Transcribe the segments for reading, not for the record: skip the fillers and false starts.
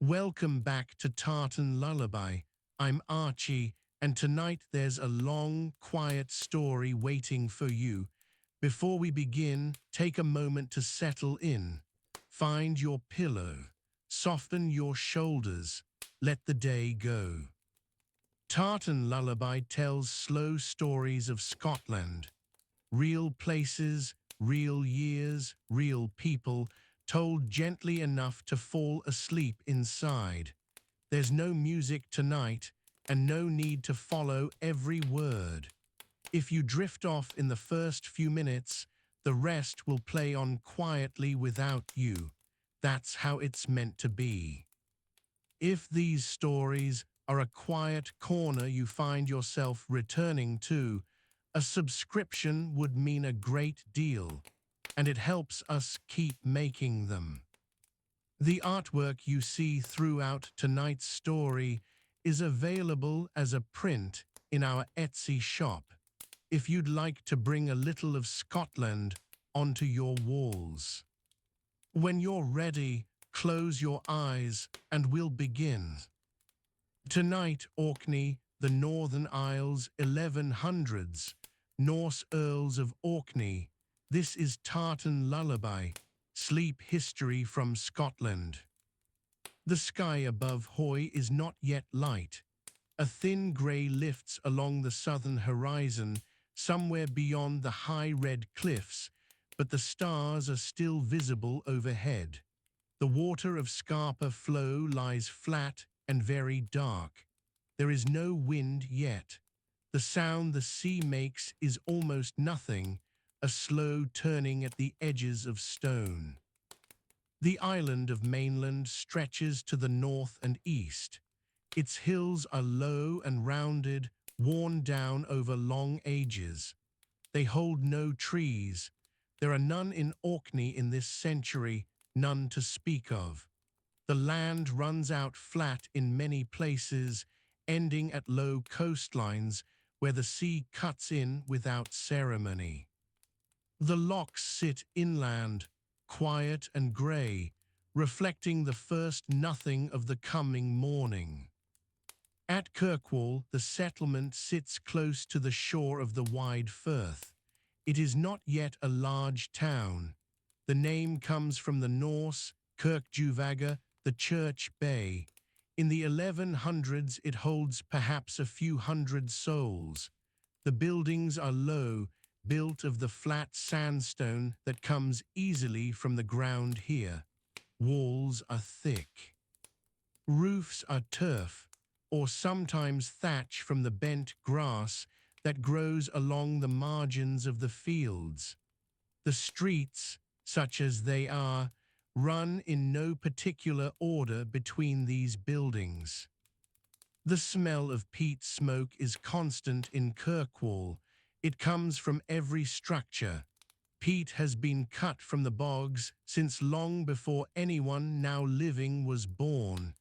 Welcome back to Tartan Lullaby. I'm Archie, and tonight there's a long, quiet story waiting for you. Before we begin, take a moment to settle in. Find your pillow. Soften your shoulders. Let the day go. Tartan Lullaby tells slow stories of Scotland. Real places, real years, real people, told gently enough to fall asleep inside. There's no music tonight, and no need to follow every word. If you drift off in the first few minutes, the rest will play on quietly without you. That's how it's meant to be. If these stories are a quiet corner you find yourself returning to, a subscription would mean a great deal, and it helps us keep making them. The artwork you see throughout tonight's story is available as a print in our Etsy shop, if you'd like to bring a little of Scotland onto your walls. When you're ready, close your eyes and we'll begin. Tonight, Orkney, the Northern Isles, 1100s, Norse Earls of Orkney. This is Tartan Lullaby, sleep history from Scotland. The sky above Hoy is not yet light. A thin grey lifts along the southern horizon, somewhere beyond the high red cliffs, but the stars are still visible overhead. The water of Scarpa Flow lies flat and very dark. There is no wind yet. The sound the sea makes is almost nothing, a slow turning at the edges of stone. The island of mainland stretches to the north and east. Its hills are low and rounded, worn down over long ages. They hold no trees. There are none in Orkney in this century, none to speak of. The land runs out flat in many places, ending at low coastlines where the sea cuts in without ceremony. The lochs sit inland, quiet and grey, reflecting the first nothing of the coming morning. At Kirkwall, the settlement sits close to the shore of the wide firth. It is not yet a large town. The name comes from the Norse, Kirkjuvaga, the church bay. In the 1100s, it holds perhaps a few hundred souls. The buildings are low, built of the flat sandstone that comes easily from the ground here. Walls are thick. Roofs are turf, or sometimes thatch from the bent grass that grows along the margins of the fields. The streets, such as they are, run in no particular order between these buildings. The smell of peat smoke is constant in Kirkwall. It comes from every structure. Peat has been cut from the bogs since long before anyone now living was born.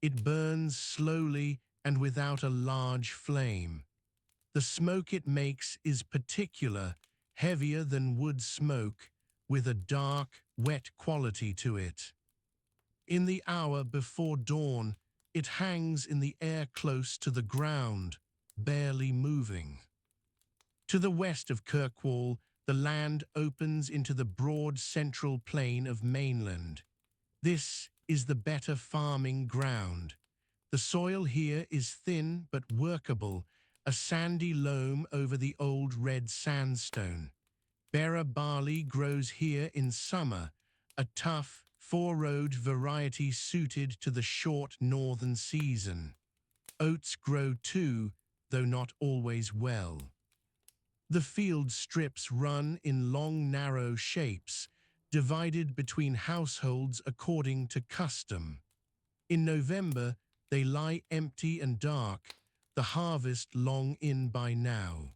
It burns slowly and without a large flame. The smoke it makes is particular, heavier than wood smoke, with a dark, wet quality to it. In the hour before dawn, it hangs in the air close to the ground, barely moving. To the west of Kirkwall, the land opens into the broad central plain of mainland. This is the better farming ground. The soil here is thin but workable, a sandy loam over the old red sandstone. Bearer barley grows here in summer, a tough, four-rowed variety suited to the short northern season. Oats grow too, though not always well. The field strips run in long, narrow shapes, divided between households according to custom. In November, they lie empty and dark, the harvest long in by now.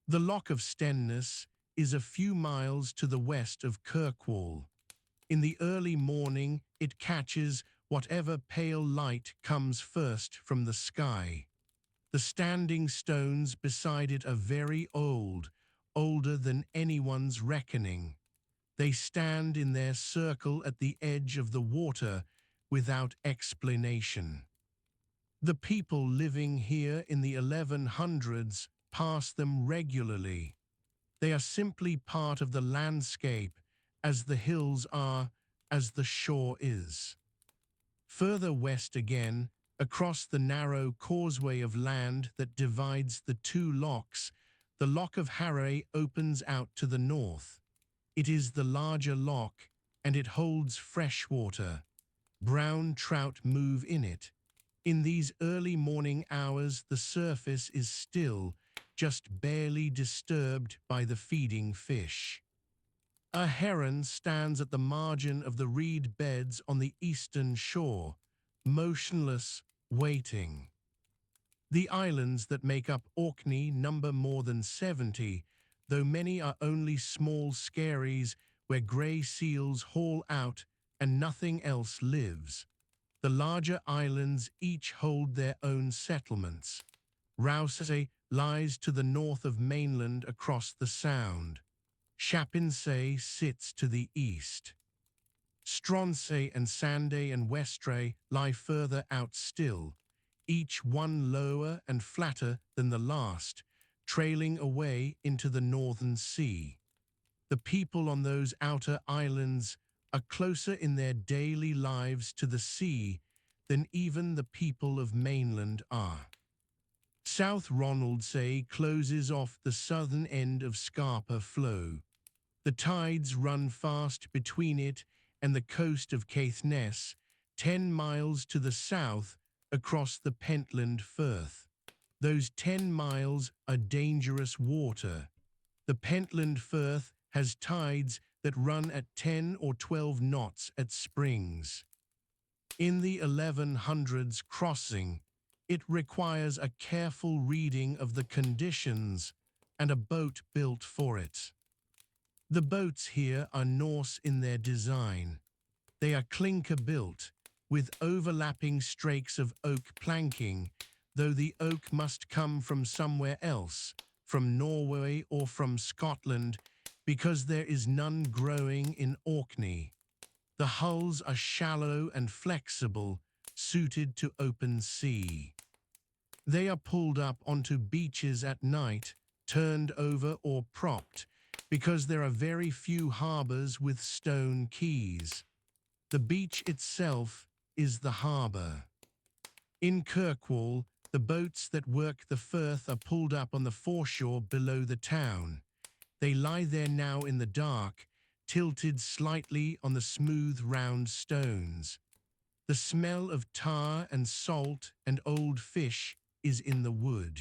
The Loch of Stenness is a few miles to the west of Kirkwall. In the early morning, it catches whatever pale light comes first from the sky. The standing stones beside it are very old, older than anyone's reckoning. They stand in their circle at the edge of the water, without explanation. The people living here in the 1100s pass them regularly. They are simply part of the landscape, as the hills are, as the shore is. Further west again, across the narrow causeway of land that divides the two lochs, the Loch of Harray opens out to the north. It is the larger loch, and it holds fresh water. Brown trout move in it. In these early morning hours, the surface is still, just barely disturbed by the feeding fish. A heron stands at the margin of the reed beds on the eastern shore, motionless, waiting. The islands that make up Orkney number more than 70, though many are only small skerries where grey seals haul out and nothing else lives. The larger islands each hold their own settlements. Rousay lies to the north of mainland across the Sound. Chapinsay sits to the east. Stronsay and Sanday and Westray lie further out still, each one lower and flatter than the last, trailing away into the northern sea. The people on those outer islands are closer in their daily lives to the sea than even the people of mainland are. South Ronaldsay closes off the southern end of Scarpa Flow. The tides run fast between it and the coast of Caithness, 10 miles to the south across the Pentland Firth. Those 10 miles are dangerous water. The Pentland Firth has tides that run at 10 or 12 knots at springs. In the 1100s crossing, it requires a careful reading of the conditions and a boat built for it. The boats here are Norse in their design. They are clinker-built, with overlapping strakes of oak planking, though the oak must come from somewhere else, from Norway or from Scotland, because there is none growing in Orkney. The hulls are shallow and flexible, suited to open sea. They are pulled up onto beaches at night, turned over or propped, because there are very few harbours with stone quays. The beach itself is the harbour. In Kirkwall, the boats that work the Firth are pulled up on the foreshore below the town. They lie there now in the dark, tilted slightly on the smooth round stones. The smell of tar and salt and old fish is in the wood.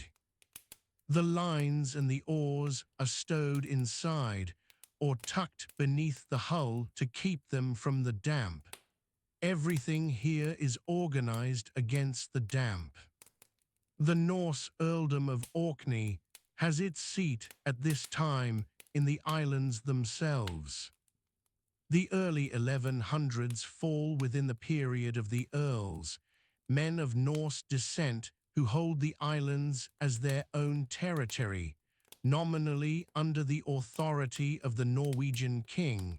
The lines and the oars are stowed inside or tucked beneath the hull to keep them from the damp. Everything here is organized against the damp. The Norse Earldom of Orkney has its seat at this time in the islands themselves. The early 1100s fall within the period of the Earls, men of Norse descent who hold the islands as their own territory, nominally under the authority of the Norwegian king,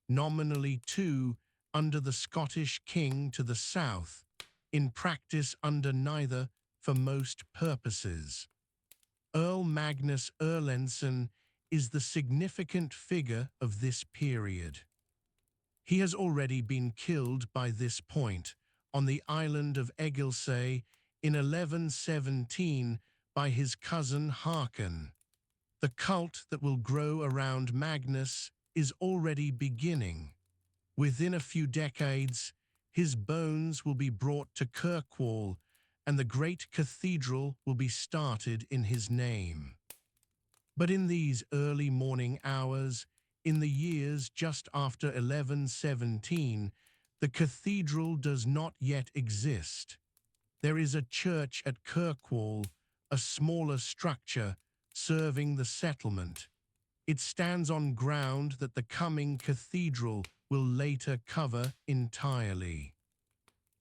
nominally too under the Scottish king to the south, in practice under neither for most purposes. Earl Magnus Erlendsson is the significant figure of this period. He has already been killed by this point on the island of Egilsay in 1117 by his cousin Haakon. The cult that will grow around Magnus is already beginning. Within a few decades, his bones will be brought to Kirkwall, and the great cathedral will be started in his name. But in these early morning hours, in the years just after 1117, the cathedral does not yet exist. There is a church at Kirkwall, a smaller structure, serving the settlement. It stands on ground that the coming cathedral will later cover entirely.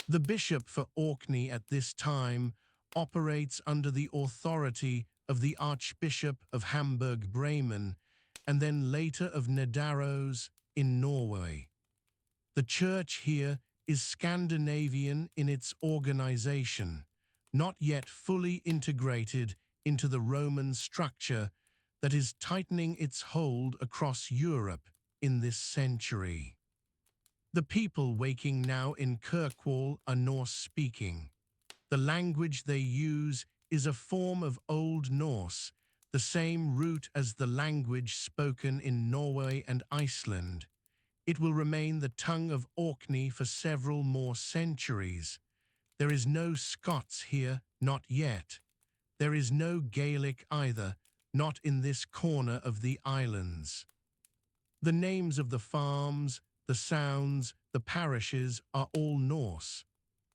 The bishop for Orkney at this time operates under the authority of the Archbishop of Hamburg-Bremen and then later of Nidaros in Norway. The church here is Scandinavian in its organization, not yet fully integrated into the Roman structure that is tightening its hold across Europe in this century. The people waking now in Kirkwall are Norse-speaking. The language they use is a form of Old Norse, the same root as the language spoken in Norway and Iceland. It will remain the tongue of Orkney for several more centuries. There is no Scots here, not yet. There is no Gaelic either, not in this corner of the islands. The names of the farms, the sounds, the parishes are all Norse.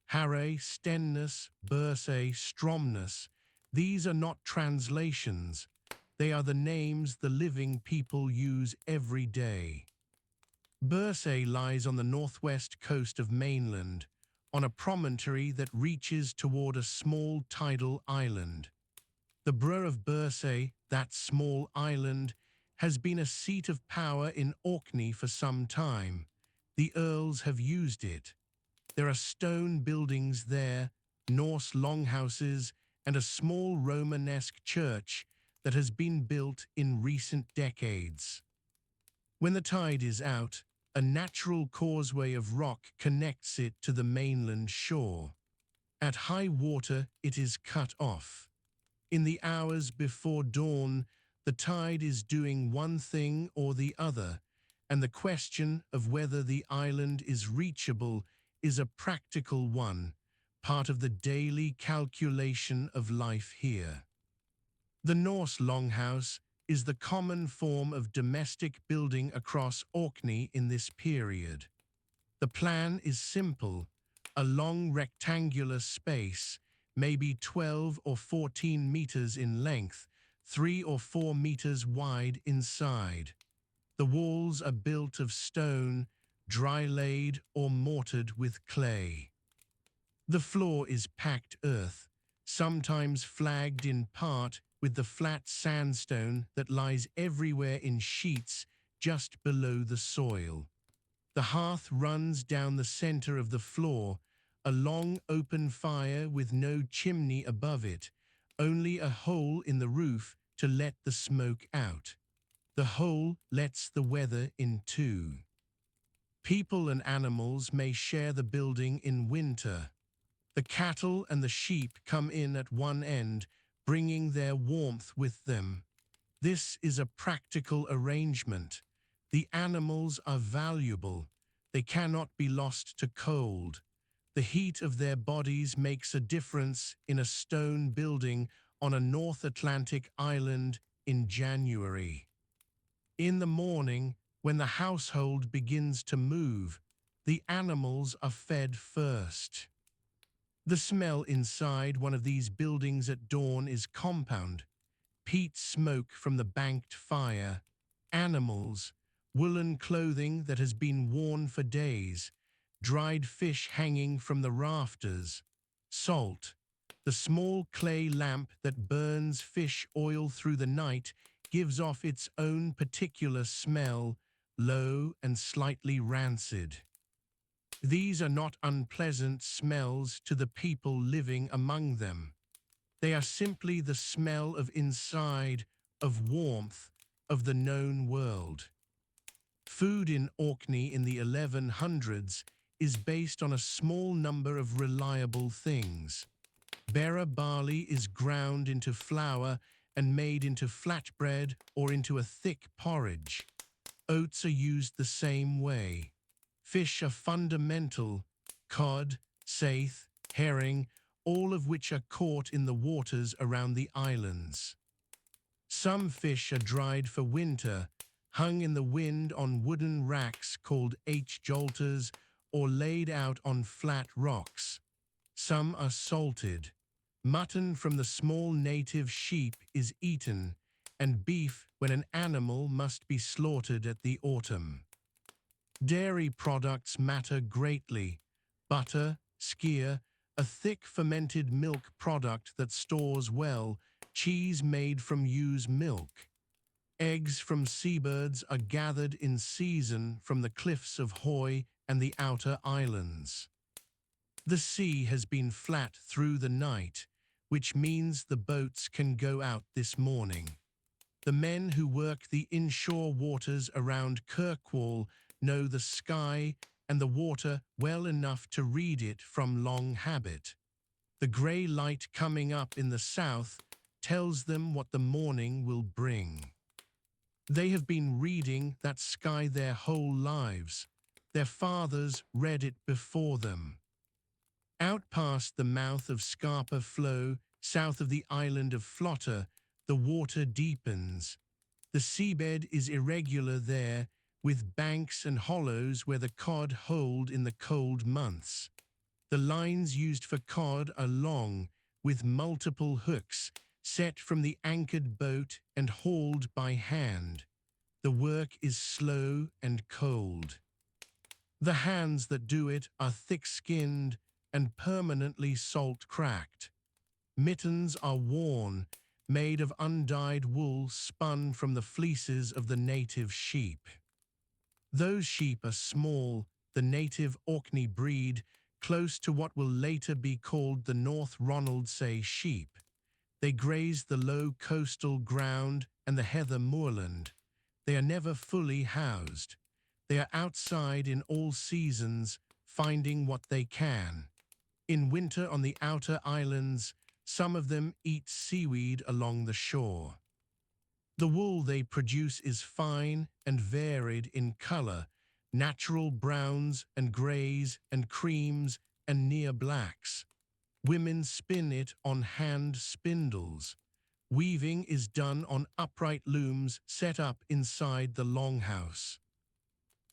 Hare, Stenness, Bursay, Stromness. These are not translations. They are the names the living people use every day. Bursay lies on the northwest coast of mainland, on a promontory that reaches toward a small tidal island. The Burh of Bursay, that small island, has been a seat of power in Orkney for some time. The Earls have used it. There are stone buildings there, Norse longhouses, and a small Romanesque church that has been built in recent decades. When the tide is out, a natural causeway of rock connects it to the mainland shore. At high water, it is cut off. In the hours before dawn, the tide is doing one thing or the other, and the question of whether the island is reachable is a practical one, part of the daily calculation of life here. The Norse longhouse is the common form of domestic building across Orkney in this period. The plan is simple: a long rectangular space, maybe 12 or 14 meters in length, 3 or 4 meters wide inside. The walls are built of stone, dry-laid or mortared with clay. The floor is packed earth, sometimes flagged in part with the flat sandstone that lies everywhere in sheets just below the soil. The hearth runs down the center of the floor, a long open fire with no chimney above it, only a hole in the roof to let the smoke out. The hole lets the weather in too. People and animals may share the building in winter. The cattle and the sheep come in at one end, bringing their warmth with them. This is a practical arrangement. The animals are valuable. They cannot be lost to cold. The heat of their bodies makes a difference in a stone building on a North Atlantic island in January. In the morning, when the household begins to move, the animals are fed first. The smell inside one of these buildings at dawn is compound. Peat smoke from the banked fire, animals, woolen clothing that has been worn for days, dried fish hanging from the rafters, salt. The small clay lamp that burns fish oil through the night gives off its own particular smell, low and slightly rancid. These are not unpleasant smells to the people living among them. They are simply the smell of inside, of warmth, of the known world. Food in Orkney in the 1100s is based on a small number of reliable things. Berra barley is ground into flour and made into flatbread or into a thick porridge. Oats are used the same way. Fish are fundamental: cod, saithe, herring, all of which are caught in the waters around the islands. Some fish are dried for winter, hung in the wind on wooden racks called H-jolters or laid out on flat rocks. Some are salted. Mutton from the small native sheep is eaten, and beef when an animal must be slaughtered at the autumn. Dairy products matter greatly. Butter, skyr, a thick fermented milk product that stores well, cheese made from ewe's milk. Eggs from seabirds are gathered in season from the cliffs of Hoy and the outer islands. The sea has been flat through the night, which means the boats can go out this morning. The men who work the inshore waters around Kirkwall know the sky and the water well enough to read it from long habit. The grey light coming up in the south tells them what the morning will bring. They have been reading that sky their whole lives. Their fathers read it before them. Out past the mouth of Scarpa Flow, south of the island of Flotta, the water deepens. The seabed is irregular there, with banks and hollows where the cod hold in the cold months. The lines used for cod are long, with multiple hooks, set from the anchored boat and hauled by hand. The work is slow and cold. The hands that do it are thick-skinned and permanently salt-cracked. Mittens are worn, made of undyed wool spun from the fleeces of the native sheep. Those sheep are small, the native Orkney breed, close to what will later be called the North Ronaldsay sheep. They graze the low coastal ground and the heather moorland. They are never fully housed. They are outside in all seasons, finding what they can. In winter on the outer islands, some of them eat seaweed along the shore. The wool they produce is fine and varied in color, natural browns and grays and creams and near blacks. Women spin it on hand spindles. Weaving is done on upright looms set up inside the longhouse.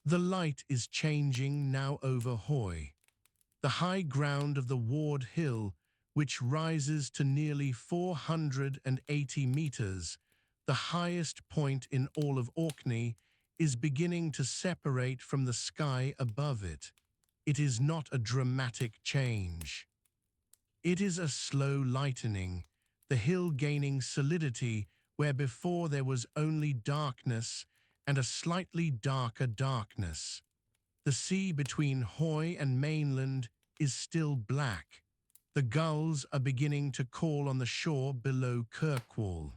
The light is changing now over Hoy, the high ground of the Ward Hill, which rises to nearly 480 meters, the highest point in all of Orkney, is beginning to separate from the sky above it. It is not a dramatic change. It is a slow lightening, the hill gaining solidity where before there was only darkness and a slightly darker darkness. The sea between Hoy and mainland is still black. The gulls are beginning to call on the shore below Kirkwall.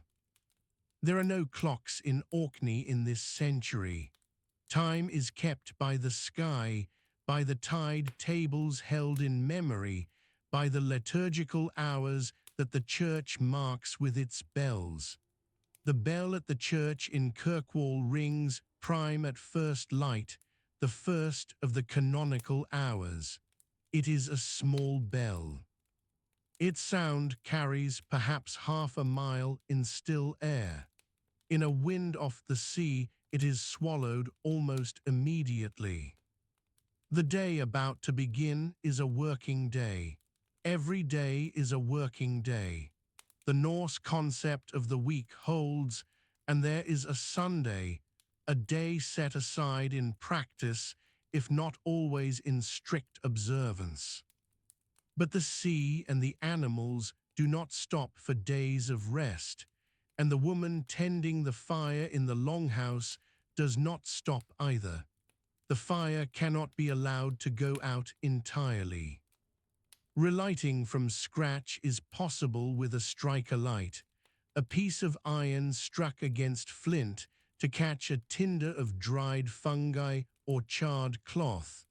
There are no clocks in Orkney in this century. Time is kept by the sky, by the tide tables held in memory, by the liturgical hours that the church marks with its bells. The bell at the church in Kirkwall rings prime at first light, the first of the canonical hours. It is a small bell. Its sound carries perhaps half a mile in still air. In a wind off the sea, it is swallowed almost immediately. The day about to begin is a working day. Every day is a working day. The Norse concept of the week holds, and there is a Sunday, a day set aside in practice, if not always in strict observance. But the sea and the animals do not stop for days of rest, and the woman tending the fire in the longhouse does not stop either. The fire cannot be allowed to go out entirely. Relighting from scratch is possible with a striker light, a piece of iron struck against flint to catch a tinder of dried fungi or charred cloth,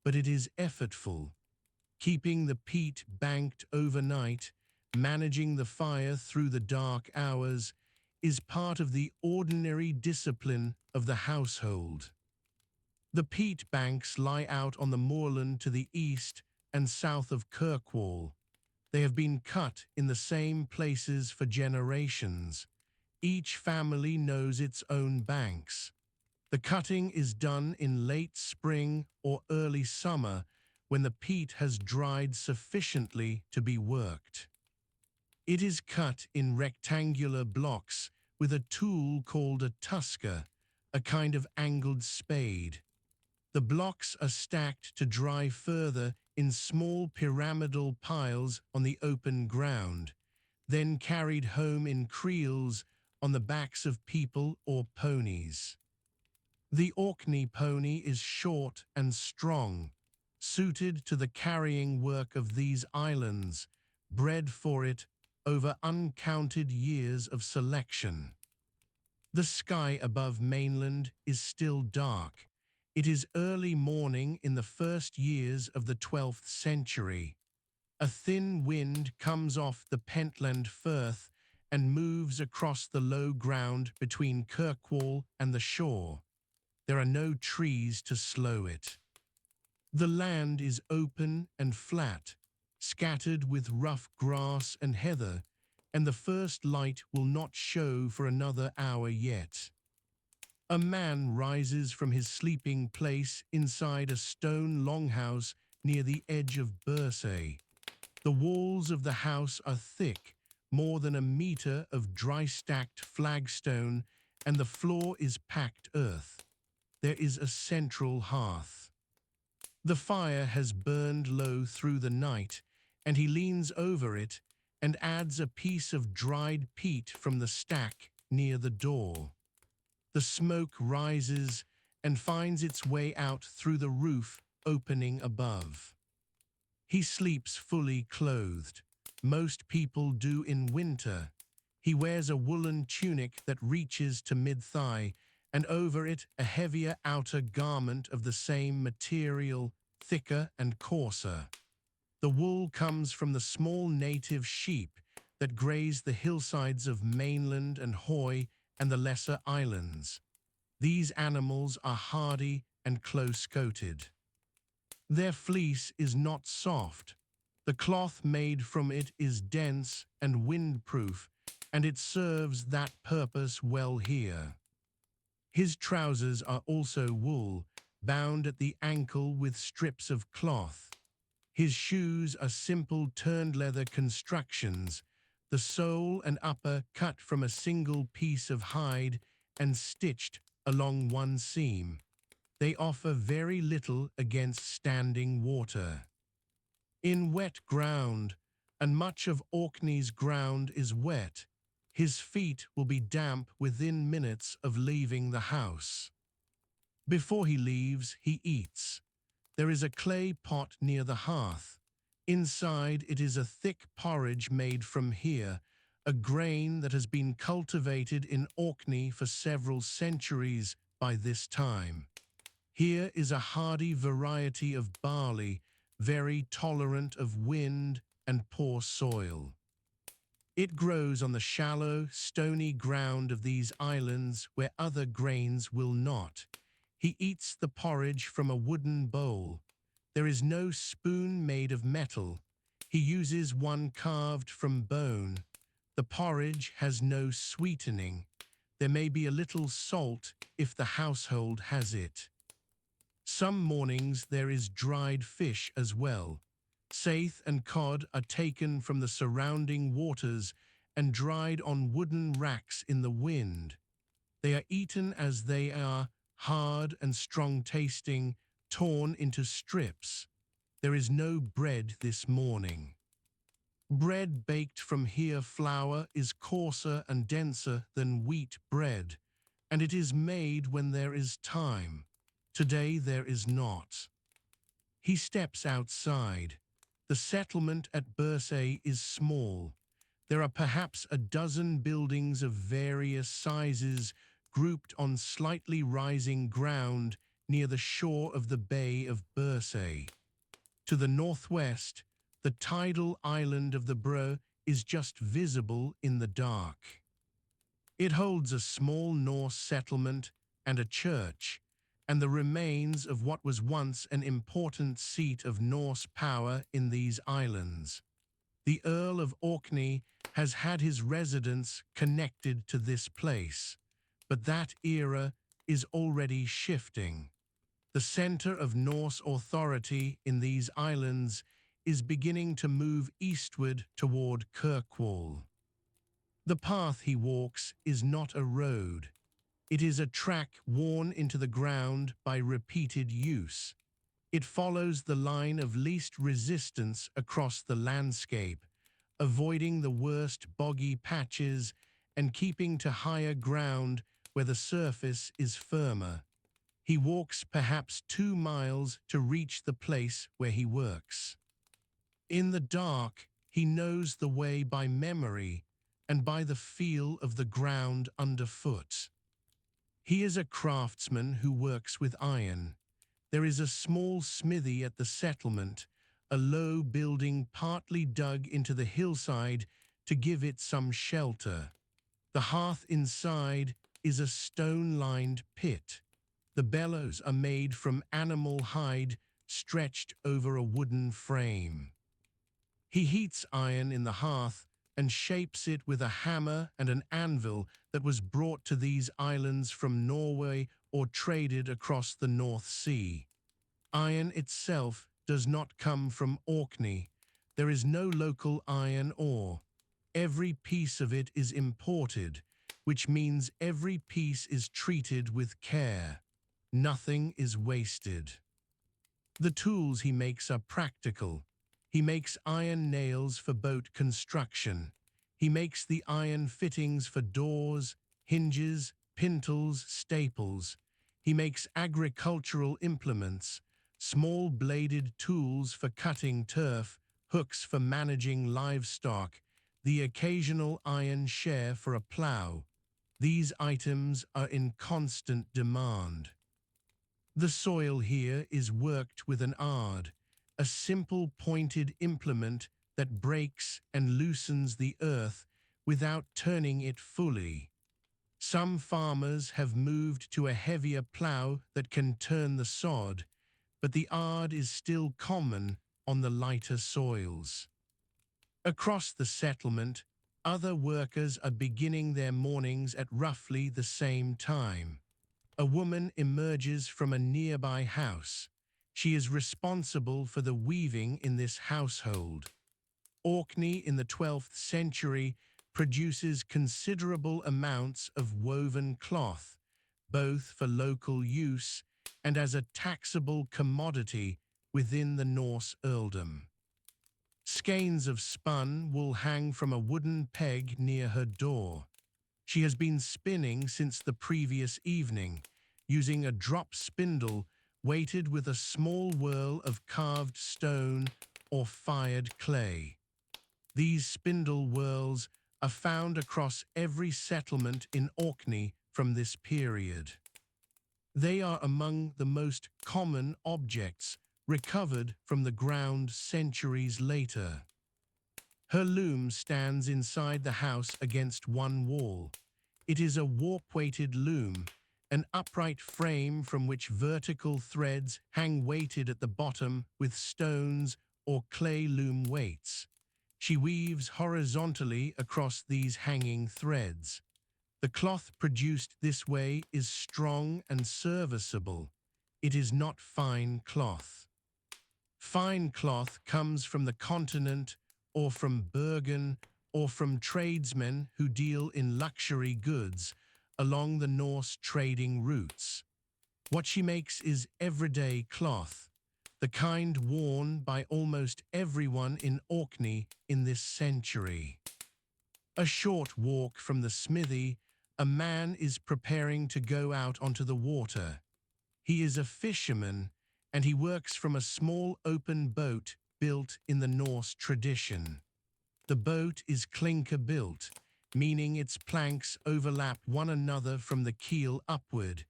but it is effortful. Keeping the peat banked overnight, managing the fire through the dark hours, is part of the ordinary discipline of the household. The peat banks lie out on the moorland to the east and south of Kirkwall. They have been cut in the same places for generations. Each family knows its own banks. The cutting is done in late spring or early summer when the peat has dried sufficiently to be worked. It is cut in rectangular blocks with a tool called a tusker, a kind of angled spade. The blocks are stacked to dry further in small pyramidal piles on the open ground, then carried home in creels on the backs of people or ponies. The Orkney pony is short and strong, suited to the carrying work of these islands, bred for it over uncounted years of selection. The sky above mainland is still dark. It is early morning in the first years of the 12th century. A thin wind comes off the Pentland Firth and moves across the low ground between Kirkwall and the shore. There are no trees to slow it. The land is open and flat, scattered with rough grass and heather, and the first light will not show for another hour yet. A man rises from his sleeping place inside a stone longhouse near the edge of Bursay. The walls of the house are thick, more than a metre of dry-stacked flagstone, and the floor is packed earth. There is a central hearth. The fire has burned low through the night, and he leans over it and adds a piece of dried peat from the stack near the door. The smoke rises and finds its way out through the roof opening above. He sleeps fully clothed. Most people do in winter. He wears a woolen tunic that reaches to mid-thigh, and over it a heavier outer garment of the same material, thicker and coarser. The wool comes from the small native sheep that graze the hillsides of mainland and Hoy and the lesser islands. These animals are hardy and close-coated. Their fleece is not soft. The cloth made from it is dense and windproof, and it serves that purpose well here. His trousers are also wool, bound at the ankle with strips of cloth. His shoes are simple turned leather constructions, the sole and upper cut from a single piece of hide and stitched along one seam. They offer very little against standing water. In wet ground, and much of Orkney's ground is wet, his feet will be damp within minutes of leaving the house. Before he leaves, he eats. There is a clay pot near the hearth. Inside it is a thick porridge made from here, a grain that has been cultivated in Orkney for several centuries by this time. Here is a hardy variety of barley, very tolerant of wind and poor soil. It grows on the shallow, stony ground of these islands where other grains will not. He eats the porridge from a wooden bowl. There is no spoon made of metal. He uses one carved from bone. The porridge has no sweetening. There may be a little salt if the household has it. Some mornings there is dried fish as well. Saithe and cod are taken from the surrounding waters and dried on wooden racks in the wind. They are eaten as they are, hard and strong-tasting, torn into strips. There is no bread this morning. Bread baked from here flour is coarser and denser than wheat bread, and it is made when there is time. Today there is not. He steps outside. The settlement at Bursay is small. There are perhaps a dozen buildings of various sizes grouped on slightly rising ground near the shore of the Bay of Bursay. To the northwest, the tidal island of the Bro is just visible in the dark. It holds a small Norse settlement and a church, and the remains of what was once an important seat of Norse power in these islands. The Earl of Orkney has had his residence connected to this place, but that era is already shifting. The center of Norse authority in these islands is beginning to move eastward toward Kirkwall. The path he walks is not a road. It is a track worn into the ground by repeated use. It follows the line of least resistance across the landscape, avoiding the worst boggy patches and keeping to higher ground where the surface is firmer. He walks perhaps 2 miles to reach the place where he works. In the dark, he knows the way by memory and by the feel of the ground underfoot. He is a craftsman who works with iron. There is a small smithy at the settlement, a low building partly dug into the hillside to give it some shelter. The hearth inside is a stone-lined pit. The bellows are made from animal hide stretched over a wooden frame. He heats iron in the hearth and shapes it with a hammer and an anvil that was brought to these islands from Norway or traded across the North Sea. Iron itself does not come from Orkney. There is no local iron ore. Every piece of it is imported, which means every piece is treated with care. Nothing is wasted. The tools he makes are practical. He makes iron nails for boat construction. He makes the iron fittings for doors, hinges, pintles, staples. He makes agricultural implements, small bladed tools for cutting turf, hooks for managing livestock, the occasional iron share for a plough. These items are in constant demand. The soil here is worked with an ard, a simple pointed implement that breaks and loosens the earth without turning it fully. Some farmers have moved to a heavier plough that can turn the sod, but the ard is still common on the lighter soils. Across the settlement, other workers are beginning their mornings at roughly the same time. A woman emerges from a nearby house. She is responsible for the weaving in this household. Orkney in the 12th century produces considerable amounts of woven cloth, both for local use and as a taxable commodity within the Norse earldom. Skeins of spun wool hang from a wooden peg near her door. She has been spinning since the previous evening, using a drop spindle weighted with a small whirl of carved stone or fired clay. These spindle whirls are found across every settlement in Orkney from this period. They are among the most common objects recovered from the ground centuries later. Her loom stands inside the house against one wall. It is a warp-weighted loom, an upright frame from which vertical threads hang weighted at the bottom with stones or clay loom weights. She weaves horizontally across these hanging threads. The cloth produced this way is strong and serviceable. It is not fine cloth. Fine cloth comes from the continent or from Bergen or from tradesmen who deal in luxury goods along the Norse trading routes. What she makes is everyday cloth, the kind worn by almost everyone in Orkney in this century. A short walk from the smithy, a man is preparing to go out onto the water. He is a fisherman, and he works from a small open boat built in the Norse tradition. The boat is clinker-built, meaning its planks overlap one another from the keel upward,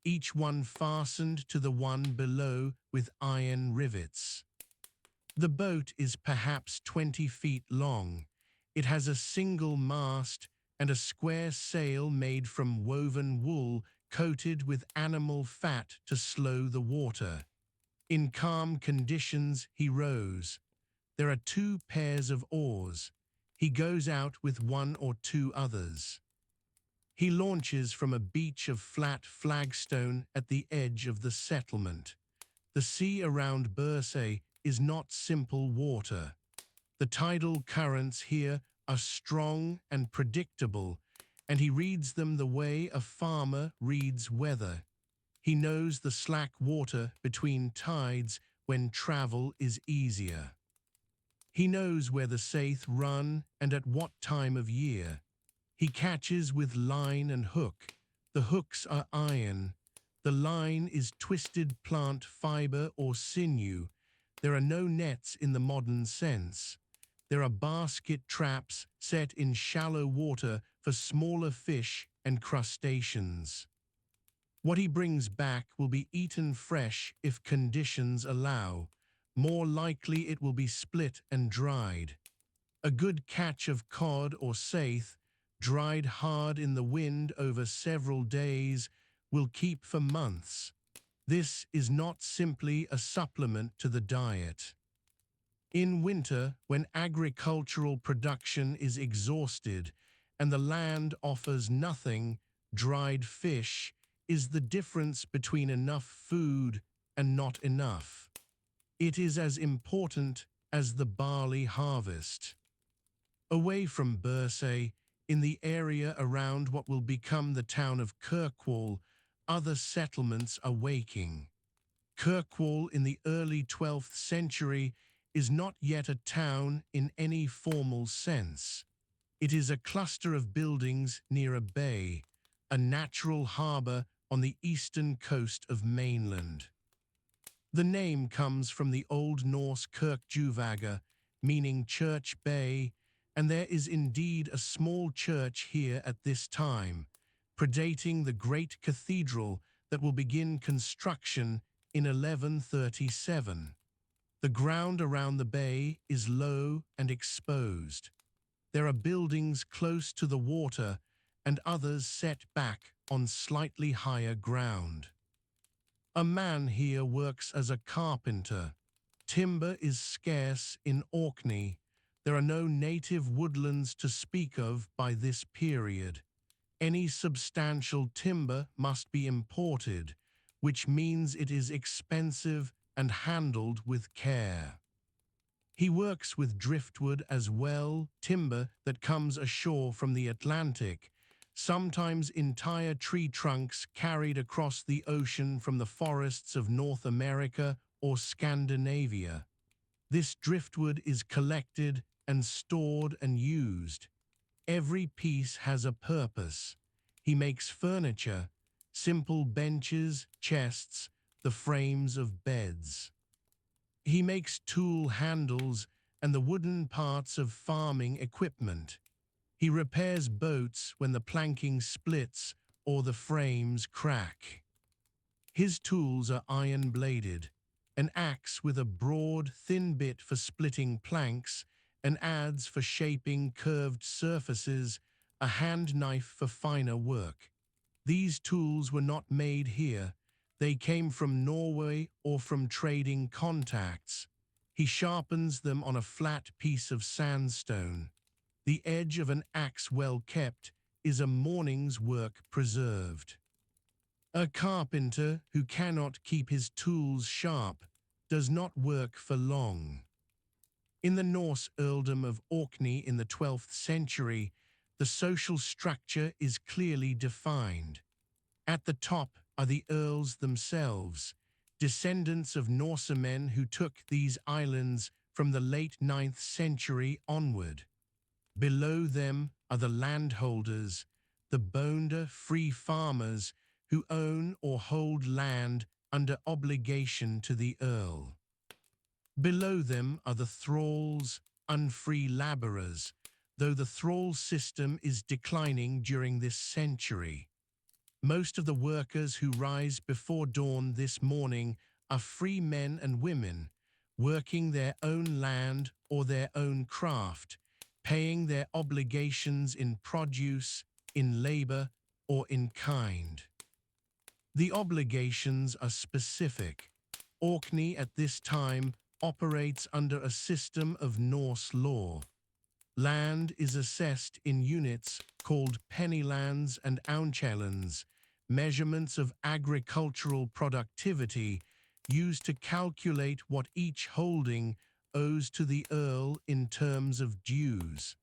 each one fastened to the one below with iron rivets. The boat is perhaps 20 feet long. It has a single mast and a square sail made from woven wool coated with animal fat to slow the water. In calm conditions, he rows. There are 2 pairs of oars. He goes out with 1 or 2 others. He launches from a beach of flat flagstone at the edge of the settlement. The sea around Bursay is not simple water. The tidal currents here are strong and predictable, and he reads them the way a farmer reads weather. He knows the slack water between tides when travel is easier. He knows where the saith run and at what time of year. He catches with line and hook. The hooks are iron. The line is twisted plant fiber or sinew. There are no nets in the modern sense. There are basket traps set in shallow water for smaller fish and crustaceans. What he brings back will be eaten fresh if conditions allow. More likely it will be split and dried. A good catch of cod or saithe, dried hard in the wind over several days, will keep for months. This is not simply a supplement to the diet. In winter, when agricultural production is exhausted and the land offers nothing, dried fish is the difference between enough food and not enough. It is as important as the barley harvest. Away from Bursay, in the area around what will become the town of Kirkwall, other settlements are waking. Kirkwall in the early 12th century is not yet a town in any formal sense. It is a cluster of buildings near a bay, a natural harbour on the eastern coast of mainland. The name comes from the Old Norse Kirkjuvaga, meaning church bay, and there is indeed a small church here at this time, predating the great cathedral that will begin construction in 1137. The ground around the bay is low and exposed. There are buildings close to the water and others set back on slightly higher ground. A man here works as a carpenter. Timber is scarce in Orkney. There are no native woodlands to speak of by this period. Any substantial timber must be imported, which means it is expensive and handled with care. He works with driftwood as well, timber that comes ashore from the Atlantic, sometimes entire tree trunks carried across the ocean from the forests of North America or Scandinavia. This driftwood is collected and stored and used. Every piece has a purpose. He makes furniture, simple benches, chests, the frames of beds. He makes tool handles and the wooden parts of farming equipment. He repairs boats when the planking splits or the frames crack. His tools are iron-bladed, an axe with a broad, thin bit for splitting planks, an adze for shaping curved surfaces, a hand knife for finer work. These tools were not made here. They came from Norway or from trading contacts. He sharpens them on a flat piece of sandstone. The edge of an axe well kept is a morning's work preserved. A carpenter who cannot keep his tools sharp does not work for long. In the Norse Earldom of Orkney in the 12th century, the social structure is clearly defined. At the top are the Earls themselves, descendants of Norsemen who took these islands from the late 9th century onward. Below them are the landholders, the bonde free farmers who own or hold land under obligation to the Earl. Below them are the thralls, unfree labourers, though the thrall system is declining during this century. Most of the workers who rise before dawn this morning are free men and women, working their own land or their own craft, paying their obligations in produce, in labour, or in kind. The obligations are specific. Orkney at this time operates under a system of Norse law. Land is assessed in units called pennylands and ouncelands, measurements of agricultural productivity used to calculate what each holding owes to the Earl in terms of dues.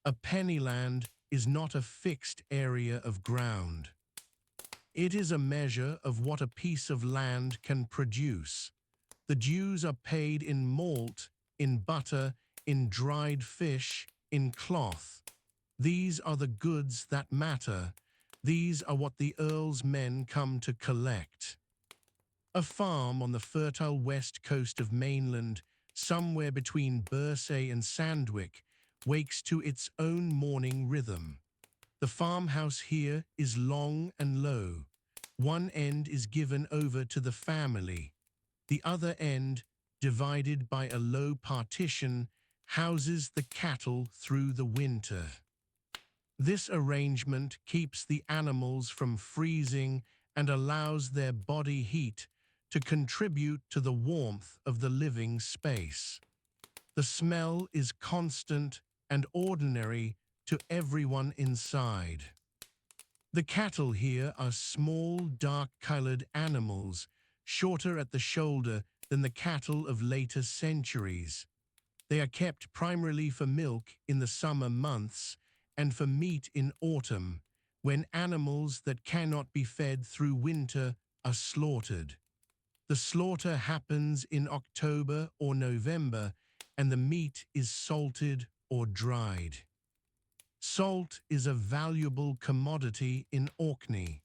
A pennyland is not a fixed area of ground. It is a measure of what a piece of land can produce. The dues are paid in malt, in butter, in dried fish, in cloth. These are the goods that matter. These are what the Earl's men come to collect. A farm on the fertile west coast of mainland, somewhere between Bursay and Sandwich, wakes to its own morning rhythm. The farmhouse here is long and low. One end is given over to the family. The other end, divided by a low partition, houses the cattle through the winter. This arrangement keeps the animals from freezing and allows their body heat to contribute to the warmth of the living space. The smell is constant and ordinary to everyone inside. The cattle here are small, dark-colored animals, shorter at the shoulder than the cattle of later centuries. They are kept primarily for milk in the summer months and for meat in autumn, when animals that cannot be fed through winter are slaughtered. The slaughter happens in October or November, and the meat is salted or dried. Salt is a valuable commodity in Orkney.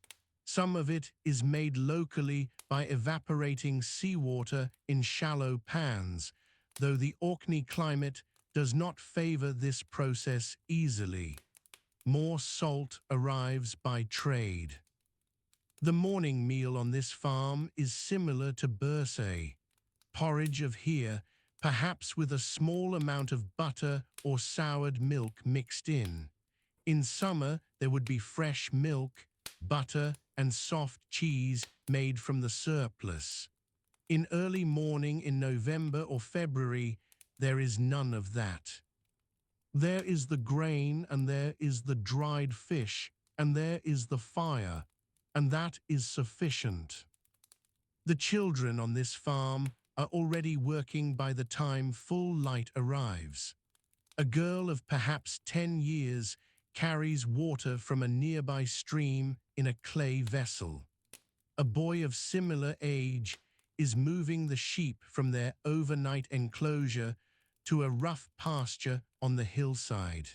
Some of it is made locally by evaporating seawater in shallow pans, though the Orkney climate does not favor this process easily. More salt arrives by trade. The morning meal on this farm is similar to Bursay. Porridge of here, perhaps with a small amount of butter or soured milk mixed in. In summer, there would be fresh milk, butter, and soft cheese made from the surplus. In early morning in November or February, there is none of that. There is the grain, and there is the dried fish, and there is the fire, and that is sufficient. The children on this farm are already working by the time full light arrives. A girl of perhaps 10 years carries water from a nearby stream in a clay vessel. A boy of similar age is moving the sheep from their overnight enclosure to a rough pasture on the hillside.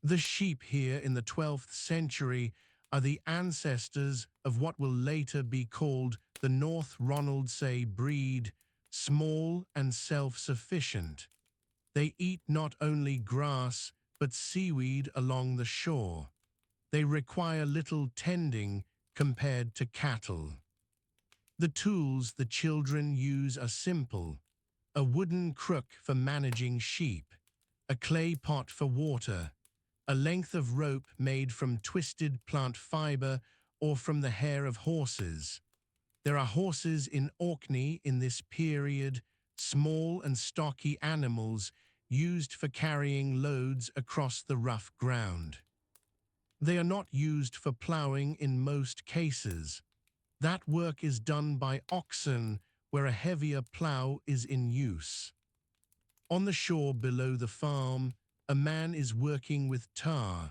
The sheep here in the 12th century are the ancestors of what will later be called the North Ronaldsay breed, small and self-sufficient. They eat not only grass, but seaweed along the shore. They require little tending compared to cattle. The tools the children use are simple: a wooden crook for managing sheep, a clay pot for water, a length of rope made from twisted plant fiber or from the hair of horses. There are horses in Orkney in this period, small and stocky animals used for carrying loads across the rough ground. They are not used for ploughing in most cases. That work is done by oxen, where a heavier plough is in use. On the shore below the farm, a man is working with tar.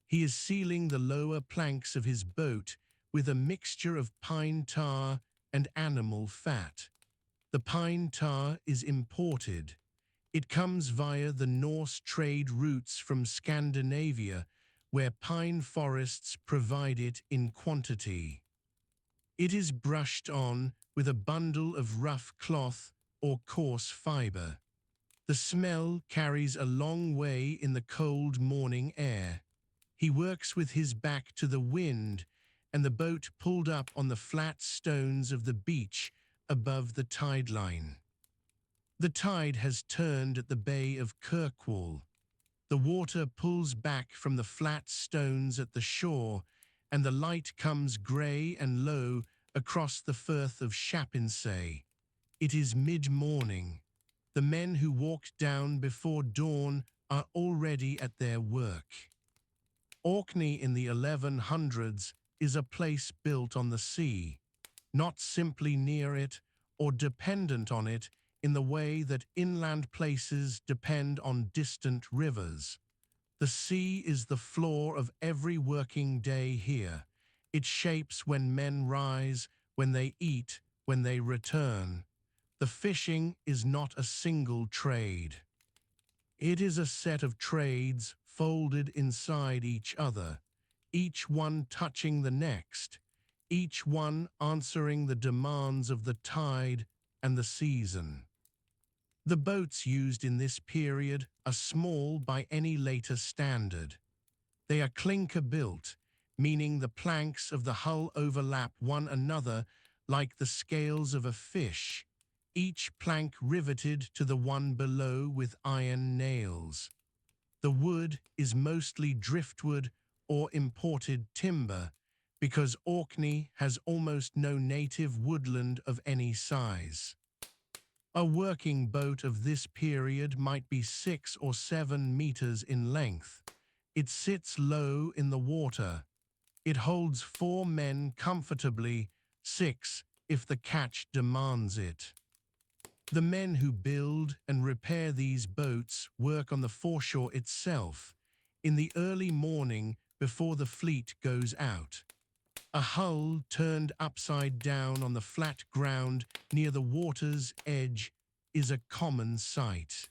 He is sealing the lower planks of his boat with a mixture of pine tar and animal fat. The pine tar is imported. It comes via the Norse trade routes from Scandinavia, where pine forests provide it in quantity. It is brushed on with a bundle of rough cloth or coarse fiber. The smell carries a long way in the cold morning air. He works with his back to the wind, and the boat pulled up on the flat stones of the beach above the tide line. The tide has turned at the bay of Kirkwall. The water pulls back from the flat stones at the shore, and the light comes grey and low across the firth of Shapinsay. It is mid-morning. The men who walked down before dawn are already at their work. Orkney in the 1100s is a place built on the sea, not simply near it or dependent on it in the way that inland places depend on distant rivers. The sea is the floor of every working day here. It shapes when men rise, when they eat, when they return. The fishing is not a single trade. It is a set of trades folded inside each other. each one touching the next, each one answering the demands of the tide and the season. The boats used in this period are small by any later standard. They are clinker-built, meaning the planks of the hull overlap one another like the scales of a fish, each plank riveted to the one below with iron nails. The wood is mostly driftwood or imported timber because Orkney has almost no native woodland of any size. A working boat of this period might be 6 or 7 meters in length. It sits low in the water. It holds 4 men comfortably, 6 if the catch demands it. The men who build and repair these boats work on the foreshore itself, in the early morning before the fleet goes out. A hull turned upside down on the flat ground near the water's edge is a common sight.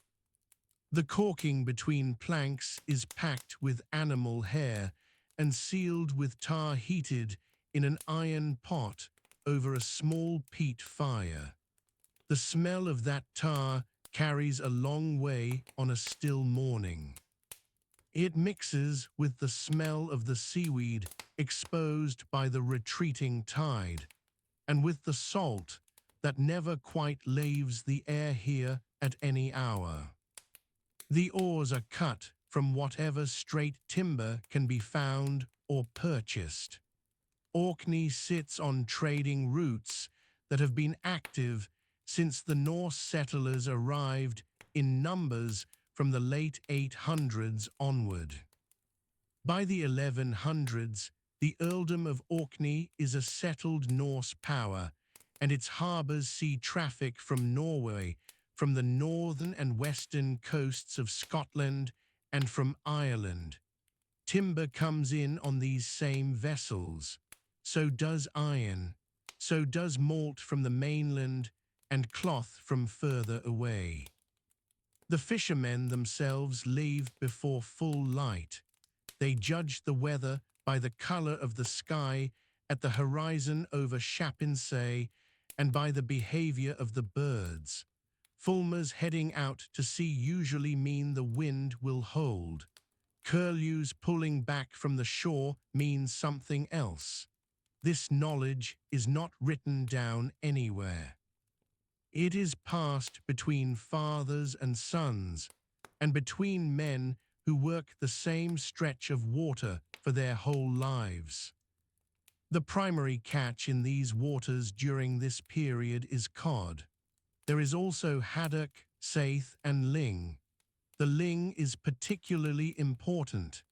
The caulking between planks is packed with animal hair and sealed with tar heated in an iron pot over a small peat fire. The smell of that tar carries a long way on a still morning. It mixes with the smell of the seaweed exposed by the retreating tide, and with the salt that never quite leaves the air here at any hour. The oars are cut from whatever straight timber can be found or purchased. Orkney sits on trading routes that have been active since the Norse settlers arrived in numbers from the late 800s onward. By the 1100s, the Earldom of Orkney is a settled Norse power, and its harbours see traffic from Norway, from the northern and western coasts of Scotland, and from Ireland. Timber comes in on these same vessels. So does iron. So does malt from the mainland and cloth from further away. The fishermen themselves leave before full light. They judge the weather by the colour of the sky at the horizon over Shapinsay and by the behaviour of the birds. Fulmars heading out to sea usually mean the wind will hold. Curlews pulling back from the shore means something else. This knowledge is not written down anywhere. It is passed between fathers and sons, and between men who work the same stretch of water for their whole lives. The primary catch in these waters during this period is cod. There is also haddock, saithe, and ling. The ling is particularly important.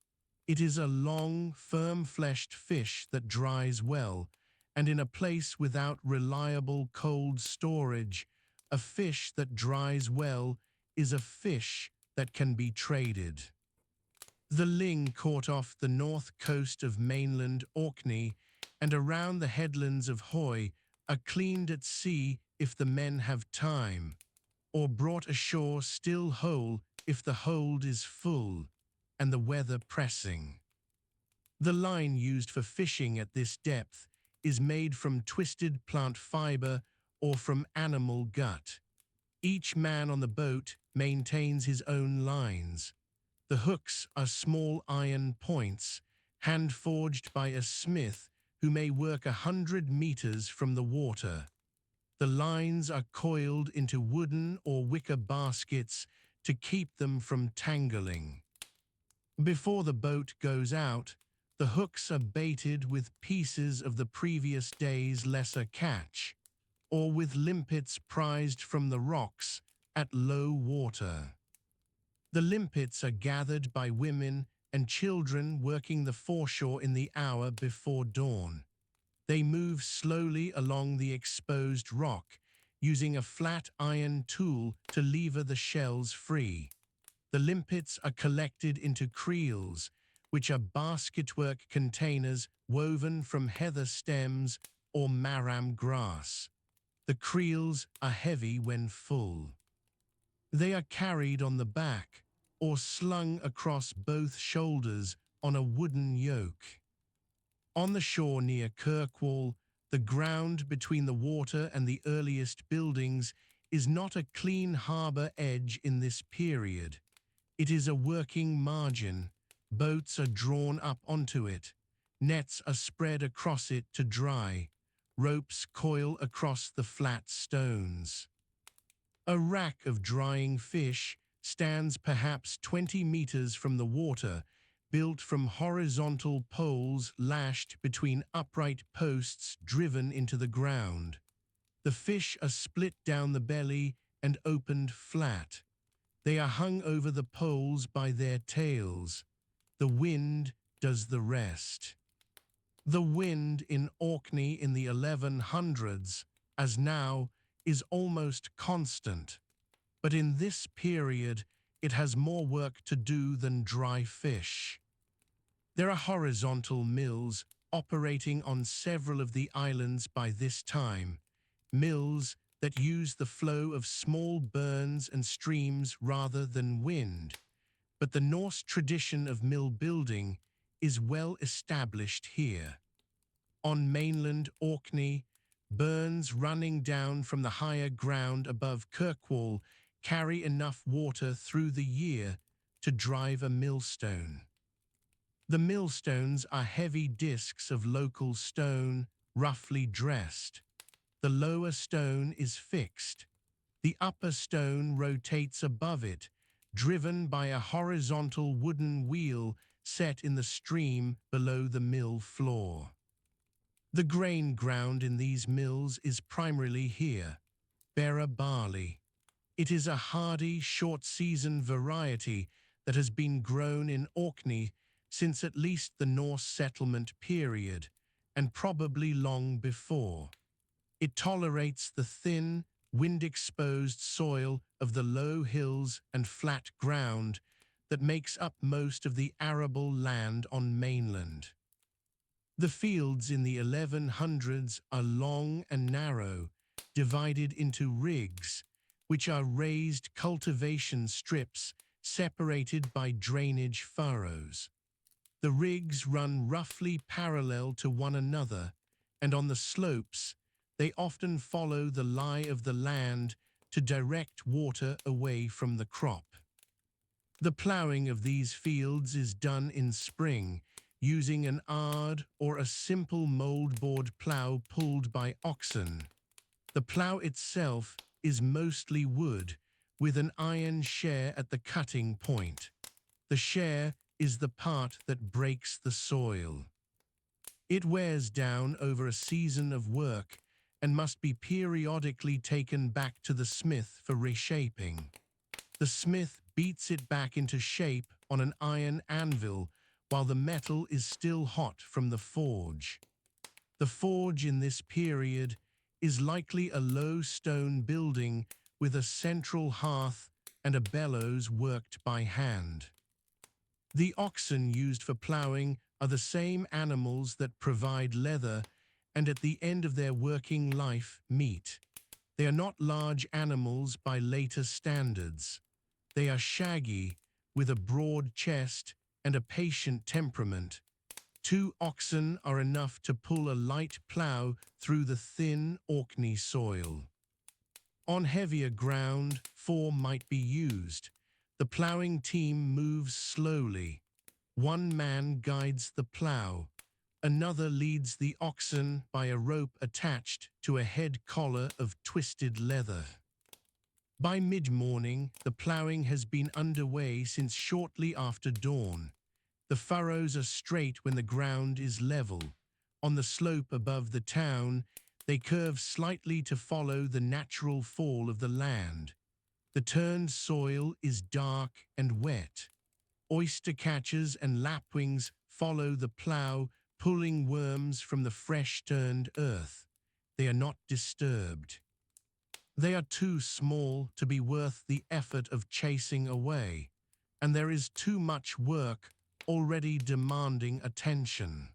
It is a long, firm-fleshed fish that dries well, and in a place without reliable cold storage, a fish that dries well is a fish that can be traded. The ling caught off the north coast of mainland Orkney and around the headlands of Hoy are cleaned at sea if the men have time, or brought ashore still whole if the hold is full and the weather pressing. The line used for fishing at this depth is made from twisted plant fibre or from animal gut. Each man on the boat maintains his own lines. The hooks are small iron points, hand-forged by a smith who may work 100 meters from the water. The lines are coiled into wooden or wicker baskets to keep them from tangling. Before the boat goes out, the hooks are baited with pieces of the previous day's lesser catch, or with limpets prized from the rocks at low water. The limpets are gathered by women and children working the foreshore in the hour before dawn. They move slowly along the exposed rock, using a flat iron tool to lever the shells free. The limpets are collected into creels, which are basketwork containers woven from heather stems or marram grass. The creels are heavy when full. They are carried on the back or slung across both shoulders on a wooden yoke. On the shore near Kirkwall, the ground between the water and the earliest buildings is not a clean harbour edge in this period. It is a working margin. Boats are drawn up onto it. Nets are spread across it to dry. Ropes coil across the flat stones. A rack of drying fish stands perhaps 20 meters from the water, built from horizontal poles lashed between upright posts driven into the ground. The fish are split down the belly and opened flat. They are hung over the poles by their tails. The wind does the rest. The wind in Orkney in the 1100s, as now, is almost constant. But in this period, it has more work to do than dry fish. There are horizontal mills operating on several of the islands by this time, mills that use the flow of small burns and streams rather than wind. But the Norse tradition of mill building is well established here. On mainland Orkney, burns running down from the higher ground above Kirkwall carry enough water through the year to drive a millstone. The millstones are heavy discs of local stone, roughly dressed. The lower stone is fixed. The upper stone rotates above it, driven by a horizontal wooden wheel set in the stream below the mill floor. The grain ground in these mills is primarily here, Berra barley. It is a hardy, short-season variety that has been grown in Orkney since at least the Norse settlement period, and probably long before. It tolerates the thin, wind-exposed soil of the low hills and flat ground that makes up most of the arable land on mainland. The fields in the 1100s are long and narrow, divided into rigs, which are raised cultivation strips separated by drainage furrows. The rigs run roughly parallel to one another, and on the slopes, they often follow the lie of the land to direct water away from the crop. The ploughing of these fields is done in spring, using an ard or a simple moldboard plough pulled by oxen. The plough itself is mostly wood, with an iron share at the cutting point. The share is the part that breaks the soil. It wears down over a season of work and must be periodically taken back to the smith for reshaping. The smith beats it back into shape on an iron anvil while the metal is still hot from the forge. The forge in this period is likely a low stone building with a central hearth and a bellows worked by hand. The oxen used for ploughing are the same animals that provide leather and at the end of their working life, meat. They are not large animals by later standards. They are shaggy, with a broad chest and a patient temperament. 2 oxen are enough to pull a light plough through the thin Orkney soil. On heavier ground, 4 might be used. The ploughing team moves slowly. 1 man guides the plough. Another leads the oxen by a rope attached to a head collar of twisted leather. By mid-morning, the ploughing has been underway since shortly after dawn. The furrows are straight when the ground is level. On the slope above the town, they curve slightly to follow the natural fall of the land. The turned soil is dark and wet. Oyster catchers and lapwings follow the plough, pulling worms from the fresh-turned earth. They are not disturbed. They are too small to be worth the effort of chasing away, and there is too much work already demanding attention.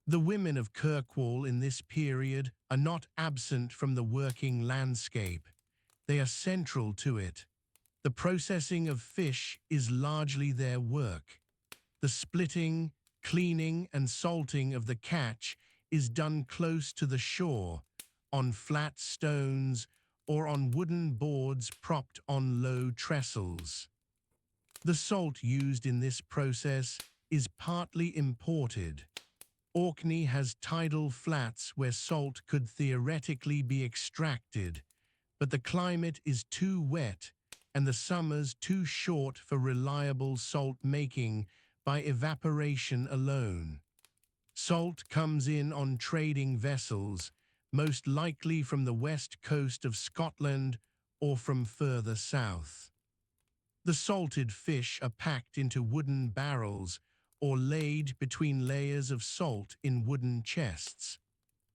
The women of Kirkwall in this period are not absent from the working landscape. They are central to it. The processing of fish is largely their work. The splitting, Cleaning and salting of the catch is done close to the shore, on flat stones or on wooden boards propped on low trestles. The salt used in this process is partly imported. Orkney has tidal flats where salt could theoretically be extracted, but the climate is too wet and the summers too short for reliable salt making by evaporation alone. Salt comes in on trading vessels, most likely from the west coast of Scotland or from further south. The salted fish are packed into wooden barrels or laid between layers of salt in wooden chests.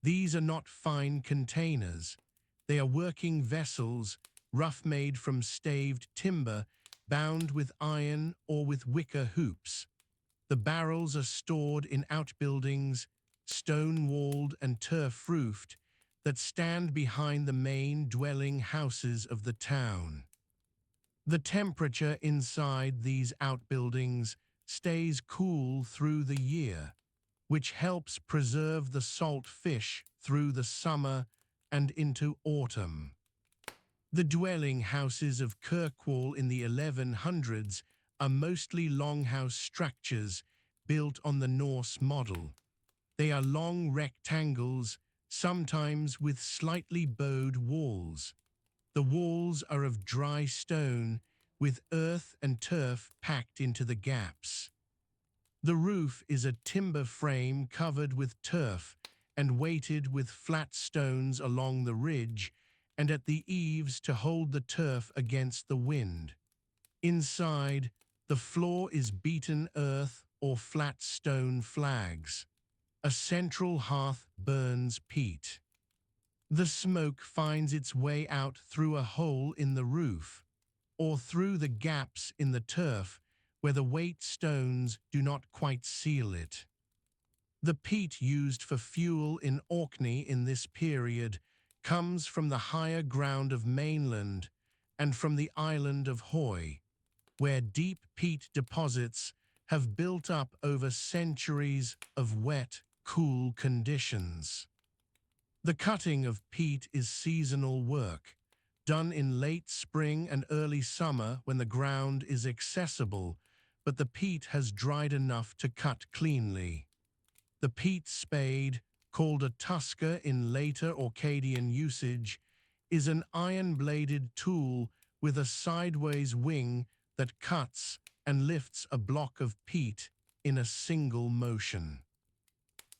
These are not fine containers. They are working vessels, rough-made from staved timber, bound with iron or with wicker hoops. The barrels are stored in outbuildings, stone-walled and turf-roofed, that stand behind the main dwelling houses of the town. The temperature inside these outbuildings stays cool through the year, which helps preserve the salt fish through the summer and into autumn. The dwelling houses of Kirkwall in the 1100s are mostly longhouse structures built on the Norse model. They are long rectangles, sometimes with slightly bowed walls. The walls are of dry stone, with earth and turf packed into the gaps. The roof is a timber frame covered with turf and weighted with flat stones along the ridge and at the eaves to hold the turf against the wind. Inside, the floor is beaten earth or flat stone flags. A central hearth burns peat. The smoke finds its way out through a hole in the roof, or through the gaps in the turf where the weight stones do not quite seal it. The peat used for fuel in Orkney in this period comes from the higher ground of mainland and from the island of Hoy, where deep peat deposits have built up over centuries of wet, cool conditions. The cutting of peat is seasonal work, done in late spring and early summer when the ground is accessible, but the peat has dried enough to cut cleanly. The peat spade, called a tusker in later Orcadian usage, is an iron-bladed tool with a sideways wing that cuts and lifts a block of peat in a single motion.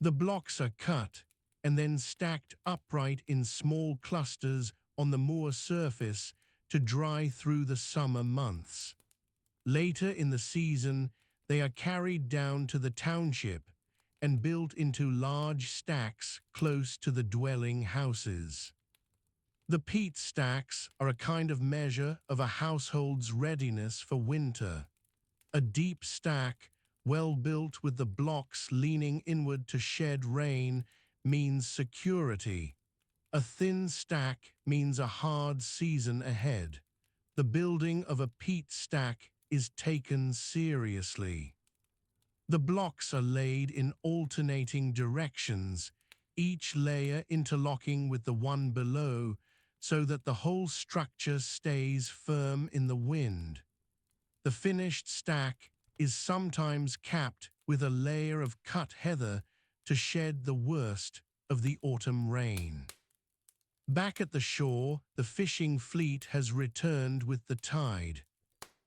The blocks are cut and then stacked upright in small clusters on the moor surface to dry through the summer months. Later in the season, they are carried down to the township and built into large stacks close to the dwelling houses. The peat stacks are a kind of measure of a household's readiness for winter. A deep stack, well built with the blocks leaning inward to shed rain, means security. A thin stack means a hard season ahead. The building of a peat stack is taken seriously. The blocks are laid in alternating directions, each layer interlocking with the one below, so that the whole structure stays firm in the wind. The finished stack is sometimes capped with a layer of cut heather to shed the worst of the autumn rain. Back at the shore, the fishing fleet has returned with the tide.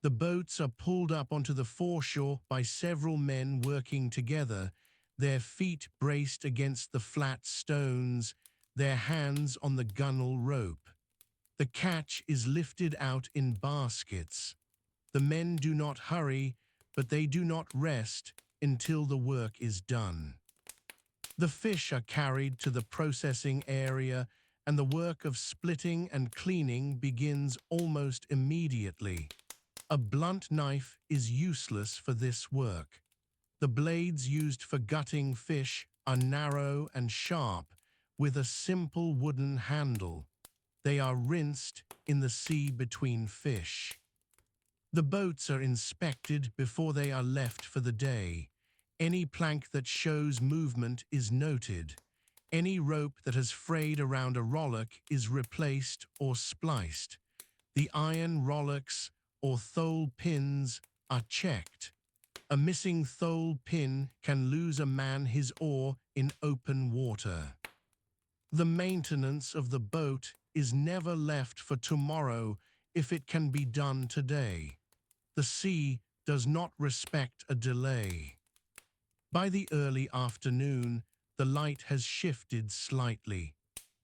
The boats are pulled up onto the foreshore by several men working together, their feet braced against the flat stones, their hands on the gunwale rope. The catch is lifted out in baskets. The men do not hurry, but they do not rest until the work is done. The fish are carried to the processing area, and the work of splitting and cleaning begins almost immediately. A blunt knife is useless for this work. The blades used for gutting fish are narrow and sharp, with a simple wooden handle. They are rinsed in the sea between fish. The boats are inspected before they are left for the day. Any plank that shows movement is noted. Any rope that has frayed around a rollock is replaced or spliced. The iron rollocks or thole pins are checked. A missing thole pin can lose a man his oar in open water. The maintenance of the boat is never left for tomorrow if it can be done today. The sea does not respect a delay. By the early afternoon, the light has shifted slightly.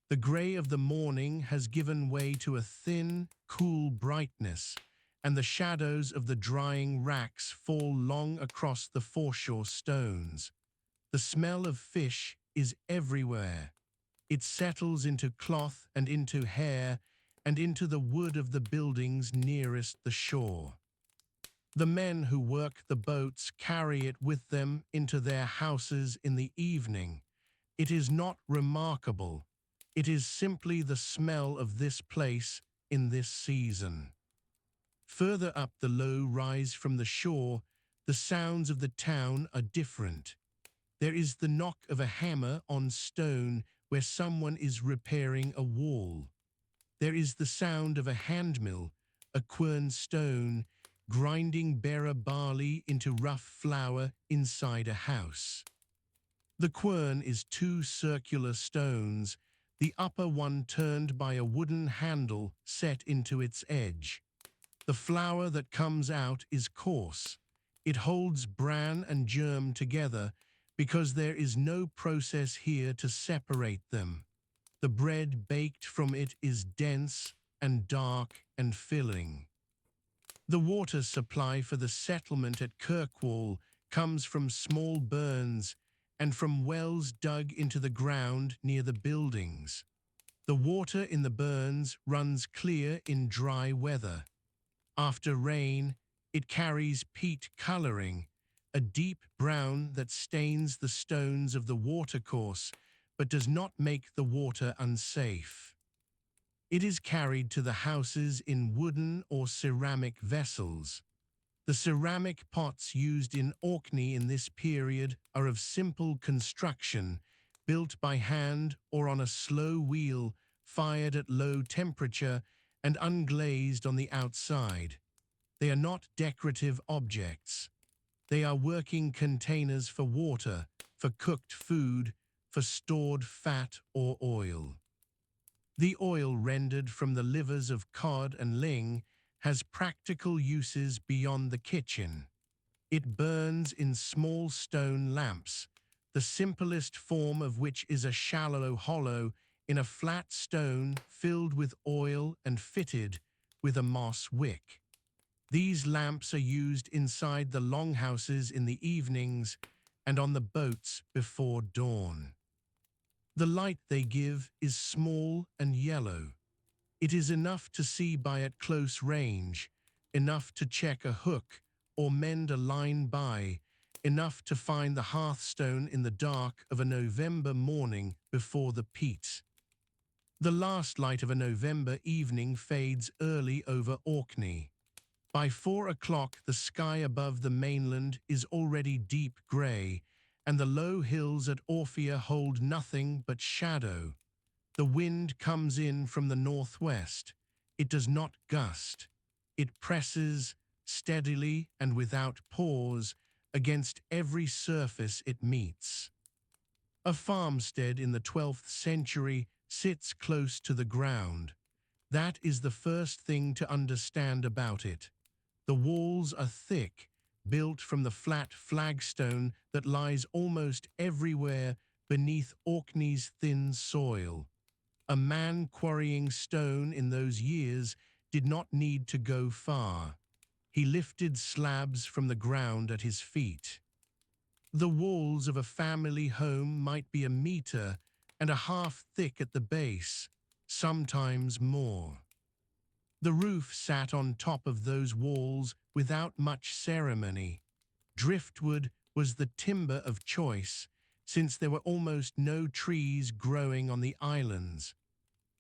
The grey of the morning has given way to a thin, cool brightness, and the shadows of the drying racks fall long across the foreshore stones. The smell of fish is everywhere. It settles into cloth and into hair and into the wood of the buildings nearest the shore. The men who work the boats carry it with them into their houses in the evening. It is not remarkable. It is simply the smell of this place in this season. Further up the low rise from the shore, the sounds of the town are different. There is the knock of a hammer on stone where someone is repairing a wall. There is the sound of a handmill, a quern stone, grinding bearer barley into rough flour inside a house. The quern is two circular stones, the upper one turned by a wooden handle set into its edge. The flour that comes out is coarse. It holds bran and germ together because there is no process here to separate them. The bread baked from it is dense and dark and filling. The water supply for the settlement at Kirkwall comes from small burns and from wells dug into the ground near the buildings. The water in the burns runs clear in dry weather. After rain, it carries peat coloring, a deep brown that stains the stones of the watercourse but does not make the water unsafe. It is carried to the houses in wooden or ceramic vessels. The ceramic pots used in Orkney in this period are of simple construction, built by hand or on a slow wheel, fired at low temperature and unglazed on the outside. They are not decorative objects. They are working containers for water, for cooked food, for stored fat or oil. The oil rendered from the livers of cod and ling has practical uses beyond the kitchen. It burns in small stone lamps, the simplest form of which is a shallow hollow in a flat stone filled with oil and fitted with a moss wick. These lamps are used inside the longhouses in the evenings and on the boats before dawn. The light they give is small and yellow. It is enough to see by at close range, enough to check a hook or mend a line by, enough to find the hearthstone in the dark of a November morning before the peat. The last light of a November evening fades early over Orkney. By 4 o'clock, the sky above the mainland is already deep grey, and the low hills at Orphea hold nothing but shadow. The wind comes in from the northwest. It does not gust. It presses steadily and without pause against every surface it meets. A farmstead in the 12th century sits close to the ground. That is the first thing to understand about it. The walls are thick, built from the flat flagstone that lies almost everywhere beneath Orkney's thin soil. A man quarrying stone in those years did not need to go far. He lifted slabs from the ground at his feet. The walls of a family home might be 1.5 meters thick at the base, sometimes more. The roof sat on top of those walls without much ceremony. Driftwood was the timber of choice, since there were almost no trees growing on the islands.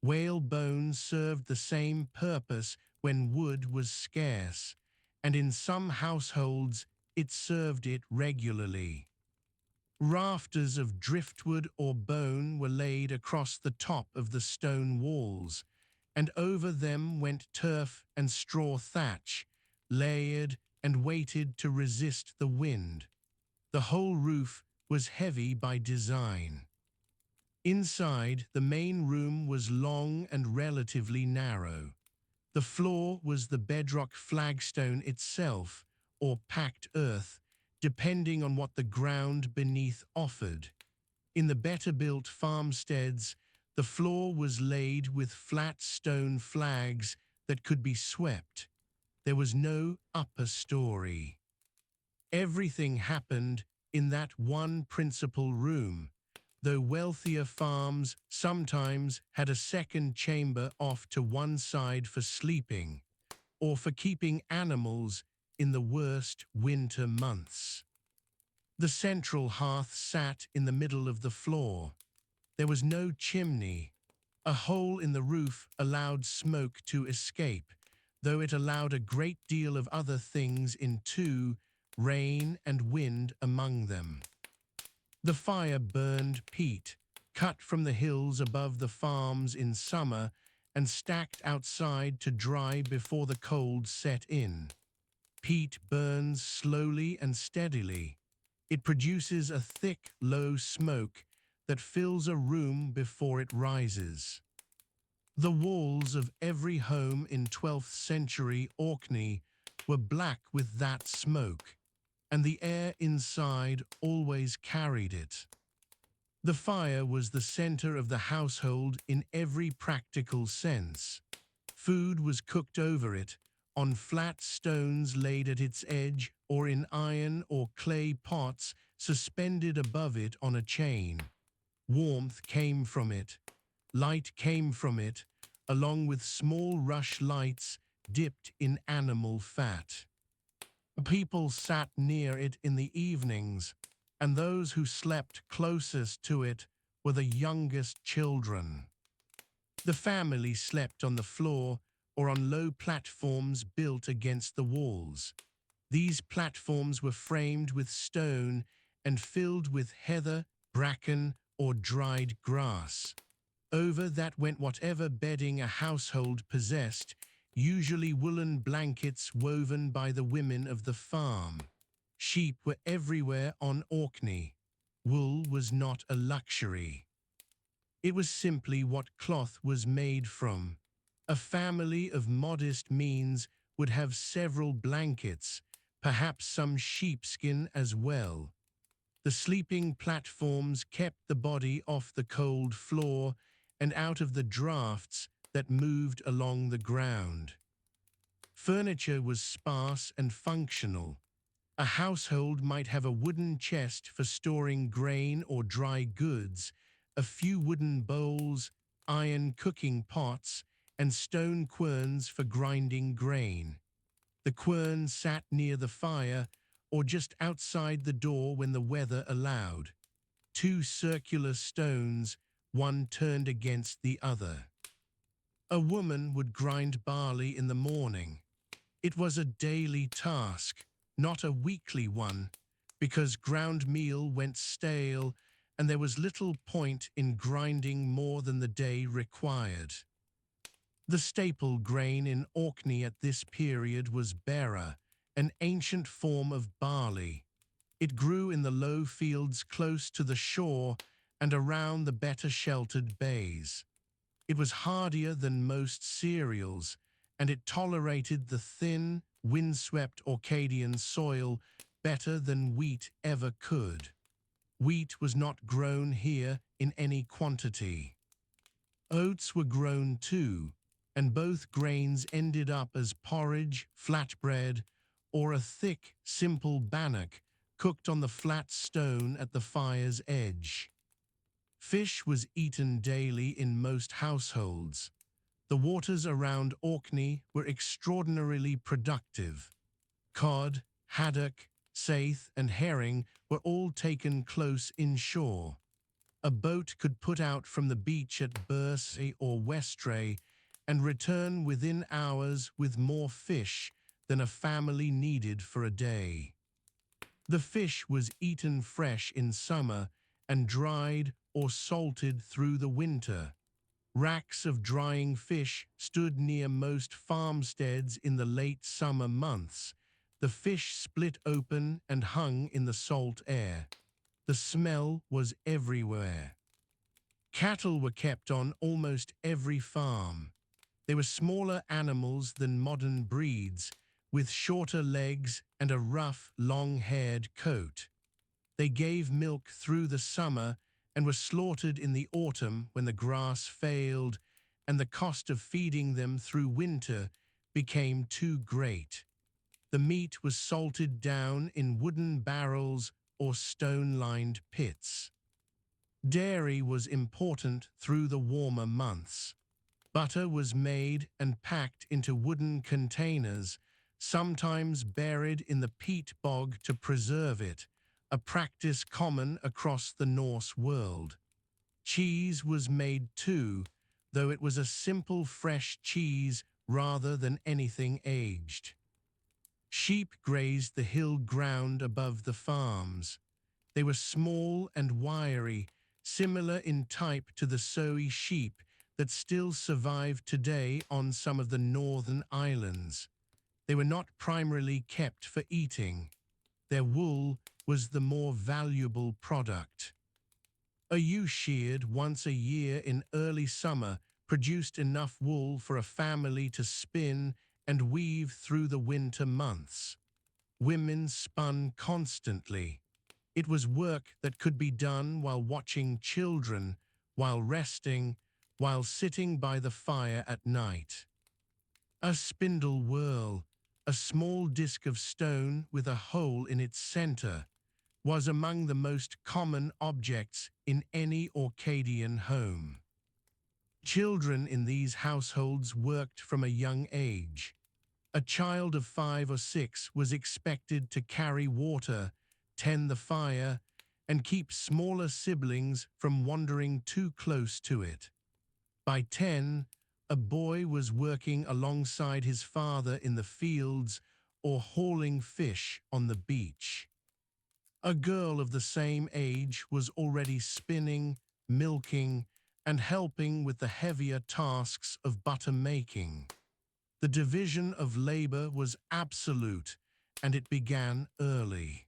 Whalebone served the same purpose when wood was scarce, and in some households it served it regularly. Rafters of driftwood or bone were laid across the top of the stone walls, and over them went turf and straw thatch, layered and weighted to resist the wind. The whole roof was heavy by design. Inside, the main room was long and relatively narrow. The floor was the bedrock flagstone itself, or packed earth, depending on what the ground beneath offered. In the better-built farmsteads, the floor was laid with flat stone flags that could be swept. There was no upper story. Everything happened in that one principal room, though wealthier farms sometimes had a second chamber off to one side for sleeping, or for keeping animals in the worst winter months. The central hearth sat in the middle of the floor. There was no chimney. A hole in the roof allowed smoke to escape, though it allowed a great deal of other things in too, rain and wind among them. The fire burned peat, cut from the hills above the farms in summer and stacked outside to dry before the cold set in. Peat burns slowly and steadily. It produces a thick, low smoke that fills a room before it rises. The walls of every home in 12th century Orkney were black with that smoke, and the air inside always carried it. The fire was the center of the household in every practical sense. Food was cooked over it, on flat stones laid at its edge, or in iron or clay pots suspended above it on a chain. Warmth came from it. Light came from it, along with small rush lights dipped in animal fat. People sat near it in the evenings, and those who slept closest to it were the youngest children. The family slept on the floor or on low platforms built against the walls. These platforms were framed with stone and filled with heather, bracken, or dried grass. Over that went whatever bedding a household possessed, usually woolen blankets woven by the women of the farm. Sheep were everywhere on Orkney. Wool was not a luxury. It was simply what cloth was made from. A family of modest means would have several blankets, perhaps some sheepskin as well. The sleeping platforms kept the body off the cold floor and out of the drafts that moved along the ground. Furniture was sparse and functional. A household might have a wooden chest for storing grain or dry goods, a few wooden bowls, iron cooking pots, and stone querns for grinding grain. The quern sat near the fire or just outside the door when the weather allowed. Two circular stones, one turned against the other. A woman would grind barley in the morning. It was a daily task, not a weekly one, because ground meal went stale and there was little point in grinding more than the day required. The staple grain in Orkney at this period was berra, an ancient form of barley. It grew in the low fields close to the shore and around the better sheltered bays. It was hardier than most cereals, and it tolerated the thin, windswept Orcadian soil better than wheat ever could. Wheat was not grown here in any quantity. Oats were grown too, and both grains ended up as porridge, flatbread, or a thick, simple bannock cooked on the flat stone at the fire's edge. Fish was eaten daily in most households. The waters around Orkney were extraordinarily productive. Cod, haddock, saithe, and herring were all taken close inshore. A boat could put out from the beach at Bursey or Westray and return within hours with more fish than a family needed for a day. The fish was eaten fresh in summer and dried or salted through the winter. Racks of drying fish stood near most farmsteads in the late summer months. The fish split open and hung in the salt air. The smell was everywhere. Cattle were kept on almost every farm. They were smaller animals than modern breeds, with shorter legs and a rough, long-haired coat. They gave milk through the summer and were slaughtered in the autumn when the grass failed and the cost of feeding them through winter became too great. The meat was salted down in wooden barrels or stone-lined pits. Dairy was important through the warmer months. Butter was made and packed into wooden containers, sometimes buried in the peat bog to preserve it, a practice common across the Norse world. Cheese was made too, though it was a simple fresh cheese rather than anything aged. Sheep grazed the hill ground above the farms. They were small and wiry, similar in type to the Soay sheep that still survive today on some of the northern islands. They were not primarily kept for eating. Their wool was the more valuable product. A ewe sheared once a year in early summer produced enough wool for a family to spin and weave through the winter months. Women spun constantly. It was work that could be done while watching children, while resting, while sitting by the fire at night. A spindle whorl, a small disc of stone with a hole in its center, was among the most common objects in any Orcadian home. Children in these households worked from a young age. A child of 5 or 6 was expected to carry water, tend the fire, and keep smaller siblings from wandering too close to it. By 10, a boy was working alongside his father in the fields or hauling fish on the beach. A girl of the same age was already spinning, milking, and helping with the heavier tasks of butter making. The division of labor was absolute, and it began early.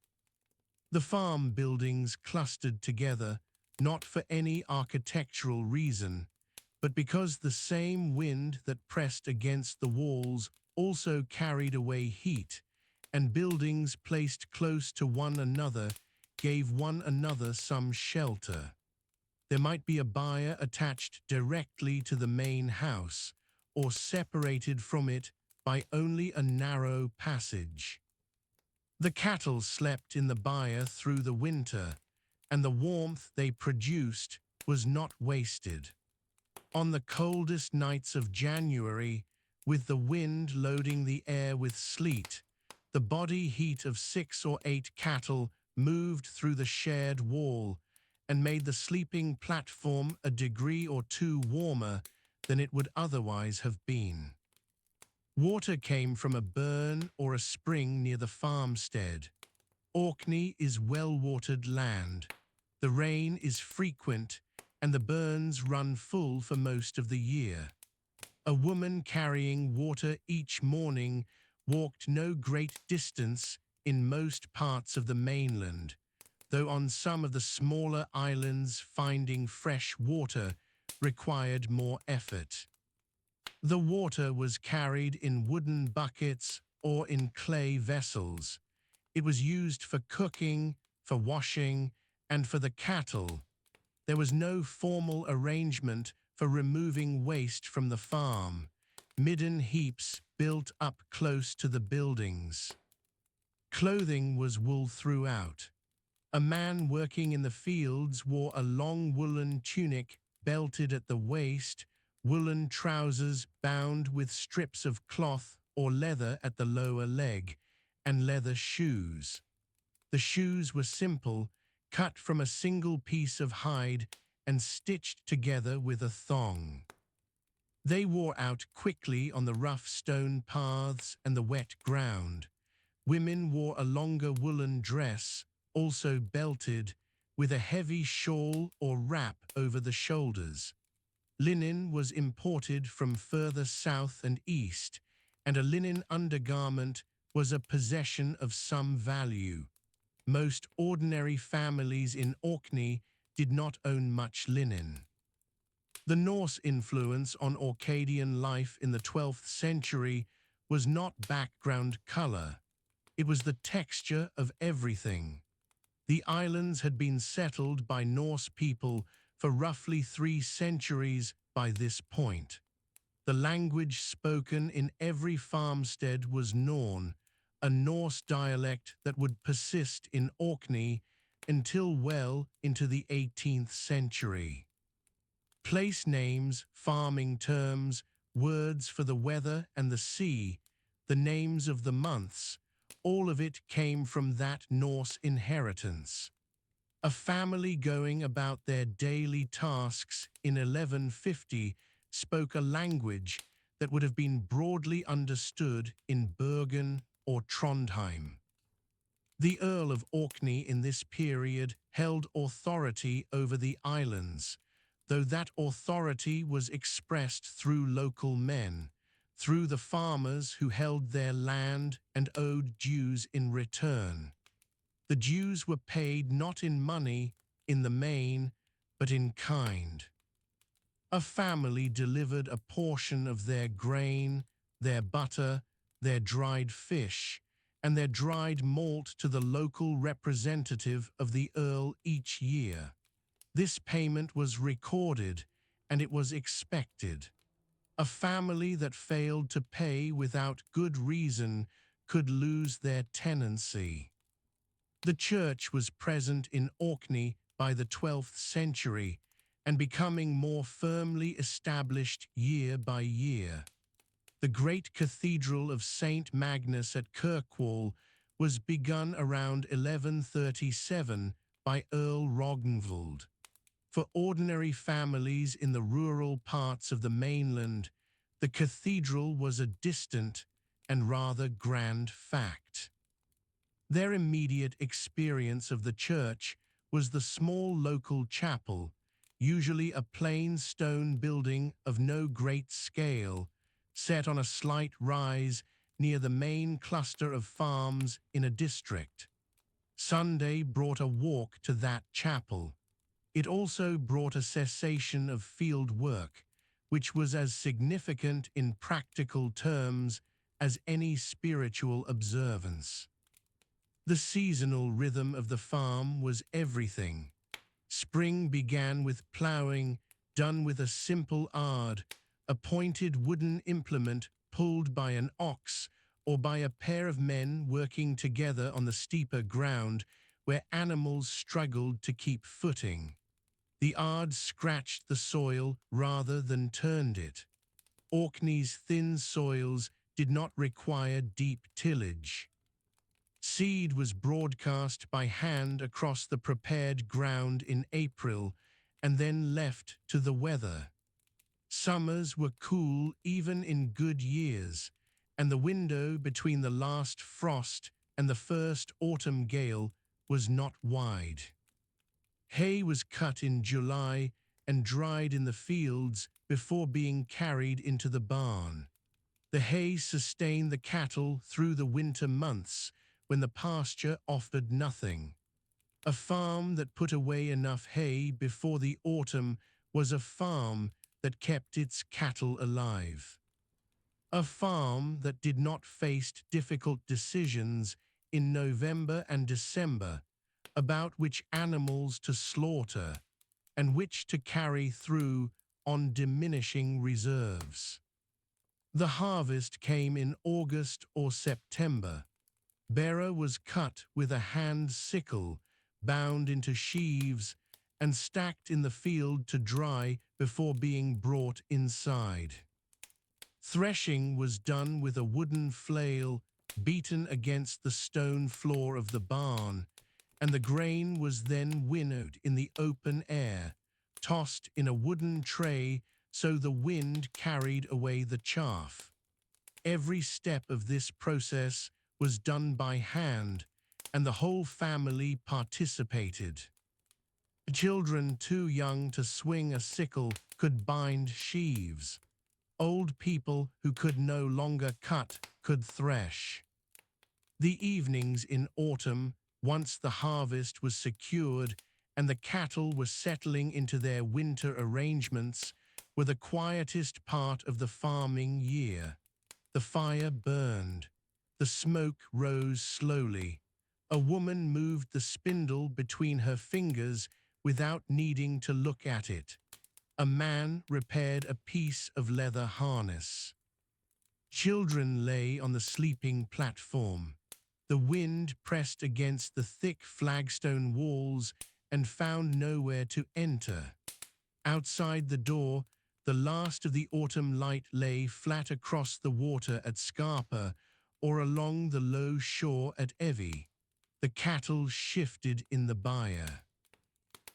The farm buildings clustered together, not for any architectural reason, but because the same wind that pressed against the walls also carried away heat, and buildings placed close to one another gave one another some shelter. There might be a byre attached directly to the main house, or separated from it by only a narrow passage. The cattle slept in the byre through the winter, and the warmth they produced was not wasted. On the coldest nights of January, with the wind loading the air with sleet, the body heat of 6 or 8 cattle moved through the shared wall and made the sleeping platform a degree or 2 warmer than it would otherwise have been. Water came from a burn or a spring near the farmstead. Orkney is well-watered land. The rain is frequent, and the burns run full for most of the year. A woman carrying water each morning walked no great distance in most parts of the mainland, though on some of the smaller islands finding fresh water required more effort. The water was carried in wooden buckets or in clay vessels. It was used for cooking, for washing, and for the cattle. There was no formal arrangement for removing waste from the farm. Midden heaps built up close to the buildings. Clothing was wool throughout. A man working in the fields wore a long woolen tunic belted at the waist, woolen trousers bound with strips of cloth or leather at the lower leg, and leather shoes. The shoes were simple, cut from a single piece of hide and stitched together with a thong. They wore out quickly on the rough stone paths and the wet ground. Women wore a longer woolen dress, also belted, with a heavy shawl or wrap over the shoulders. Linen was imported from further south and east, and a linen undergarment was a possession of some value. Most ordinary families in Orkney did not own much linen. The Norse influence on Orcadian life in the 12th century was not background color. It was the texture of everything. The islands had been settled by Norse people for roughly 3 centuries by this point. The language spoken in every farmstead was Norn, a Norse dialect that would persist in Orkney until well into the 18th century. Place names, farming terms, words for the weather and the sea, the names of the months, all of it came from that Norse inheritance. A family going about their daily tasks in 1150 spoke a language that would have been broadly understood in Bergen or Trondheim. The Earl of Orkney in this period held authority over the islands, though that authority was expressed through local men, through the farmers who held their land and owed dues in return. The dues were paid not in money, in the main, but in kind. A family delivered a portion of their grain, their butter, their dried fish, and their dried malt to the local representative of the Earl each year. This payment was recorded, and it was expected. A family that failed to pay without good reason could lose their tenancy. The church was present in Orkney by the 12th century and becoming more firmly established year by year. The great cathedral of St. Magnus at Kirkwall was begun around 1137 by Earl Rognvald. For ordinary families in the rural parts of the mainland, the cathedral was a distant and rather grand fact. Their immediate experience of the church was the small local chapel, usually a plain stone building of no great scale, set on a slight rise near the main cluster of farms in a district. Sunday brought a walk to that chapel. It also brought a cessation of field work, which was as significant in practical terms as any spiritual observance. The seasonal rhythm of the farm was everything. Spring began with ploughing, done with a simple ard, a pointed wooden implement pulled by an ox or by a pair of men working together on the steeper ground where animals struggled to keep footing. The ard scratched the soil rather than turned it. Orkney's thin soils did not require deep tillage. Seed was broadcast by hand across the prepared ground in April and then left to the weather. Summers were cool even in good years, and the window between the last frost and the first autumn gale was not wide. Hay was cut in July and dried in the fields before being carried into the barn. The hay sustained the cattle through the winter months, when the pasture offered nothing. A farm that put away enough hay before the autumn was a farm that kept its cattle alive. A farm that did not face difficult decisions in November and December about which animals to slaughter and which to carry through on diminishing reserves. The harvest came in August or September. Bearer was cut with a hand sickle, bound into sheaves, and stacked in the field to dry before being brought inside. Threshing was done with a wooden flail beaten against the stone floor of the barn, and the grain was then winnowed in the open air, tossed in a wooden tray so the wind carried away the chaff. Every step of this process was done by hand, and the whole family participated. Children too young to swing a sickle could bind sheaves. Old people who could no longer cut could thresh. The evenings in autumn, once the harvest was secured and the cattle were settling into their winter arrangements, were the quietest part of the farming year. The fire burned. The smoke rose slowly. A woman moved the spindle between her fingers without needing to look at it. A man repaired a piece of leather harness. Children lay on the sleeping platform. The wind pressed against the thick flagstone walls and found nowhere to enter. Outside the door, the last of the autumn light lay flat across the water at Scarpa or along the low shore at Evie. The cattle shifted in the byre.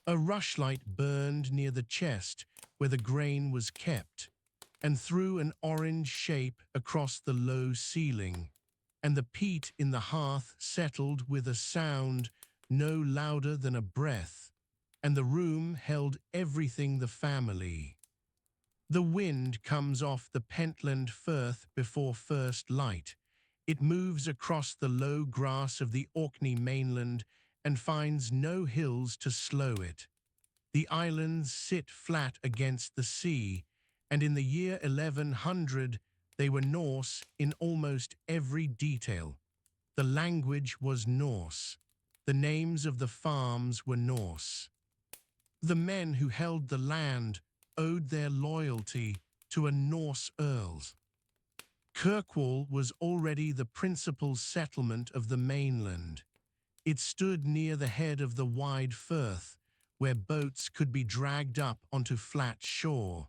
A rushlight burned near the chest where the grain was kept, and threw an orange shape across the low ceiling, and the peat in the hearth settled with a sound no louder than a breath, and the room held everything the family. The wind comes off the Pentland Firth before first light. It moves across the low grass of the Orkney mainland and finds no hills to slow it. The islands sit flat against the sea, and in the year 1100 they were Norse in almost every detail. The language was Norse. The names of the farms were Norse. The men who held the land owed their loyalty to a Norse Earls. Kirkwall was already the principal settlement of the mainland. It stood near the head of the wide firth, where boats could be dragged up onto flat shore.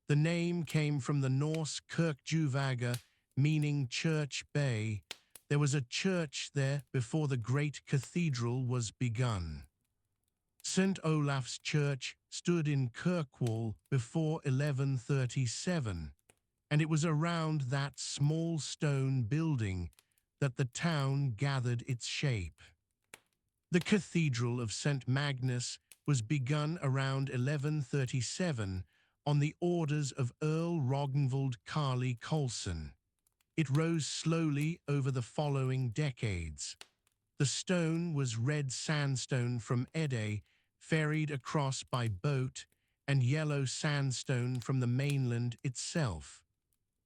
The name came from the Norse Kirkjuvaga, meaning church bay. There was a church there before the great cathedral was begun. St. Olaf's Church stood in Kirkwall before 1137, and it was around that small stone building that the town gathered its shape. The Cathedral of St. Magnus was begun around 1137 on the orders of Earl Rognvald Carly Colson. It rose slowly over the following decades. The stone was red sandstone from Ede, ferried across by boat, and yellow sandstone from the mainland itself.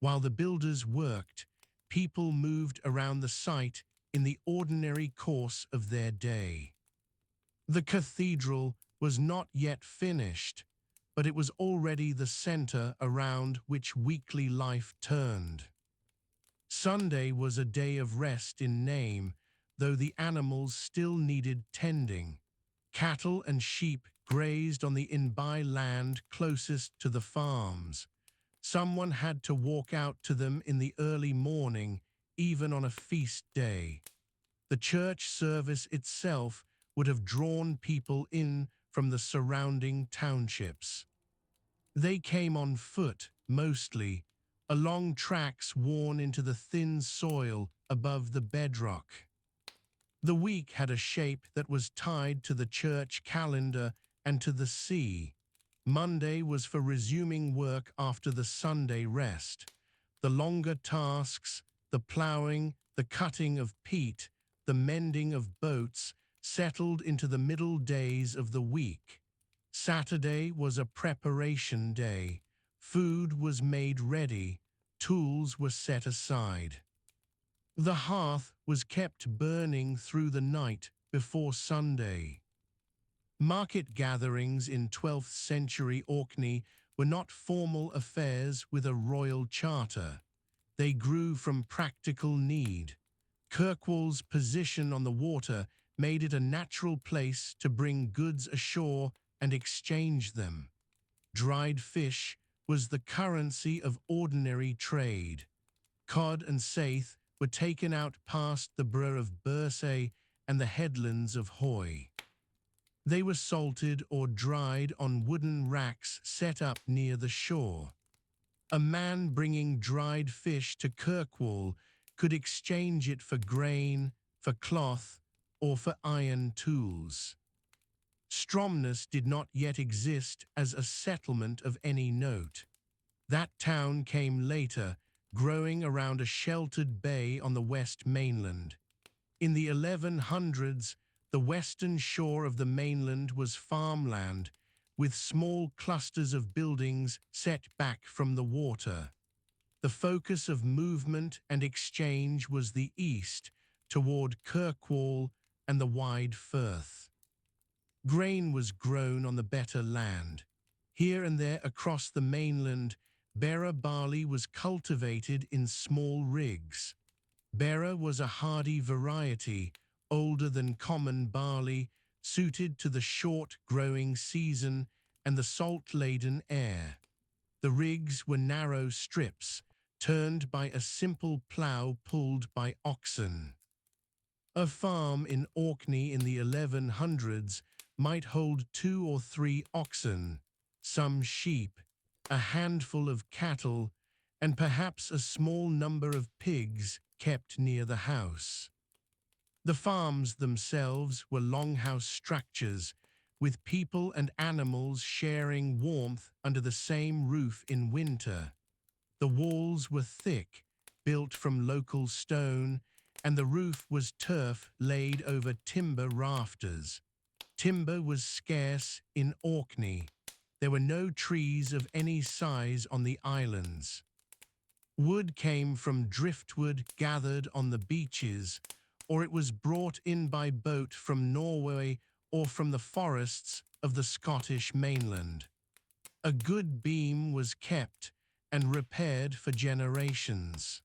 While the builders worked, people moved around the site in the ordinary course of their day. The cathedral was not yet finished, but it was already the center around which weekly life turned. Sunday was a day of rest in name, though the animals still needed tending. Cattle and sheep grazed on the in-by land closest to the farms. Someone had to walk out to them in the early morning, even on a feast day. The church service itself would have drawn people in from the surrounding townships. They came on foot, mostly, along tracks worn into the thin soil above the bedrock. The week had a shape that was tied to the church calendar and to the sea. Monday was for resuming work after the Sunday rest. The longer tasks, the ploughing, the cutting of peat, the mending of boats, settled into the middle days of the week. Saturday was a preparation day. Food was made ready. Tools were set aside. The hearth was kept burning through the night before Sunday. Market gatherings in 12th century Orkney were not formal affairs with a royal charter. They grew from practical need. Kirkwall's position on the water made it a natural place to bring goods ashore and exchange them. Dried fish was the currency of ordinary trade. Cod and saithe were taken out past the Burgh of Bursay and the headlands of Hoy. They were salted or dried on wooden racks set up near the shore. A man bringing dried fish to Kirkwall could exchange it for grain, for cloth, or for iron tools. Stromness did not yet exist as a settlement of any note. That town came later, growing around a sheltered bay on the west mainland. In the 1100s, the western shore of the mainland was farmland, with small clusters of buildings set back from the water. The focus of movement and exchange was the east, toward Kirkwall and the wide firth. Grain was grown on the better land. Here and there across the mainland, Berra barley was cultivated in small rigs. Berra was a hardy variety, older than common barley, suited to the short growing season and the salt-laden air. The rigs were narrow strips, turned by a simple plough pulled by oxen. A farm in Orkney in the 1100s might hold 2 or 3 oxen, some sheep, a handful of cattle, and perhaps a small number of pigs kept near the house. The farms themselves were longhouse structures, with people and animals sharing warmth under the same roof in winter. The walls were thick, built from local stone, and the roof was turf laid over timber rafters. Timber was scarce in Orkney. There were no trees of any size on the islands. Wood came from driftwood gathered on the beaches, or it was brought in by boat from Norway or from the forests of the Scottish mainland. A good beam was kept and repaired for generations.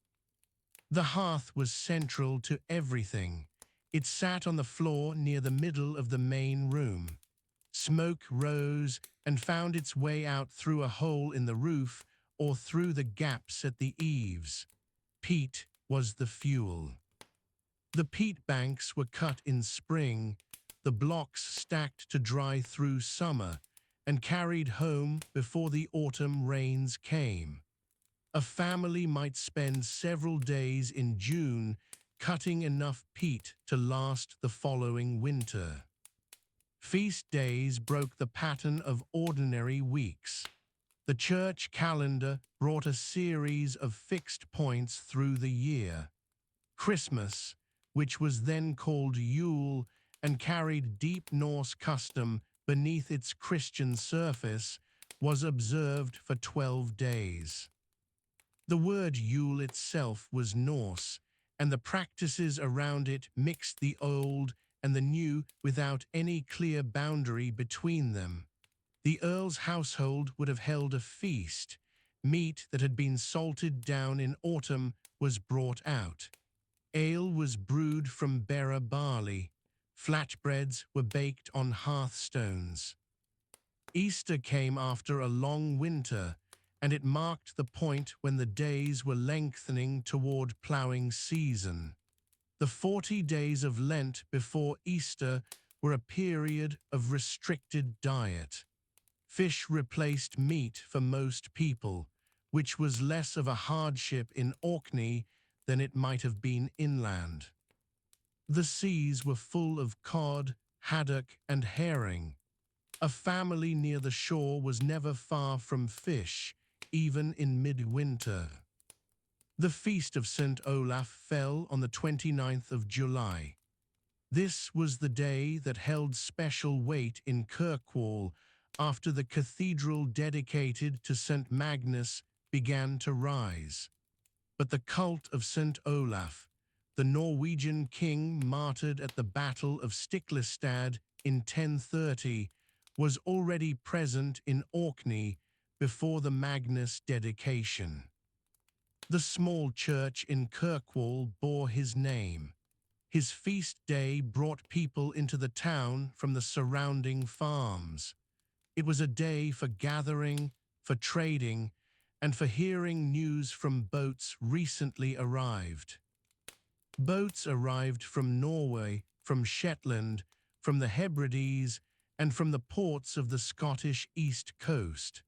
The hearth was central to everything. It sat on the floor near the middle of the main room. Smoke rose and found its way out through a hole in the roof or through the gaps at the eaves. Peat was the fuel. The peat banks were cut in spring, the blocks stacked to dry through summer, and carried home before the autumn rains came. A family might spend several days in June cutting enough peat to last the following winter. Feast days broke the pattern of ordinary weeks. The church calendar brought a series of fixed points through the year. Christmas, which was then called Yule and carried deep Norse custom beneath its Christian surface, was observed for 12 days. The word Yule itself was Norse, and the practices around it mixed the old and the new without any clear boundary between them. The Earl's household would have held a feast. Meat that had been salted down in autumn was brought out. Ale was brewed from Berra barley. Flatbreads were baked on hearthstones. Easter came after a long winter, and it marked the point when the days were lengthening toward ploughing season. The 40 days of Lent before Easter were a period of restricted diet. Fish replaced meat for most people, which was less of a hardship in Orkney than it might have been inland. The seas were full of cod, haddock, and herring. A family near the shore was never far from fish, even in midwinter. The feast of St. Olaf fell on the 29th of July. This was the day that held special weight in Kirkwall after the cathedral dedicated to St. Magnus began to rise. But the cult of St. Olaf, the Norwegian king martyred at the Battle of Stiklestad in 1030, was already present in Orkney before the Magnus dedication. The small church in Kirkwall bore his name. His feast day brought people into the town from the surrounding farms. It was a day for gathering, for trading, and for hearing news from boats recently arrived. Boats arrived from Norway, from Shetland, from the Hebrides, and from the ports of the Scottish east coast.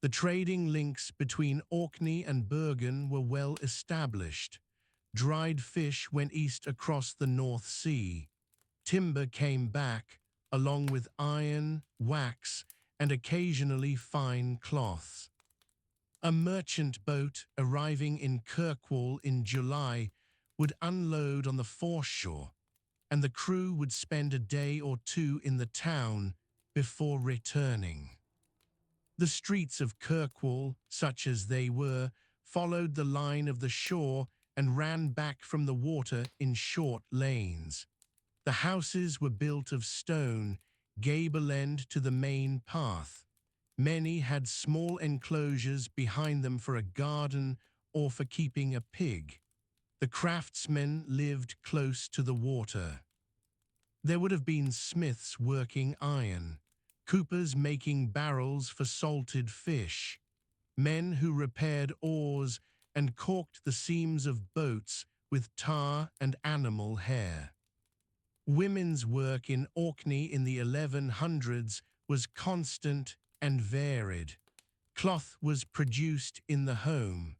The trading links between Orkney and Bergen were well established. Dried fish went east across the North Sea. Timber came back, along with iron, wax, and occasionally fine cloths. A merchant boat arriving in Kirkwall in July would unload on the foreshore, and the crew would spend a day or two in the town before returning. The streets of Kirkwall, such as they were, followed the line of the shore and ran back from the water in short lanes. The houses were built of stone, gable-end to the main path. Many had small enclosures behind them for a garden or for keeping a pig. The craftsmen lived close to the water. There would have been smiths working iron, coopers making barrels for salted fish, men who repaired oars and caulked the seams of boats with tar and animal hair. Women's work in Orkney in the 1100s was constant and varied. Cloth was produced in the home.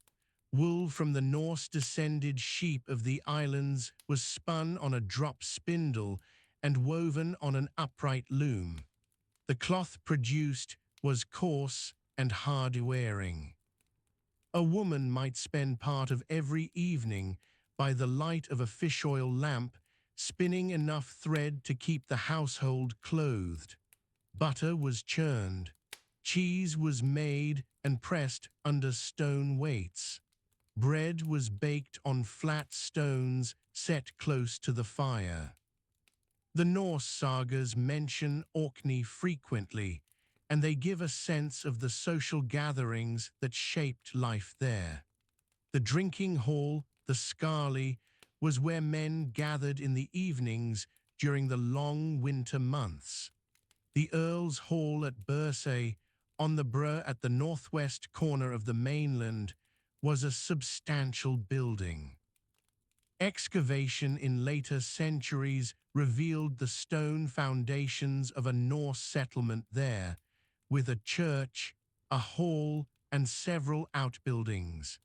Wool from the Norse-descended sheep of the islands was spun on a drop spindle and woven on an upright loom. The cloth produced was coarse and hard-wearing. A woman might spend part of every evening by the light of a fish oil lamp, spinning enough thread to keep the household clothed. Butter was churned. Cheese was made and pressed under stone weights. Bread was baked on flat stones set close to the fire. The Norse sagas mention Orkney frequently, and they give a sense of the social gatherings that shaped life there. The drinking hall, the Scarley, was where men gathered in the evenings during the long winter months. The Earls' Hall at Bursay, on the Bure at the northwest corner of the mainland, was a substantial building. Excavation in later centuries revealed the stone foundations of a Norse settlement there, with a church, a hall, and several outbuildings.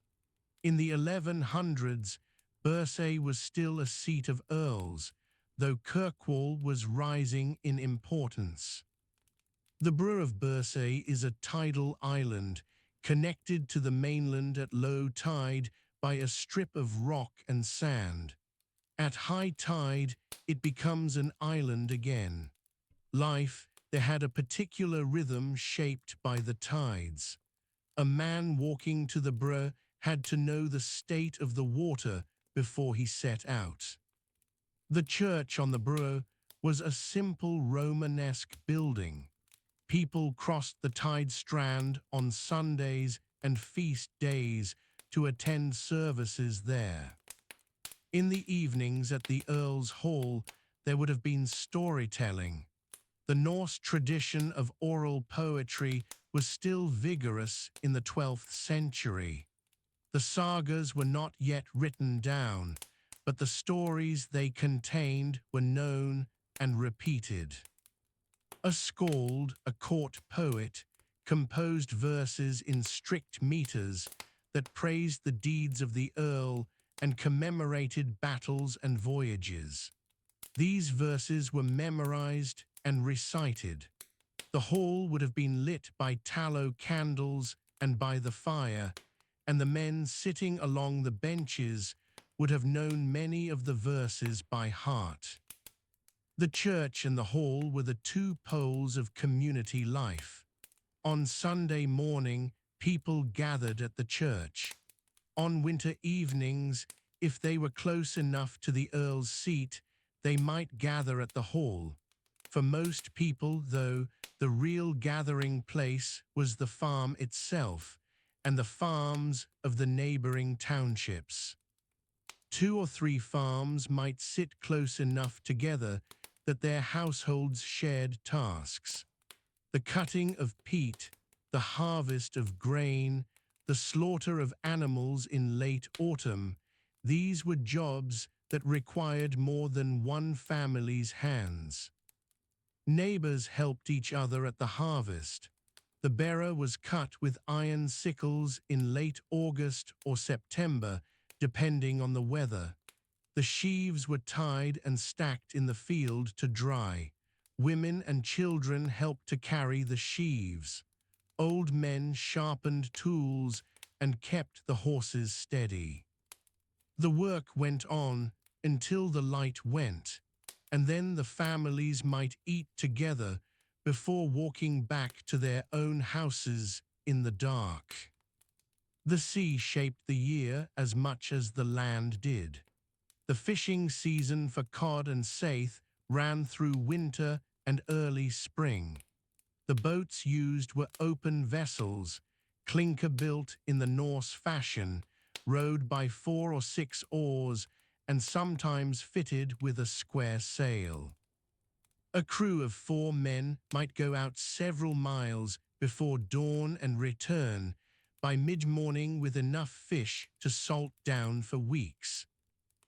In the 1100s, Bursay was still a seat of earls, though Kirkwall was rising in importance. The Bure of Bursay is a tidal island, connected to the mainland at low tide by a strip of rock and sand. At high tide, it becomes an island again. Life there had a particular rhythm shaped by the tides. A man walking to the Bure had to know the state of the water before he set out. The church on the Bure was a simple Romanesque building. People crossed the tide strand on Sundays and feast days to attend services there. In the evenings at the Earls' Hall, there would have been storytelling. The Norse tradition of oral poetry was still vigorous in the 12th century. The sagas were not yet written down, but the stories they contained were known and repeated. A skald, a court poet, composed verses in strict meters that praised the deeds of the earl and commemorated battles and voyages. These verses were memorized and recited. The hall would have been lit by tallow candles and by the fire, and the men sitting along the benches would have known many of the verses by heart. The church and the hall were the two poles of community life. On Sunday morning, people gathered at the church. On winter evenings, if they were close enough to the Earl's seat, they might gather at the hall. For most people, though, the real gathering place was the farm itself and the farms of the neighboring townships. 2 or 3 farms might sit close enough together that their households shared tasks. The cutting of peat, the harvest of grain, the slaughter of animals in late autumn, these were jobs that required more than one family's hands. Neighbors helped each other at the harvest. The bearer was cut with iron sickles in late August or September depending on the weather. The sheaves were tied and stacked in the field to dry. Women and children helped to carry the sheaves. Old men sharpened tools and kept the horses steady. The work went on until the light went, and then the families might eat together before walking back to their own houses in the dark. The sea shaped the year as much as the land did. The fishing season for cod and saithe ran through winter and early spring. The boats used were open vessels, clinker-built in the Norse fashion, rowed by 4 or 6 oars and sometimes fitted with a square sail. A crew of 4 men might go out several miles before dawn and return by mid-morning with enough fish to salt down for weeks.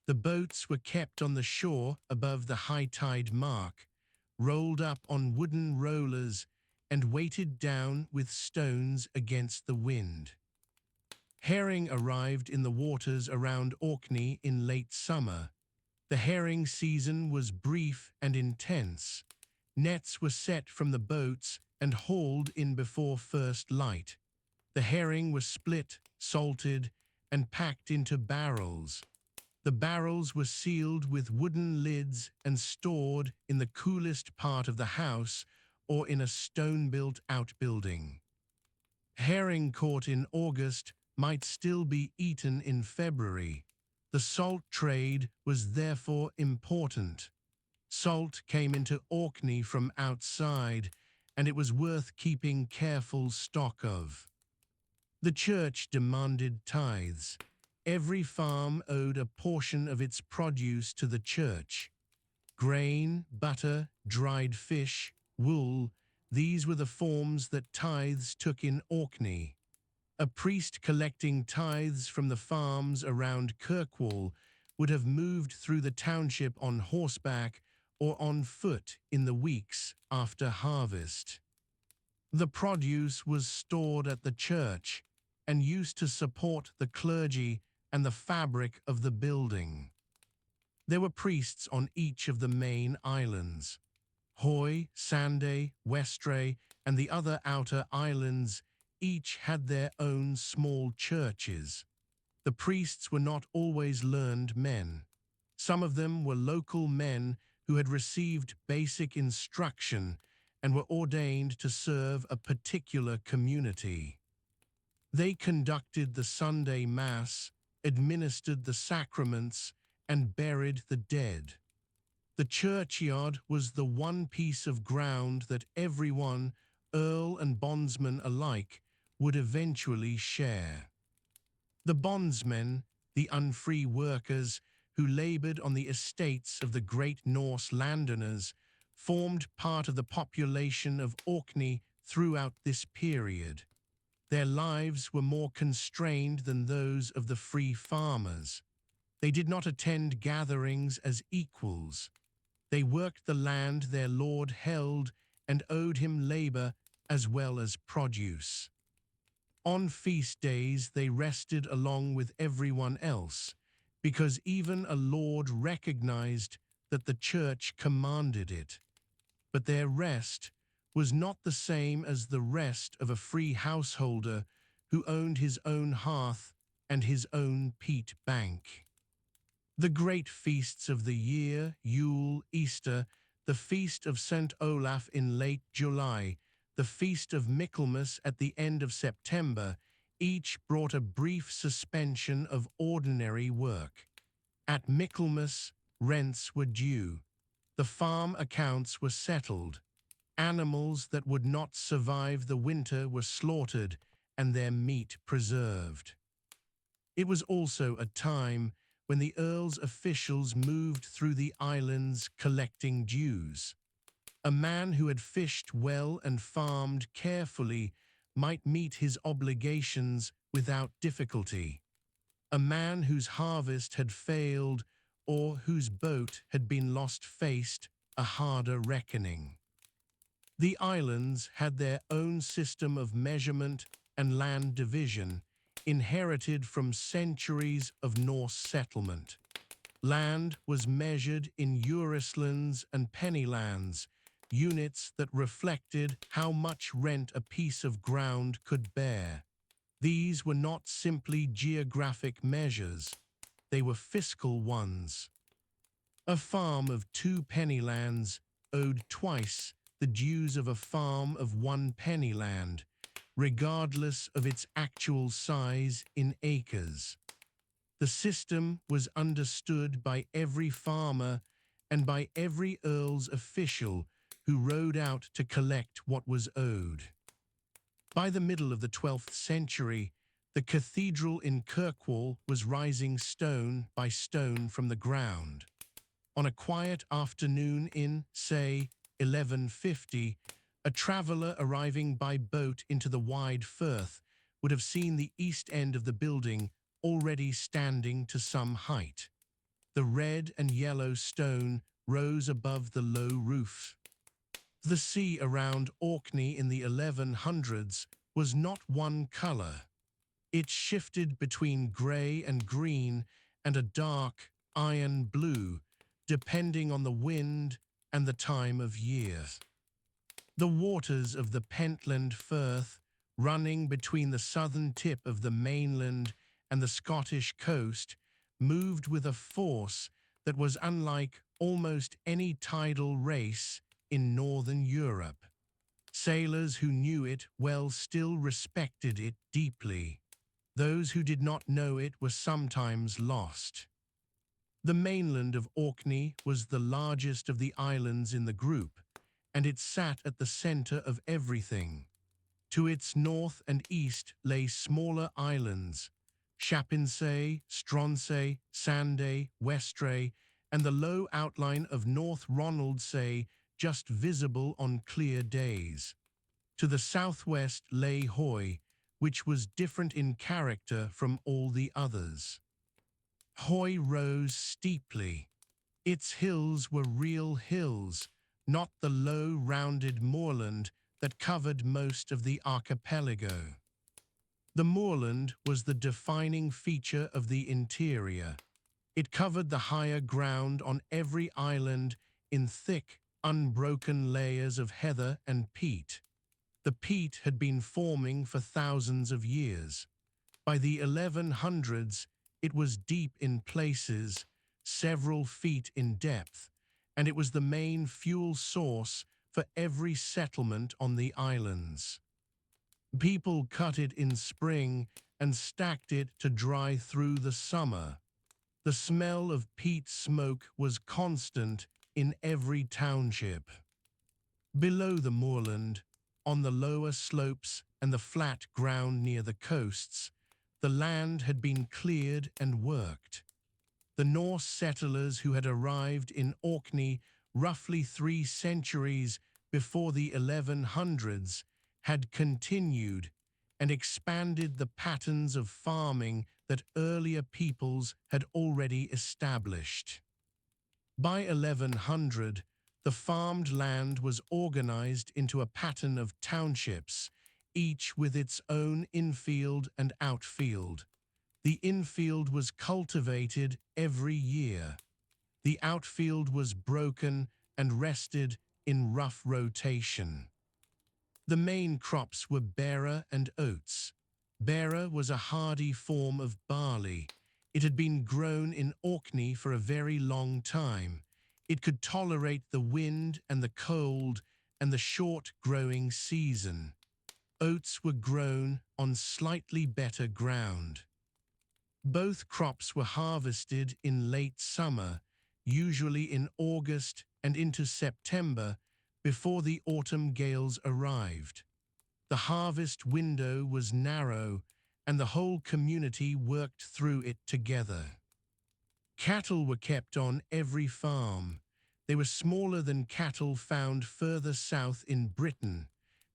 The boats were kept on the shore above the high tide mark, rolled up on wooden rollers and weighted down with stones against the wind. Herring arrived in the waters around Orkney in late summer. The herring season was brief and intense. Nets were set from the boats and hauled in before first light. The herring was split, salted, and packed into barrels. The barrels were sealed with wooden lids and stored in the coolest part of the house or in a stone-built outbuilding. Herring caught in August might still be eaten in February. The salt trade was therefore important. Salt came into Orkney from outside, and it was worth keeping careful stock of. The church demanded tithes. Every farm owed a portion of its produce to the church. Grain, butter, dried fish, wool, these were the forms that tithes took in Orkney. A priest collecting tithes from the farms around Kirkwall would have moved through the township on horseback or on foot in the weeks after harvest. The produce was stored at the church and used to support the clergy and the fabric of the building. There were priests on each of the main islands. Hoy, Sanday, Westray, and the other outer islands each had their own small churches. The priests were not always learned men. Some of them were local men who had received basic instruction and were ordained to serve a particular community. They conducted the Sunday Mass, administered the sacraments, and buried the dead. The churchyard was the one piece of ground that everyone, earl and bondsman alike, would eventually share. The bondsmen, the unfree workers who labored on the estates of the great Norse landowners, formed part of the population of Orkney throughout this period. Their lives were more constrained than those of the free farmers. They did not attend gatherings as equals. They worked the land their lord held and owed him labor as well as produce. On feast days they rested along with everyone else, because even a lord recognized that the church commanded it. But their rest was not the same as the rest of a free householder who owned his own hearth and his own peat bank. The great feasts of the year, Yule, Easter, the feast of St. Olaf in late July, the feast of Michaelmas at the end of September, each brought a brief suspension of ordinary work. At Michaelmas, rents were due. The farm accounts were settled. Animals that would not survive the winter were slaughtered and their meat preserved. It was also a time when the Earl's officials moved through the islands collecting dues. A man who had fished well and farmed carefully might meet his obligations without difficulty. A man whose harvest had failed or whose boat had been lost faced a harder reckoning. The islands had their own system of measurement and land division, inherited from centuries of Norse settlement. Land was measured in eurislands and pennylands, units that reflected how much rent a piece of ground could bear. These were not simply geographic measures, they were fiscal ones. A farm of 2 pennylands owed twice the dues of a farm of 1 pennyland, regardless of its actual size in acres. The system was understood by every farmer and by every Earl's official who rode out to collect what was owed. By the middle of the 12th century, the cathedral in Kirkwall was rising stone by stone from the ground. On a quiet afternoon in, say, 1150, a traveller arriving by boat into the wide firth would have seen the east end of the building already standing to some height. The red and yellow stone rose above the low roof. The sea around Orkney in the 1100s was not one colour. It shifted between grey and green and a dark iron blue, depending on the wind and the time of year. The waters of the Pentland Firth, running between the southern tip of the mainland and the Scottish coast, moved with a force that was unlike almost any tidal race in northern Europe. Sailors who knew it well still respected it deeply. Those who did not know it were sometimes lost. The mainland of Orkney was the largest of the islands in the group, and it sat at the centre of everything. To its north and east lay smaller islands, Shapinsay, Stronsay, Sanday, Westray, and the low outline of North Ronaldsay just visible on clear days. To the southwest lay Hoy, which was different in character from all the others. Hoy rose steeply. Its hills were real hills, not the low, rounded moorland that covered most of the archipelago. The moorland was the defining feature of the interior. It covered the higher ground on every island in thick, unbroken layers of heather and peat. The peat had been forming for thousands of years. By the 1100s, it was deep in places, several feet in depth, and it was the main fuel source for every settlement on the islands. People cut it in spring and stacked it to dry through the summer. The smell of peat smoke was constant in every township. Below the moorland, on the lower slopes and the flat ground near the coasts, the land had been cleared and worked. The Norse settlers who had arrived in Orkney roughly 3 centuries before the 1100s had continued and expanded the patterns of farming that earlier peoples had already established. By 1100, the farmed land was organized into a pattern of townships, each with its own infield and outfield. The infield was cultivated every year. The outfield was broken and rested in rough rotation. The main crops were beara and oats. Beara was a hardy form of barley. It had been grown in Orkney for a very long time. It could tolerate the wind and the cold and the short growing season. Oats were grown on slightly better ground. Both crops were harvested in late summer, usually in August and into September, before the autumn gales arrived. The harvest window was narrow, and the whole community worked through it together. Cattle were kept on every farm. They were smaller than cattle found further south in Britain.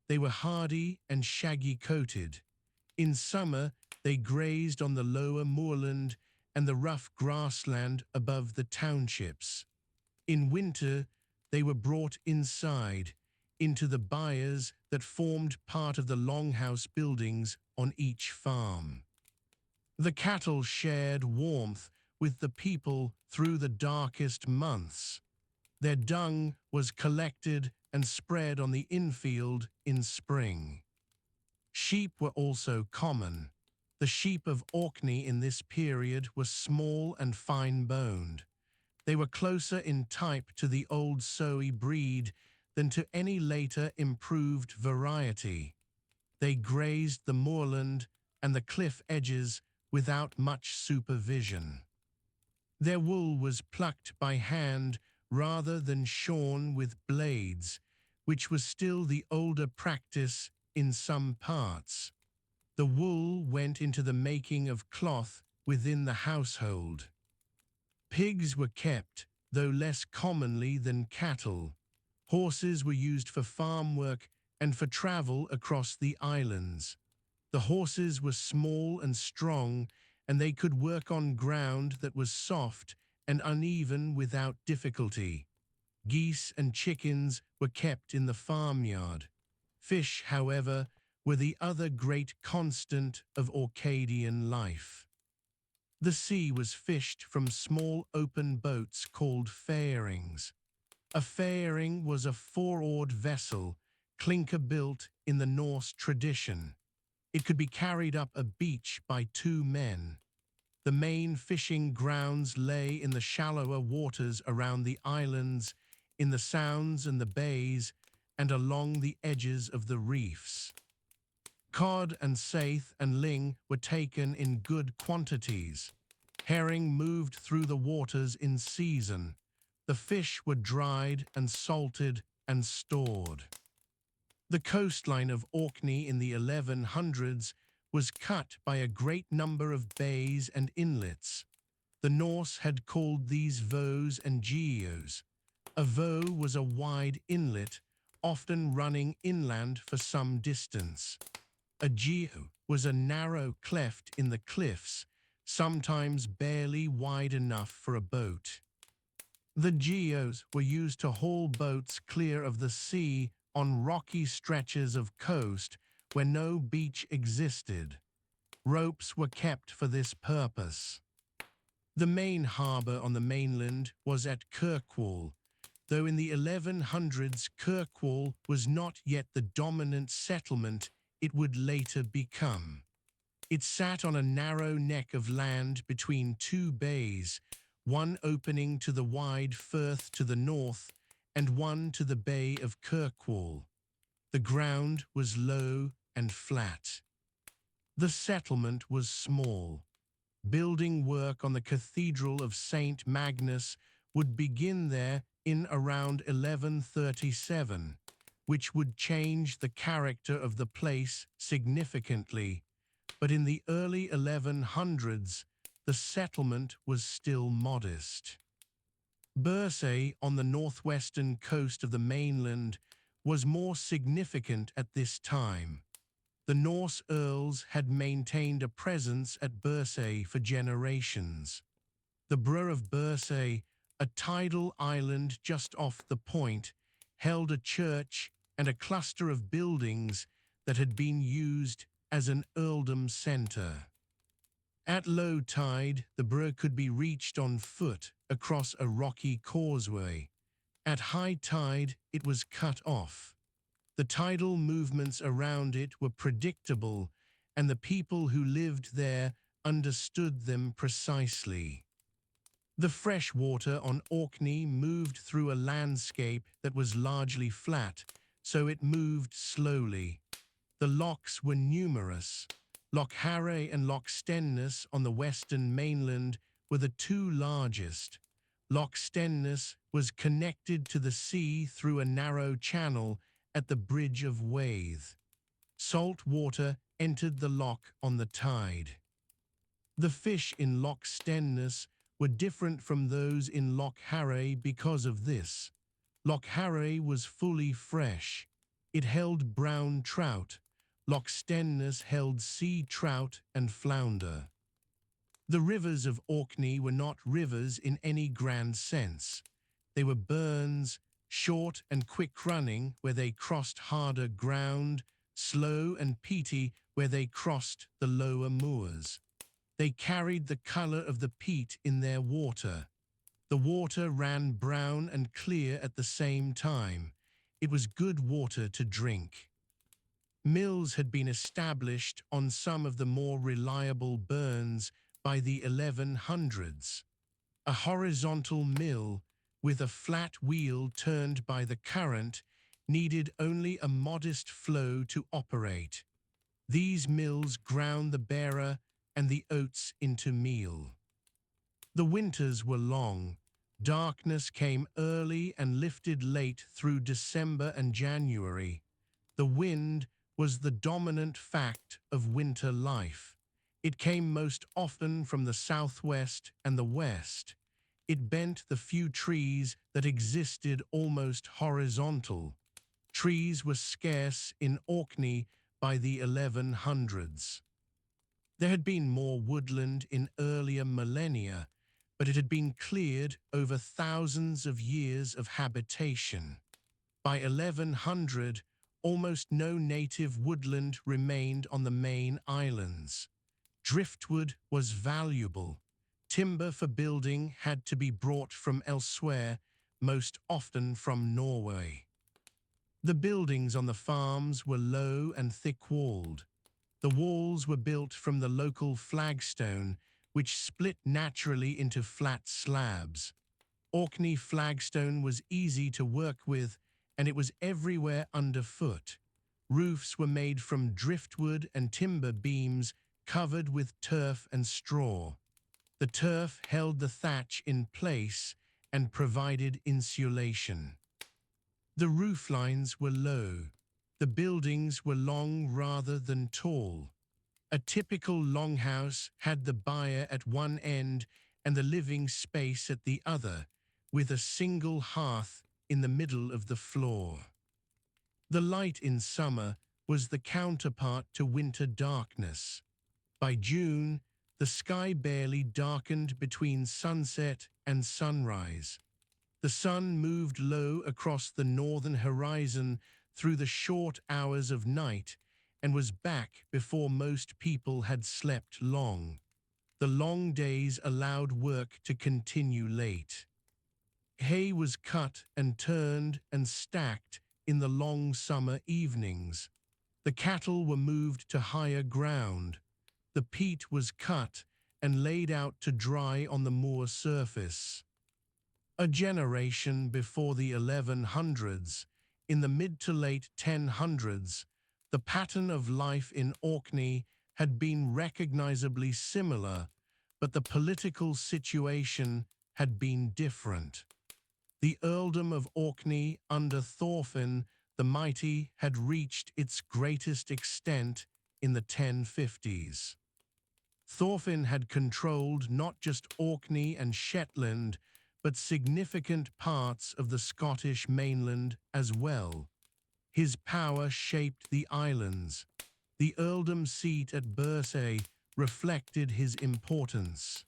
They were hardy and shaggy-coated. In summer, they grazed on the lower moorland and the rough grassland above the townships. In winter, they were brought inside, into the byres that formed part of the longhouse buildings on each farm. The cattle shared warmth with the people through the darkest months. Their dung was collected and spread on the infield in spring. Sheep were also common. The sheep of Orkney in this period were small and fine-boned. They were closer in type to the old Soy breed than to any later improved variety. They grazed the moorland and the cliff edges without much supervision. Their wool was plucked by hand rather than shorn with blades, which was still the older practice in some parts. The wool went into the making of cloth within the household. Pigs were kept, though less commonly than cattle. Horses were used for farm work and for travel across the islands. The horses were small and strong, and they could work on ground that was soft and uneven without difficulty. Geese and chickens were kept in the farmyard. Fish, however, were the other great constant of Orcadian life. The sea was fished from small open boats called fairings. A fairing was a four-oared vessel, clinker-built in the Norse tradition. It could be carried up a beach by two men. The main fishing grounds lay in the shallower waters around the islands, in the sounds and the bays, and along the edges of the reefs. Cod and saithe and ling were taken in good quantities. Herring moved through the waters in season. The fish were dried and salted and stored. The coastline of Orkney in the 1100s was cut by a great number of bays and inlets. The Norse had called these voes and geos. A voe was a wide inlet, often running inland for some distance. A geo was a narrow cleft in the cliffs, sometimes barely wide enough for a boat. The geos were used to haul boats clear of the sea on rocky stretches of coast where no beach existed. Ropes were kept for this purpose. The main harbour on the mainland was at Kirkwall, though in the 1100s Kirkwall was not yet the dominant settlement it would later become. It sat on a narrow neck of land between two bays, one opening to the wide firth to the north and one to the Bay of Kirkwall. The ground was low and flat. The settlement was small. Building work on the Cathedral of St. Magnus would begin there in around 1137, which would change the character of the place significantly. But in the early 1100s, the settlement was still modest. Bursay, on the northwestern coast of the mainland, was more significant at this time. The Norse Earls had maintained a presence at Bursay for generations. The Burgh of Bursay, a tidal island just off the point, held a church and a cluster of buildings that had been used as an earldom centre. At low tide, the burgh could be reached on foot across a rocky causeway. At high tide, it was cut off. The tidal movements around it were predictable, and the people who lived there understood them precisely. The fresh water on Orkney moved through a landscape that was largely flat, so it moved slowly. The lochs were numerous. Loch Harray and Loch Stenness on the western mainland were the two largest. Loch Stenness was connected to the sea through a narrow channel at the Bridge of Waith. Salt water entered the loch on the tide. The fish in Loch Stenness were different from those in Loch Harray because of this. Loch Harray was fully fresh. It held brown trout. Loch Stenness held sea trout and flounder. The rivers of Orkney were not rivers in any grand sense. They were burns, short and quick-running where they crossed harder ground, slow and peaty where they crossed the lower moors. They carried the color of the peat in their water. The water ran brown and clear at the same time. It was good water to drink. Mills had been established on some of the more reliable burns by the 1100s. A horizontal mill with a flat wheel turned by the current needed only a modest flow to operate. These mills ground the bearer and the oats into meal. The winters were long. Darkness came early and lifted late through December and January. The wind was the dominant fact of winter life. It came most often from the southwest and the west. It bent the few trees that existed almost horizontal. Trees were scarce in Orkney by the 1100s. There had been more woodland in earlier millennia, but it had been cleared over thousands of years of habitation. By 1100, almost no native woodland remained on the main islands. Driftwood was valuable. Timber for building had to be brought from elsewhere, most often from Norway. The buildings on the farms were low and thick-walled. The walls were built from the local flagstone, which split naturally into flat slabs. Orkney flagstone was easy to work with, and it was everywhere underfoot. Roofs were made from driftwood and timber beams covered with turf and straw. The turf held the thatch in place and provided insulation. The roof lines were low. The buildings were long rather than tall. A typical longhouse had the byre at one end and the living space at the other, with a single hearth in the middle of the floor. The light in summer was the counterpart to winter darkness. By June, the sky barely darkened between sunset and sunrise. The sun moved low across the northern horizon through the short hours of night and was back before most people had slept long. The long days allowed work to continue late. Hay was cut and turned and stacked in the long summer evenings. The cattle were moved to higher ground. The peat was cut and laid out to dry on the moor surface. A generation before the 1100s, in the mid to late 1000s, the pattern of life in Orkney had been recognizably similar, but the political situation had been different. The Earldom of Orkney under Thorfinn the Mighty had reached its greatest extent in the 1050s. Thorfinn had controlled not just Orkney and Shetland, but significant parts of the Scottish mainland as well. His power shaped the islands. The earldom seat at Bursay reflected his importance.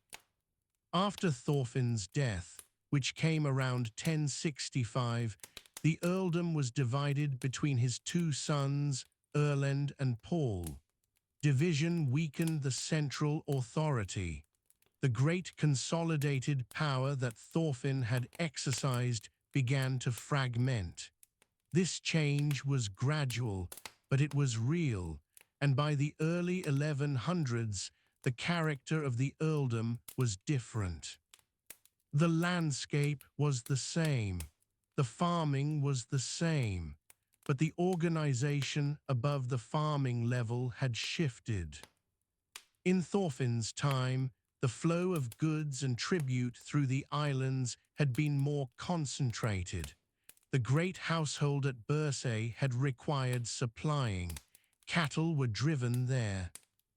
After Thorfinn's death, which came around 1065, the earldom was divided between his two sons, Erlend and Paul. Division weakened the central authority. The great consolidated power that Thorfinn had exercised began to fragment. This change was gradual, but it was real, and by the early 1100s, the character of the earldom was different. The landscape was the same, the farming was the same, but the organization above the farming level had shifted. In Thorfinn's time, the flow of goods and tribute through the islands had been more concentrated. The great household at Bursay had required supplying. Cattle were driven there.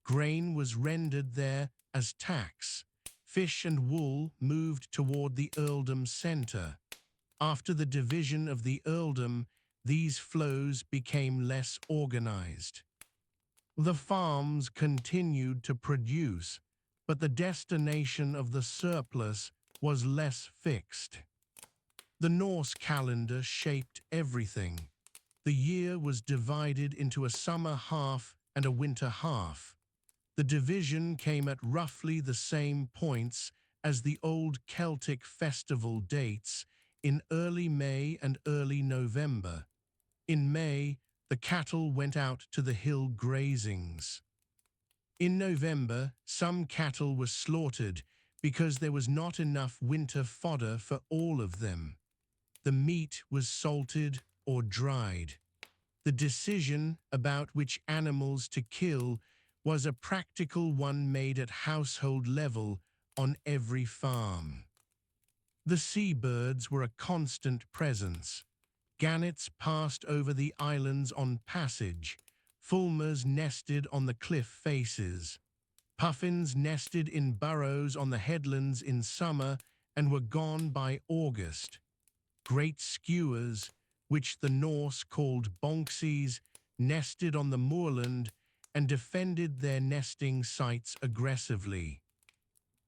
Grain was rendered there as tax. Fish and wool moved toward the earldom center. After the division of the earldom, these flows became less organized. The farms continued to produce, but the destination of the surplus was less fixed. The Norse calendar shaped everything. The year was divided into a summer half and a winter half. The division came at roughly the same points as the old Celtic festival dates in early May and early November. In May, the cattle went out to the hill grazings. In November, some cattle were slaughtered because there was not enough winter fodder for all of them. The meat was salted or dried. The decision about which animals to kill was a practical one made at household level on every farm. The seabirds were a constant presence. Gannets passed over the islands on passage. Fulmars nested on the cliff faces. Puffins nested in burrows on the headlands in summer and were gone by August. Great skuas, which the Norse called bonksies, nested on the moorland and defended their nesting sites aggressively.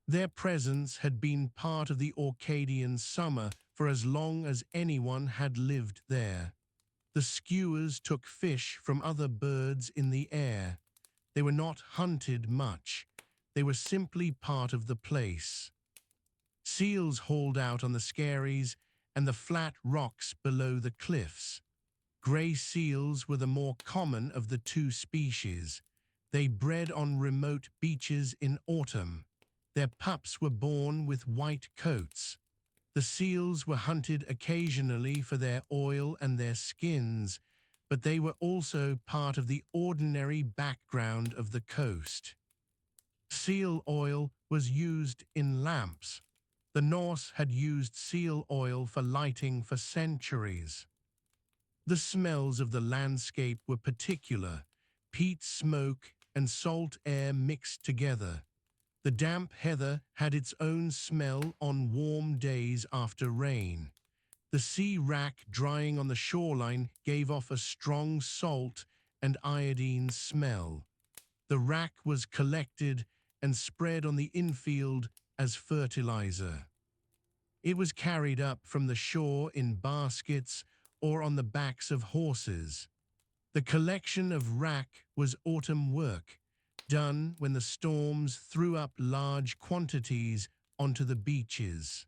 Their presence had been part of the Orcadian summer for as long as anyone had lived there. The skuas took fish from other birds in the air. They were not hunted much. They were simply part of the place. Seals hauled out on the skerries and the flat rocks below the cliffs. Grey seals were the more common of the two species. They bred on remote beaches in autumn. Their pups were born with white coats. The seals were hunted occasionally for their oil and their skins, but they were also part of the ordinary background of the coast. Seal oil was used in lamps. The Norse had used seal oil for lighting for centuries. The smells of the landscape were particular. Peat smoke and salt air mixed together. The damp heather had its own smell on warm days after rain. The sea wrack drying on the shoreline gave off a strong salt and iodine smell. The wrack was collected and spread on the infield as fertilizer. It was carried up from the shore in baskets or on the backs of horses. The collection of wrack was autumn work, done when the storms threw up large quantities onto the beaches.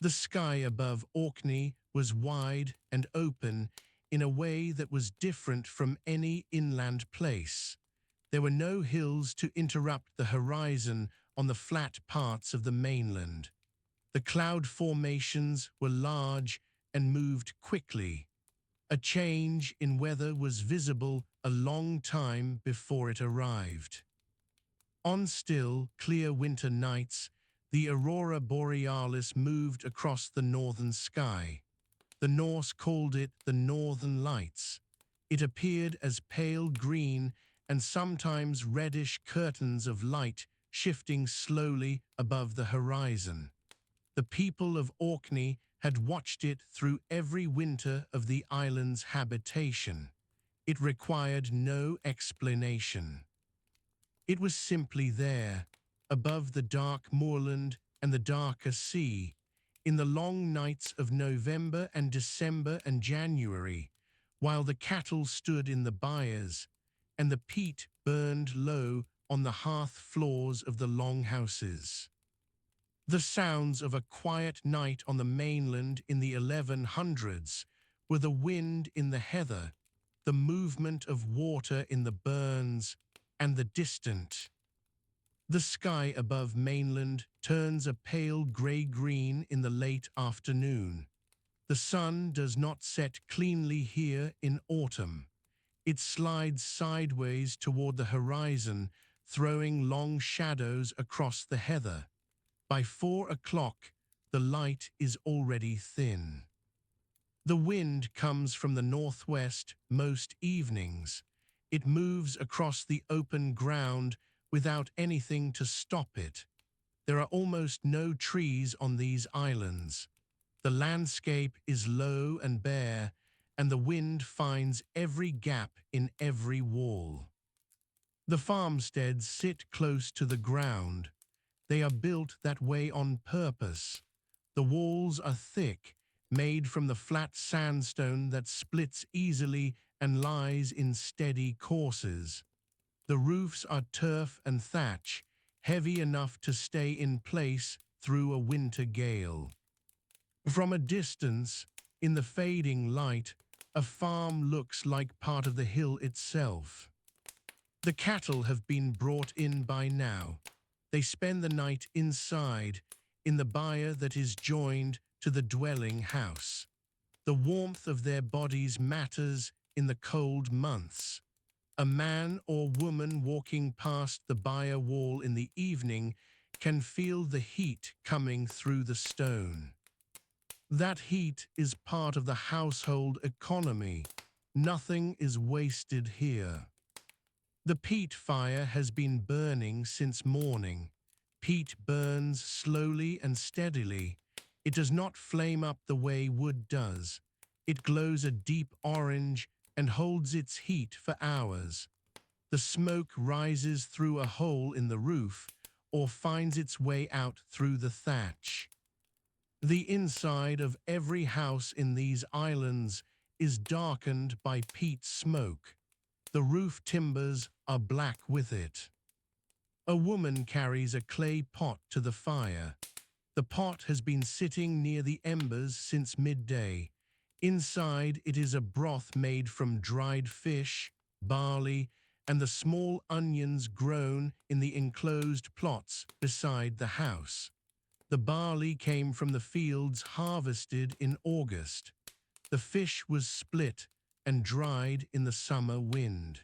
The sky above Orkney was wide and open in a way that was different from any inland place. There were no hills to interrupt the horizon on the flat parts of the mainland. The cloud formations were large and moved quickly. A change in weather was visible a long time before it arrived. On still, clear winter nights, the aurora borealis moved across the northern sky. The Norse called it the Northern Lights. It appeared as pale green and sometimes reddish curtains of light shifting slowly above the horizon. The people of Orkney had watched it through every winter of the island's habitation. It required no explanation. It was simply there, above the dark moorland and the darker sea, in the long nights of November and December and January, while the cattle stood in the byres and the peat burned low on the hearth floors of the longhouses. The sounds of a quiet night on the mainland in the 1100s were the wind in the heather, the movement of water in the burns, and the distant. The sky above mainland turns a pale grey-green in the late afternoon. The sun does not set cleanly here in autumn. It slides sideways toward the horizon, throwing long shadows across the heather. By 4 o'clock, the light is already thin. The wind comes from the northwest most evenings. It moves across the open ground without anything to stop it. There are almost no trees on these islands. The landscape is low and bare, and the wind finds every gap in every wall. The farmsteads sit close to the ground. They are built that way on purpose. The walls are thick, made from the flat sandstone that splits easily and lies in steady courses. The roofs are turf and thatch, heavy enough to stay in place through a winter gale. From a distance, in the fading light, a farm looks like part of the hill itself. The cattle have been brought in by now. They spend the night inside, in the byre that is joined to the dwelling house. The warmth of their bodies matters in the cold months. A man or woman walking past the byre wall in the evening can feel the heat coming through the stone. That heat is part of the household economy. Nothing is wasted here. The peat fire has been burning since morning. Peat burns slowly and steadily. It does not flame up the way wood does. It glows a deep orange and holds its heat for hours. The smoke rises through a hole in the roof or finds its way out through the thatch. The inside of every house in these islands is darkened by peat smoke. The roof timbers are black with it. A woman carries a clay pot to the fire. The pot has been sitting near the embers since midday. Inside it is a broth made from dried fish, barley, and the small onions grown in the enclosed plots beside the house. The barley came from the fields harvested in August. The fish was split and dried in the summer wind.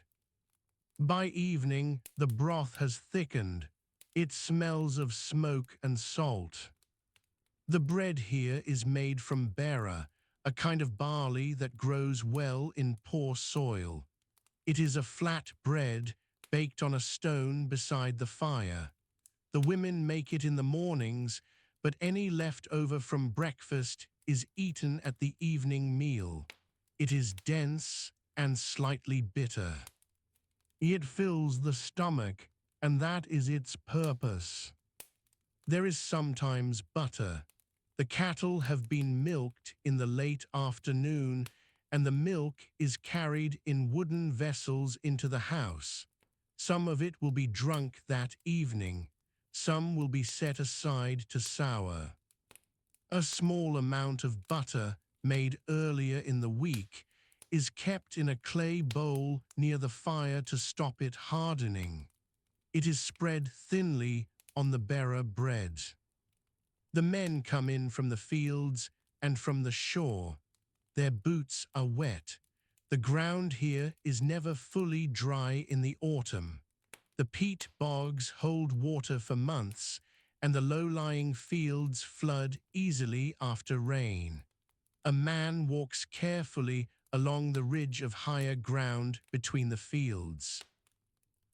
By evening, the broth has thickened. It smells of smoke and salt. The bread here is made from berra, a kind of barley that grows well in poor soil. It is a flat bread baked on a stone beside the fire. The women make it in the mornings, but any left over from breakfast is eaten at the evening meal. It is dense and slightly bitter. It fills the stomach, and that is its purpose. There is sometimes butter. The cattle have been milked in the late afternoon, and the milk is carried in wooden vessels into the house. Some of it will be drunk that evening. Some will be set aside to sour. A small amount of butter, made earlier in the week, is kept in a clay bowl near the fire to stop it hardening. It is spread thinly on the berra bread. The men come in from the fields and from the shore. Their boots are wet. The ground here is never fully dry in the autumn. The peat bogs hold water for months, and the low-lying fields flood easily after rain. A man walks carefully along the ridge of higher ground between the fields.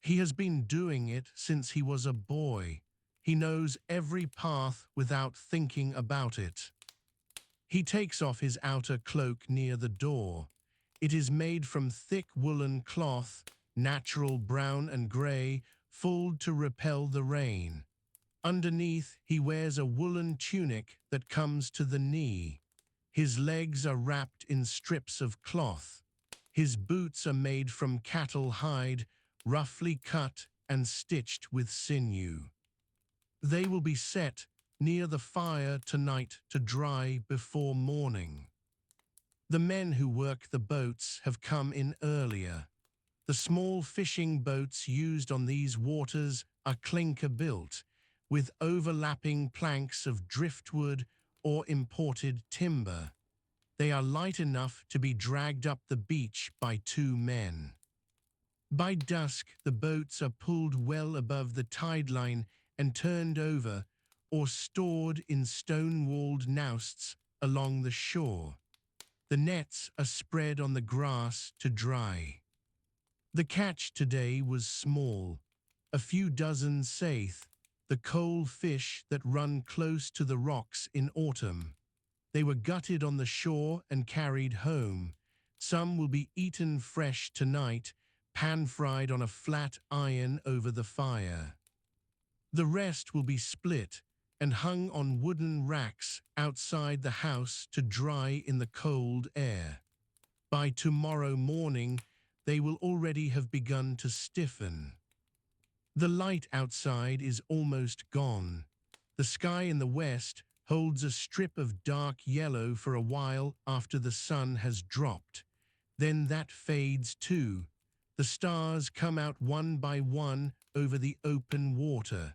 He has been doing it since he was a boy. He knows every path without thinking about it. He takes off his outer cloak near the door. It is made from thick woolen cloth, natural brown and grey, fulled to repel the rain. Underneath, he wears a woolen tunic that comes to the knee. His legs are wrapped in strips of cloth. His boots are made from cattle hide, roughly cut and stitched with sinew. They will be set near the fire tonight to dry before morning. The men who work the boats have come in earlier. The small fishing boats used on these waters are clinker-built, with overlapping planks of driftwood or imported timber. They are light enough to be dragged up the beach by 2 men. By dusk, the boats are pulled well above the tide line and turned over or stored in stone-walled nousts along the shore. The nets are spread on the grass to dry. The catch today was small, a few dozen saithe, the coal fish that run close to the rocks in autumn. They were gutted on the shore and carried home. Some will be eaten fresh tonight, pan-fried on a flat iron over the fire. The rest will be split and hung on wooden racks outside the house to dry in the cold air. By tomorrow morning, they will already have begun to stiffen. The light outside is almost gone. The sky in the west holds a strip of dark yellow for a while after the sun has dropped. Then that fades too. The stars come out one by one over the open water.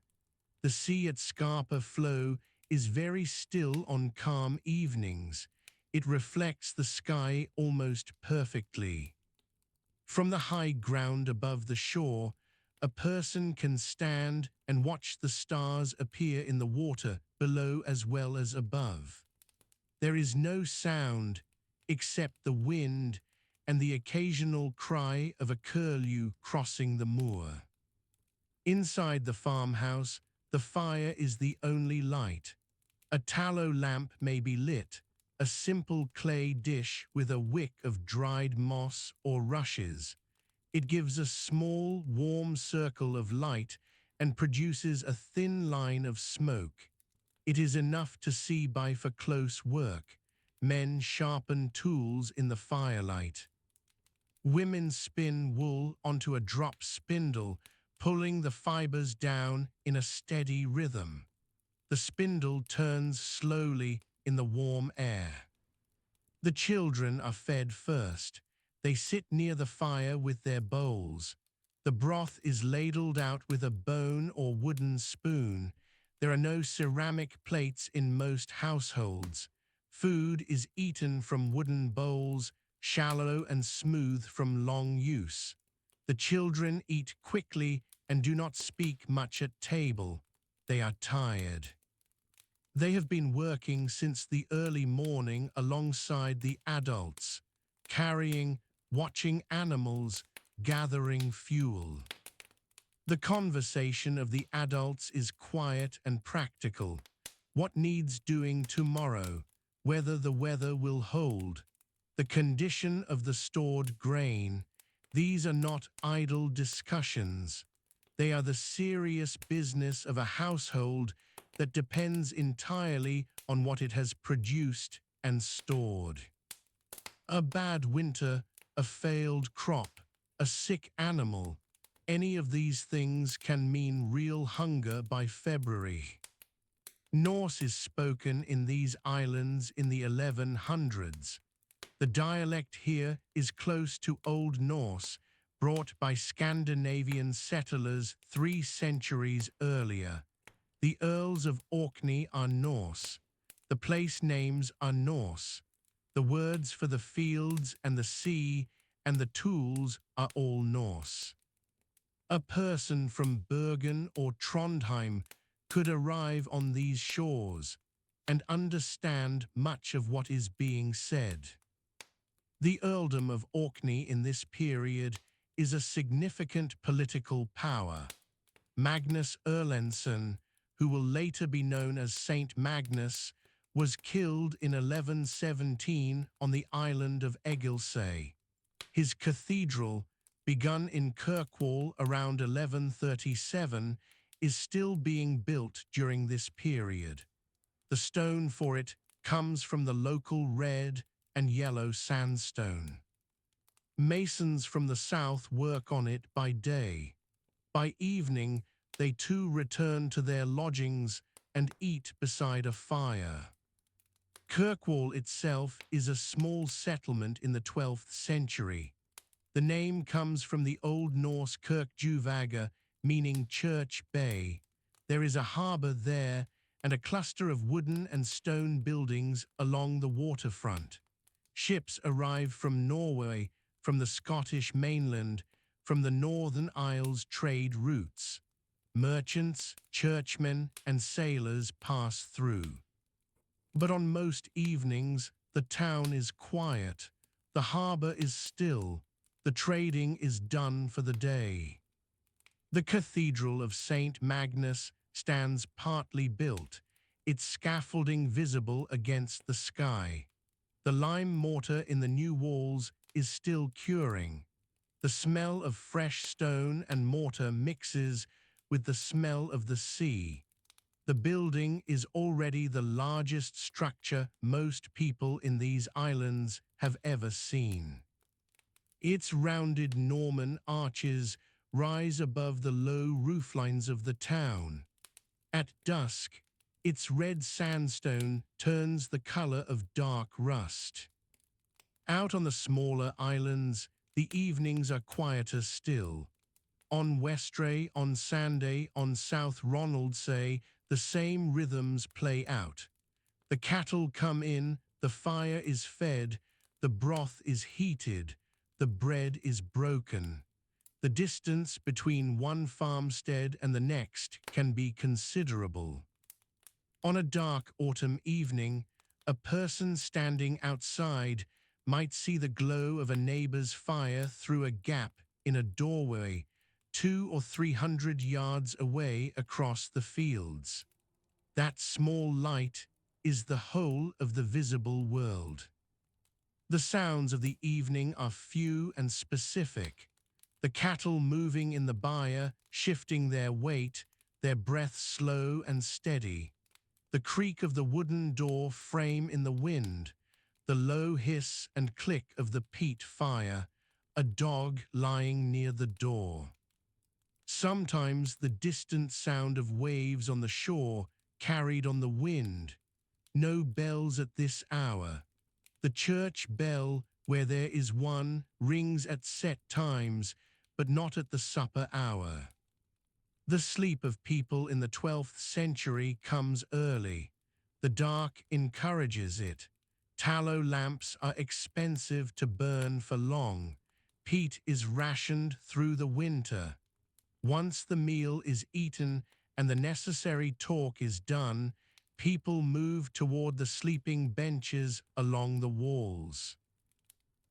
The sea at Scarpa Flow is very still on calm evenings. It reflects the sky almost perfectly. From the high ground above the shore, a person can stand and watch the stars appear in the water below as well as above. There is no sound except the wind and the occasional cry of a curlew crossing the moor. Inside the farmhouse, the fire is the only light. A tallow lamp may be lit, a simple clay dish with a wick of dried moss or rushes. It gives a small, warm circle of light and produces a thin line of smoke. It is enough to see by for close work. Men sharpen tools in the firelight. Women spin wool onto a drop spindle, pulling the fibers down in a steady rhythm. The spindle turns slowly in the warm air. The children are fed first. They sit near the fire with their bowls. The broth is ladled out with a bone or wooden spoon. There are no ceramic plates in most households. Food is eaten from wooden bowls, shallow and smooth from long use. The children eat quickly and do not speak much at table. They are tired. They have been working since the early morning alongside the adults, carrying, watching animals, gathering fuel. The conversation of the adults is quiet and practical. What needs doing tomorrow? Whether the weather will hold? The condition of the stored grain? These are not idle discussions. They are the serious business of a household that depends entirely on what it has produced and stored. A bad winter, a failed crop, a sick animal, any of these things can mean real hunger by February. Norse is spoken in these islands in the 1100s. The dialect here is close to Old Norse, brought by Scandinavian settlers 3 centuries earlier. The Earls of Orkney are Norse. The place names are Norse. The words for the fields and the sea and the tools are all Norse. A person from Bergen or Trondheim could arrive on these shores and understand much of what is being said. The Earldom of Orkney in this period is a significant political power. Magnus Erlendsson, who will later be known as Saint Magnus, was killed in 1117 on the island of Egilsay. His cathedral, begun in Kirkwall around 1137, is still being built during this period. The stone for it comes from the local red and yellow sandstone. Masons from the south work on it by day. By evening, they too return to their lodgings and eat beside a fire. Kirkwall itself is a small settlement in the 12th century. The name comes from the Old Norse Kirkjuvaga, meaning church bay. There is a harbour there and a cluster of wooden and stone buildings along the waterfront. Ships arrive from Norway, from the Scottish mainland, from the Northern Isles trade routes. Merchants, churchmen, and sailors pass through. But on most evenings, the town is quiet. The harbour is still. The trading is done for the day. The Cathedral of St. Magnus stands partly built, its scaffolding visible against the sky. The lime mortar in the new walls is still curing. The smell of fresh stone and mortar mixes with the smell of the sea. The building is already the largest structure most people in these islands have ever seen. Its rounded Norman arches rise above the low rooflines of the town. At dusk, its red sandstone turns the color of dark rust. Out on the smaller islands, the evenings are quieter still. On Westray, on Sanday, on South Ronaldsay, the same rhythms play out. The cattle come in, the fire is fed, the broth is heated, the bread is broken. The distance between one farmstead and the next can be considerable. On a dark autumn evening, a person standing outside might see the glow of a neighbor's fire through a gap in a doorway 200 or 300 yards away across the fields. That small light is the whole of the visible world. The sounds of the evening are few and specific. The cattle moving in the byre, shifting their weight, their breath slow and steady. The creak of the wooden door frame in the wind, the low hiss and click of the peat fire, a dog lying near the door. Sometimes the distant sound of waves on the shore carried on the wind. No bells at this hour. The church bell, where there is one, rings at set times, but not at the supper hour. The sleep of people in the 12th century comes early. The dark encourages it. Tallow lamps are expensive to burn for long. Peat is rationed through the winter. Once the meal is eaten and the necessary talk is done, people move toward the sleeping benches along the walls.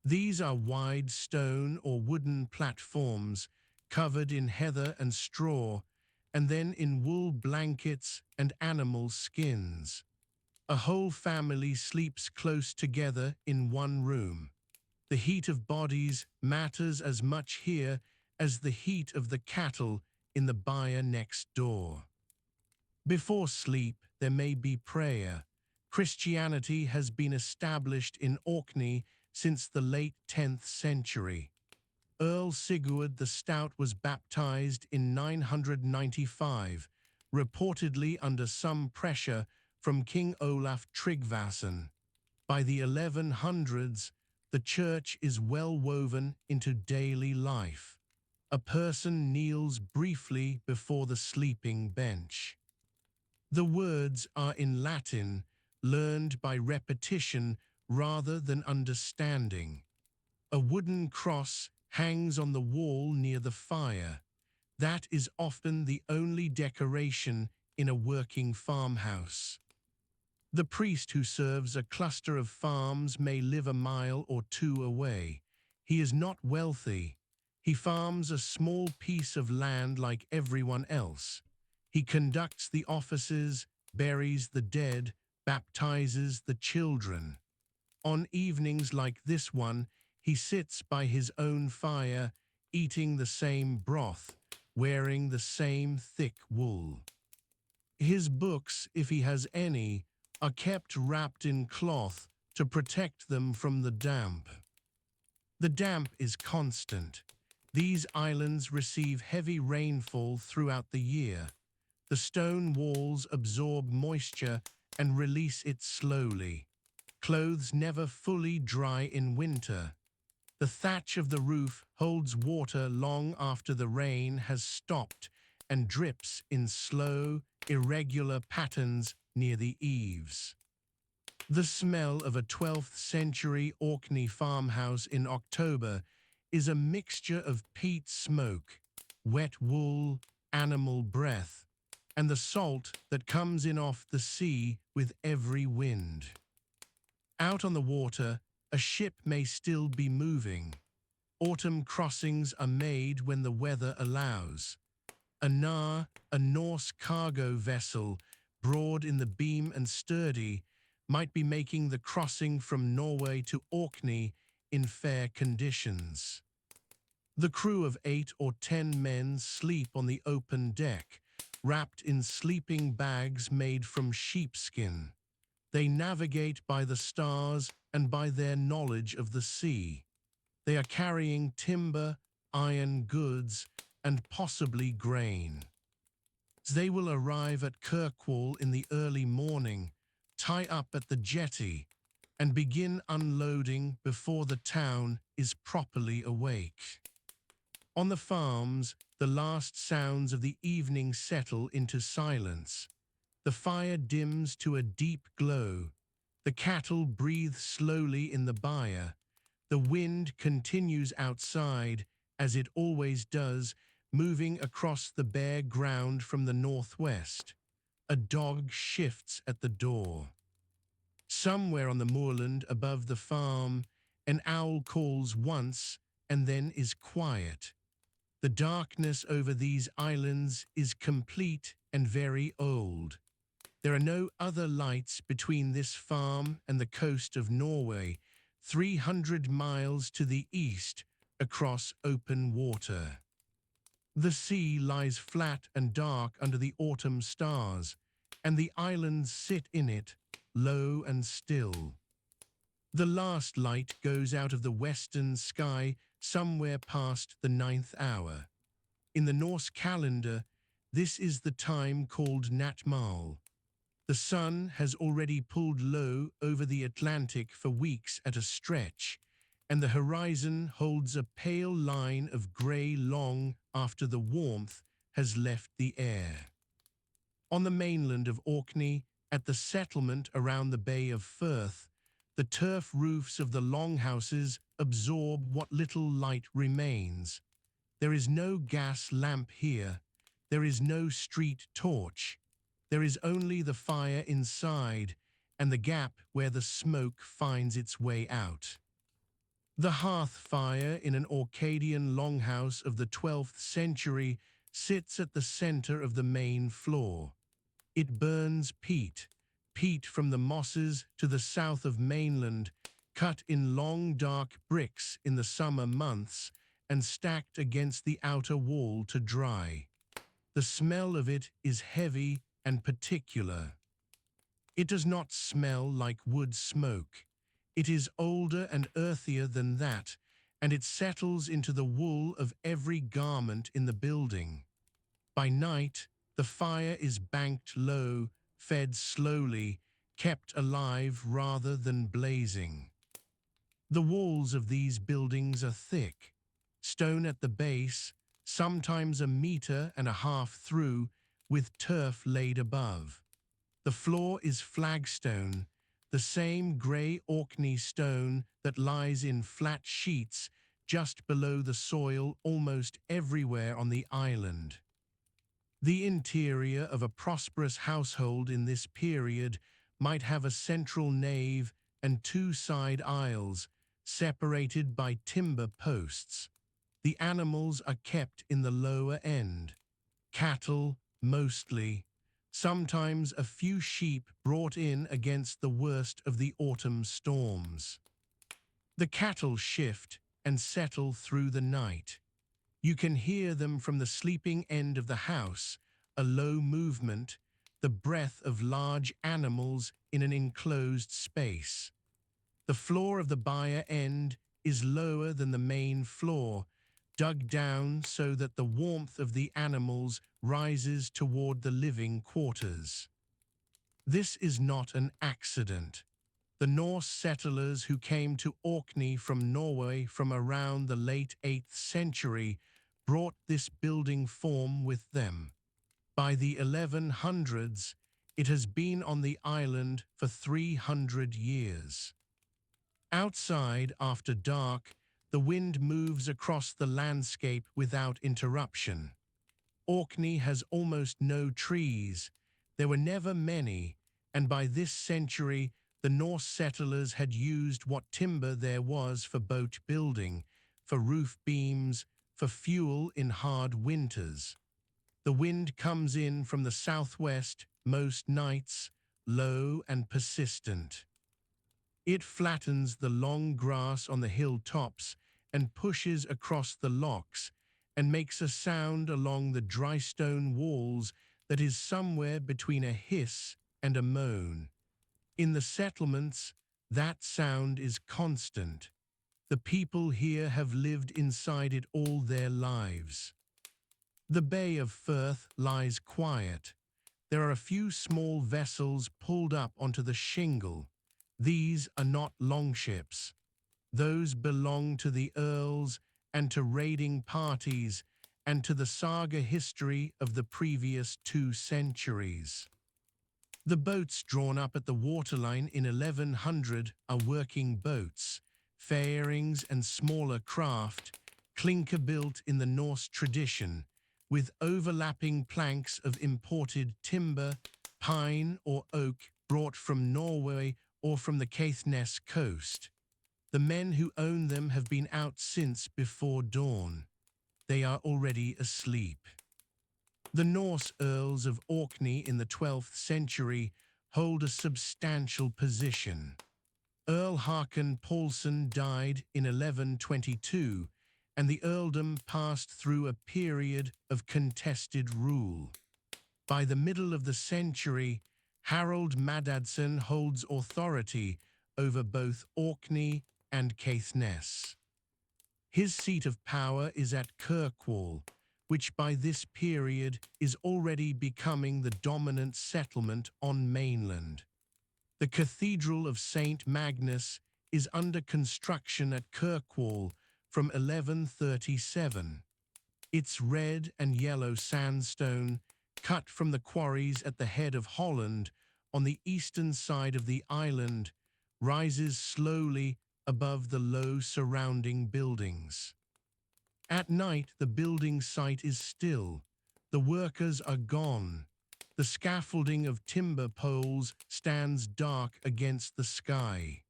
These are wide stone or wooden platforms covered in heather and straw, and then in wool blankets and animal skins. A whole family sleeps close together in one room. The heat of bodies matters as much here as the heat of the cattle in the byre next door. Before sleep, there may be prayer. Christianity has been established in Orkney since the late 10th century. Earl Sigurd the Stout was baptized in 995, reportedly under some pressure from King Olaf Tryggvason. By the 1100s, the church is well woven into daily life. A person kneels briefly before the sleeping bench. The words are in Latin, learned by repetition rather than understanding. A wooden cross hangs on the wall near the fire. That is often the only decoration in a working farmhouse. The priest who serves a cluster of farms may live a mile or two away. He is not wealthy. He farms a small piece of land like everyone else. He conducts the offices, buries the dead, baptizes the children. On evenings like this one, he sits by his own fire, eating the same broth, wearing the same thick wool. His books, if he has any, are kept wrapped in cloth to protect them from the damp. The damp is constant. These islands receive heavy rainfall throughout the year. The stone walls absorb moisture and release it slowly. Clothes never fully dry in winter. The thatch of the roof holds water long after the rain has stopped and drips in slow, irregular patterns near the eaves. The smell of a 12th century Orkney farmhouse in October is a mixture of peat smoke, wet wool, animal breath, and the salt that comes in off the sea with every wind. Out on the water, a ship may still be moving. Autumn crossings are made when the weather allows. A Norse cargo vessel, broad in the beam and sturdy, might be making the crossing from Norway to Orkney in fair conditions. The crew of 8 or 10 men sleep on the open deck, wrapped in sleeping bags made from sheepskin. They navigate by the stars and by their knowledge of the sea. They are carrying timber, iron goods, and possibly grain. They will arrive at Kirkwall in the early morning, tie up at the jetty, and begin unloading before the town is properly awake. On the farms, the last sounds of the evening settle into silence. The fire dims to a deep glow. The cattle breathe slowly in the byre. The wind continues outside, as it always does, moving across the bare ground from the northwest. A dog shifts at the door. Somewhere on the moorland above the farm, an owl calls once and then is quiet. The darkness over these islands is complete and very old. There are no other lights between this farm and the coast of Norway, 300 miles to the east, across open water. The sea lies flat and dark under the autumn stars, and the islands sit in it, low and still. The last light goes out of the western sky somewhere past the 9th hour. In the Norse calendar, this is the time called Natmal. The sun has already pulled low over the Atlantic for weeks at a stretch, and the horizon holds a pale line of grey long after the warmth has left the air. On the mainland of Orkney, at the settlement around the Bay of Firth, the turf roofs of the longhouses absorb what little light remains. There is no gas lamp here. There is no street torch. There is only the fire inside and the gap where the smoke finds its way out. The hearth fire in an Orcadian longhouse of the 12th century sits at the center of the main floor. It burns peat from the mosses to the south of mainland, cut in long dark bricks in the summer months and stacked against the outer wall to dry. The smell of it is heavy and particular. It does not smell like wood smoke. It is older and earthier than that, and it settles into the wool of every garment in the building. By night, the fire is banked low, fed slowly, kept alive rather than blazing. The walls of these buildings are thick, stone at the base, sometimes 1.5 meters through, with turf laid above. The floor is flagstone, the same grey Orkney stone that lies in flat sheets just below the soil almost everywhere on the island. The interior of a prosperous household in this period might have a central nave and 2 side aisles, separated by timber posts. The animals are kept in the lower end. Cattle, mostly. Sometimes a few sheep brought in against the worst of the autumn storms. The cattle shift and settle through the night. You can hear them from the sleeping end of the house, a low movement, the breath of large animals in an enclosed space. The floor of the byre end is lower than the main floor, dug down so that the warmth of the animals rises toward the living quarters. This is not an accident. The Norse settlers who came to Orkney from Norway from around the late 8th century brought this building form with them. By the 1100s, it has been on the island for 300 years. Outside, after dark, the wind moves across the landscape without interruption. Orkney has almost no trees. There were never many, and by this century, the Norse settlers had used what timber there was for boat building, for roof beams, for fuel in hard winters. The wind comes in from the southwest most nights, low and persistent. It flattens the long grass on the hilltops and pushes across the lochs and makes a sound along the dry stone walls that is somewhere between a hiss and a moan. In the settlements, that sound is constant. The people here have lived inside it all their lives. The Bay of Firth lies quiet. There are a few small vessels pulled up onto the shingle. These are not longships. Those belong to the Earls and to raiding parties and to the saga history of the previous 2 centuries. The boats drawn up at the waterline in 1100 are working boats, fairings and smaller craft, clinker-built in the Norse tradition, with overlapping planks of imported timber, pine or oak brought from Norway or from the Caithness coast. The men who own them have been out since before dawn. They are already asleep. The Norse Earls of Orkney in the 12th century hold a substantial position. Earl Håkon Paulson died in 1122, and the earldom passed through a period of contested rule. By the middle of the century, Harold Madadsson holds authority over both Orkney and Caithness. His seat of power is at Kirkwall, which by this period is already becoming the dominant settlement on mainland. The Cathedral of St. Magnus is under construction at Kirkwall from 1137. Its red and yellow sandstone, cut from the quarries at the head of Holland on the eastern side of the island, rises slowly above the low surrounding buildings. At night, the building site is still. The workers are gone. The scaffolding of timber poles stands dark against the sky.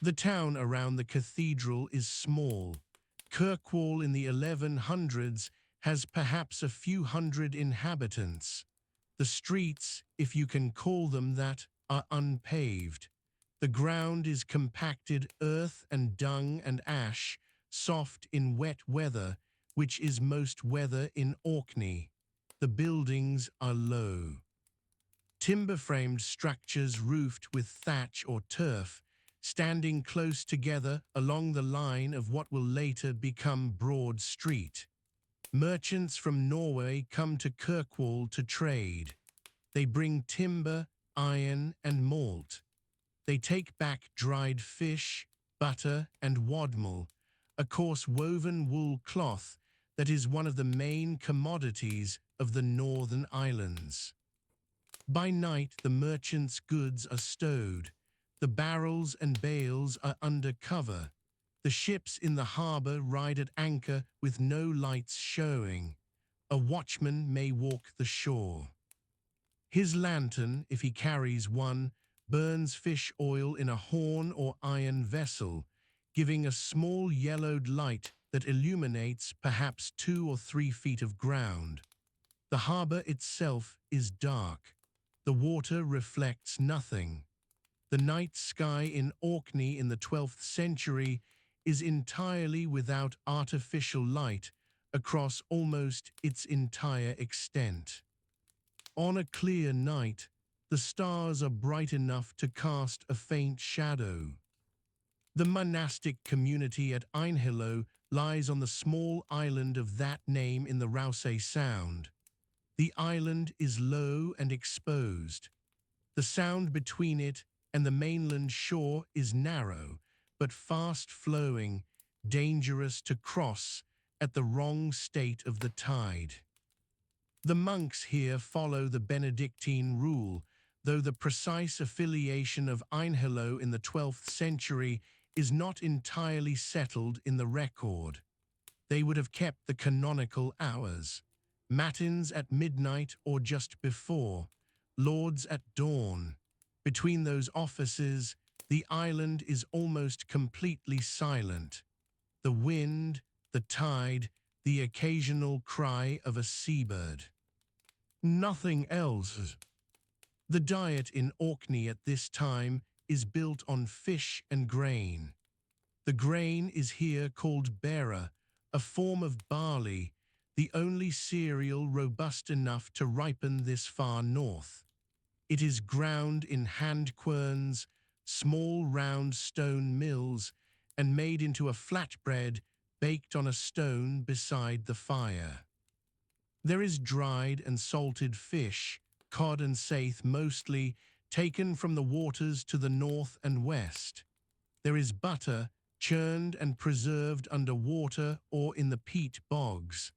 The town around the cathedral is small. Kirkwall in the 1100s has perhaps a few hundred inhabitants. The streets, if you can call them that, are unpaved. The ground is compacted earth and dung and ash, soft in wet weather, which is most weather in Orkney. The buildings are low. Timber-framed structures roofed with thatch or turf, standing close together along the line of what will later become Broad Street. Merchants from Norway come to Kirkwall to trade. They bring timber, iron, and malt. They take back dried fish, butter, and wadmal, a coarse woven wool cloth that is one of the main commodities of the Northern Islands. By night, the merchants' goods are stowed. The barrels and bales are under cover. The ships in the harbour ride at anchor with no lights showing. A watchman may walk the shore. His lantern, if he carries one, burns fish oil in a horn or iron vessel, giving a small yellowed light that illuminates perhaps 2 or 3 feet of ground. The harbour itself is dark. The water reflects nothing. The night sky in Orkney in the 12th century is entirely without artificial light across almost its entire extent. On a clear night, the stars are bright enough to cast a faint shadow. The monastic community at Einhillo lies on the small island of that name in the Rousay Sound. The island is low and exposed. The sound between it and the mainland shore is narrow, but fast-flowing, dangerous to cross at the wrong state of the tide. The monks here follow the Benedictine rule, though the precise affiliation of Einhillo in the 12th century is not entirely settled in the record. They would have kept the canonical hours: matins at midnight or just before, lauds at dawn. Between those offices, the island is almost completely silent. The wind, the tide, the occasional cry of a seabird. Nothing else. The diet in Orkney at this time is built on fish and grain. The grain is here called bera, a form of barley, the only cereal robust enough to ripen this far north. It is ground in hand querns, small round stone mills, and made into a flatbread baked on a stone beside the fire. There is dried and salted fish, cod and saithe mostly, taken from the waters to the north and west. There is butter, churned and preserved under water or in the peat bogs.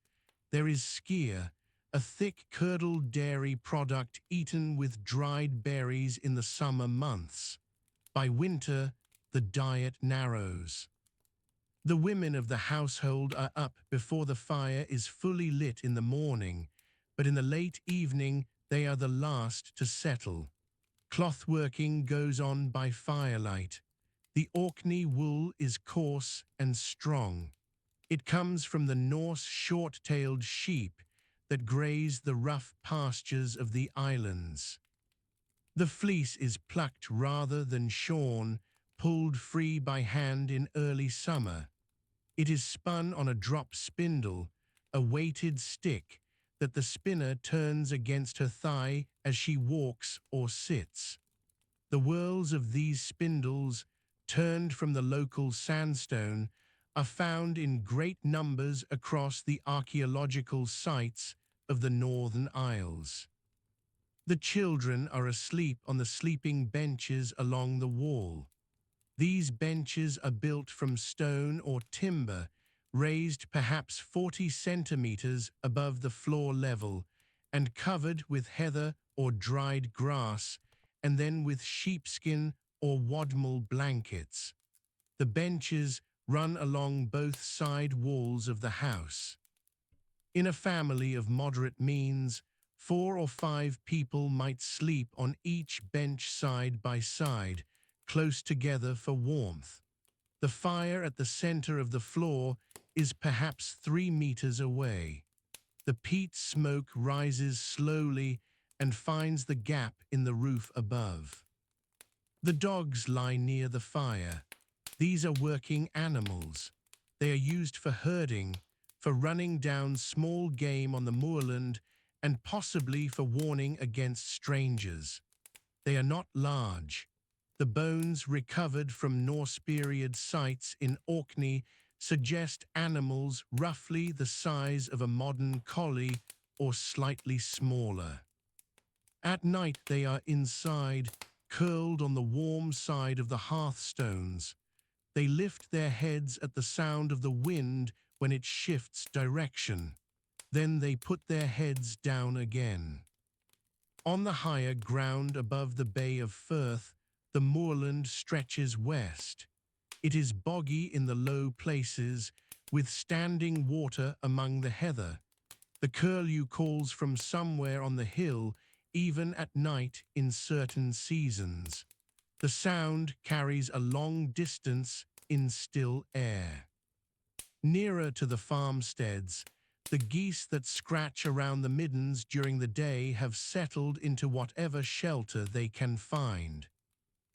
There is skyr, a thick curdled dairy product eaten with dried berries in the summer months. By winter, the diet narrows. The women of the household are up before the fire is fully lit in the morning, but in the late evening they are the last to settle. Clothworking goes on by firelight. The Orkney wool is coarse and strong. It comes from the Norse short-tailed sheep that graze the rough pastures of the islands. The fleece is plucked rather than shorn, pulled free by hand in early summer. It is spun on a drop spindle, a weighted stick that the spinner turns against her thigh as she walks or sits. The whorls of these spindles, turned from the local sandstone, are found in great numbers across the archaeological sites of the Northern Isles. The children are asleep on the sleeping benches along the wall. These benches are built from stone or timber, raised perhaps 40 centimeters above the floor level, and covered with heather or dried grass, and then with sheepskin or wadmal blankets. The benches run along both side walls of the house. In a family of moderate means, 4 or 5 people might sleep on each bench side by side, close together for warmth. The fire at the center of the floor is perhaps 3 meters away. The peat smoke rises slowly and finds the gap in the roof above. The dogs lie near the fire. These are working animals. They are used for herding, for running down small game on the moorland, and possibly for warning against strangers. They are not large. The bones recovered from Norse period sites in Orkney suggest animals roughly the size of a modern collie or slightly smaller. At night they are inside, curled on the warm side of the hearthstones. They lift their heads at the sound of the wind when it shifts direction. Then they put their heads down again. On the higher ground above the Bay of Firth, the moorland stretches west. It is boggy in the low places, with standing water among the heather. The curlew calls from somewhere on the hill, even at night in certain seasons. The sound carries a long distance in still air. Nearer to the farmsteads, the geese that scratch around the middens during the day have settled into whatever shelter they can find.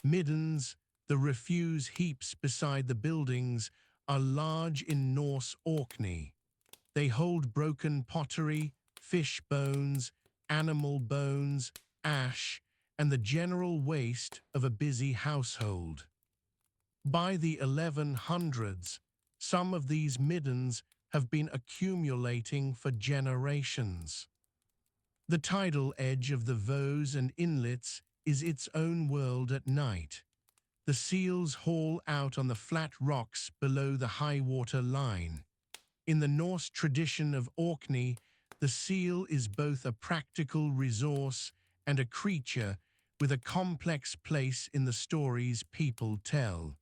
Middens, the refuse heaps beside the buildings, are large in Norse Orkney. They hold broken pottery, fish bones, animal bones, ash, and the general waste of a busy household. By the 1100s, some of these middens have been accumulating for generations. The tidal edge of the Vos and inlets is its own world at night. The seals haul out on the flat rocks below the high water line. In the Norse tradition of Orkney, the seal is both a practical resource and a creature with a complex place in the stories people tell.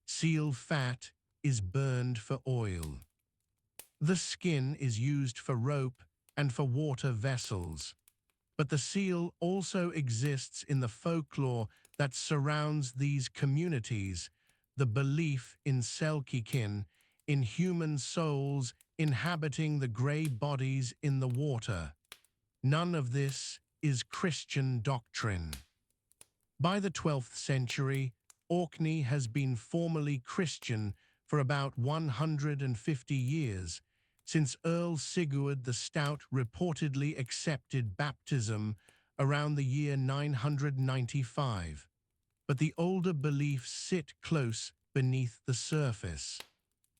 Seal fat is burned for oil. The skin is used for rope and for water vessels. But the seal also exists in the folklore that surrounds these communities, the belief in selkikin, in human souls inhabiting the grey bodies in the water. None of this is Christian doctrine. By the 12th century, Orkney has been formally Christian for about 150 years, since Earl Sigurd the Stout reportedly accepted baptism around the year 995. But the older beliefs sit close beneath the surface.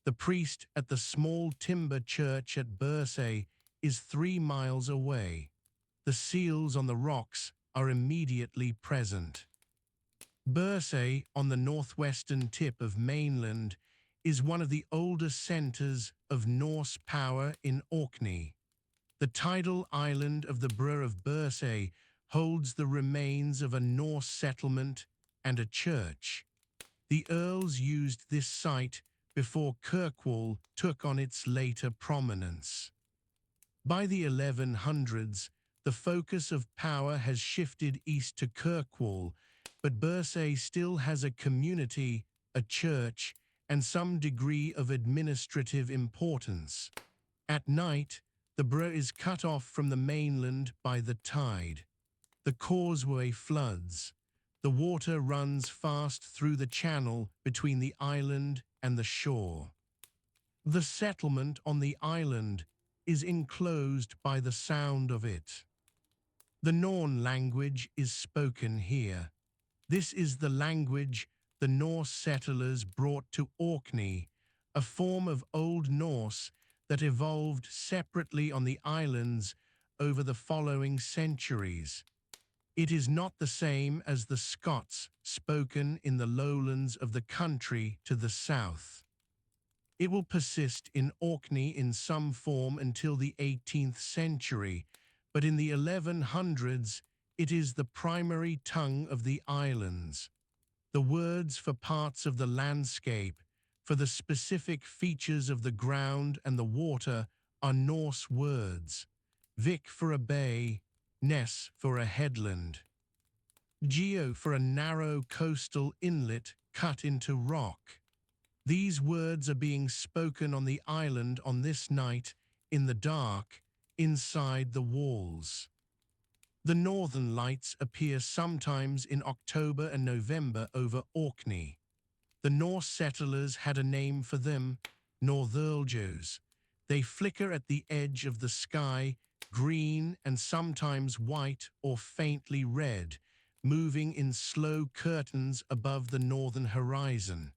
The priest at the small timber church at Bursay is 3 miles away. The seals on the rocks are immediately present. Bursay, on the northwestern tip of mainland, is one of the oldest centres of Norse power in Orkney. The tidal island of the Borough of Bursay holds the remains of a Norse settlement and a church. The Earls used this site before Kirkwall took on its later prominence. By the 1100s, the focus of power has shifted east to Kirkwall, but Bursay still has a community, a church, and some degree of administrative importance. At night, the borough is cut off from the mainland by the tide. The causeway floods. The water runs fast through the channel between the island and the shore. The settlement on the island is enclosed by the sound of it. The Norn language is spoken here. This is the language the Norse settlers brought to Orkney, a form of Old Norse that evolved separately on the islands over the following centuries. It is not the same as the Scots spoken in the lowlands of the country to the south. It will persist in Orkney in some form until the 18th century, but in the 1100s it is the primary tongue of the islands. The words for parts of the landscape, for the specific features of the ground and the water, are Norse words. Vik for a bay, Ness for a headland. Geo for a narrow coastal inlet cut into rock. These words are being spoken on the island on this night, in the dark, inside the walls. The northern lights appear sometimes in October and November over Orkney. The Norse settlers had a name for them, Norðurljós. They flicker at the edge of the sky, green and sometimes white or faintly red, moving in slow curtains above the northern horizon.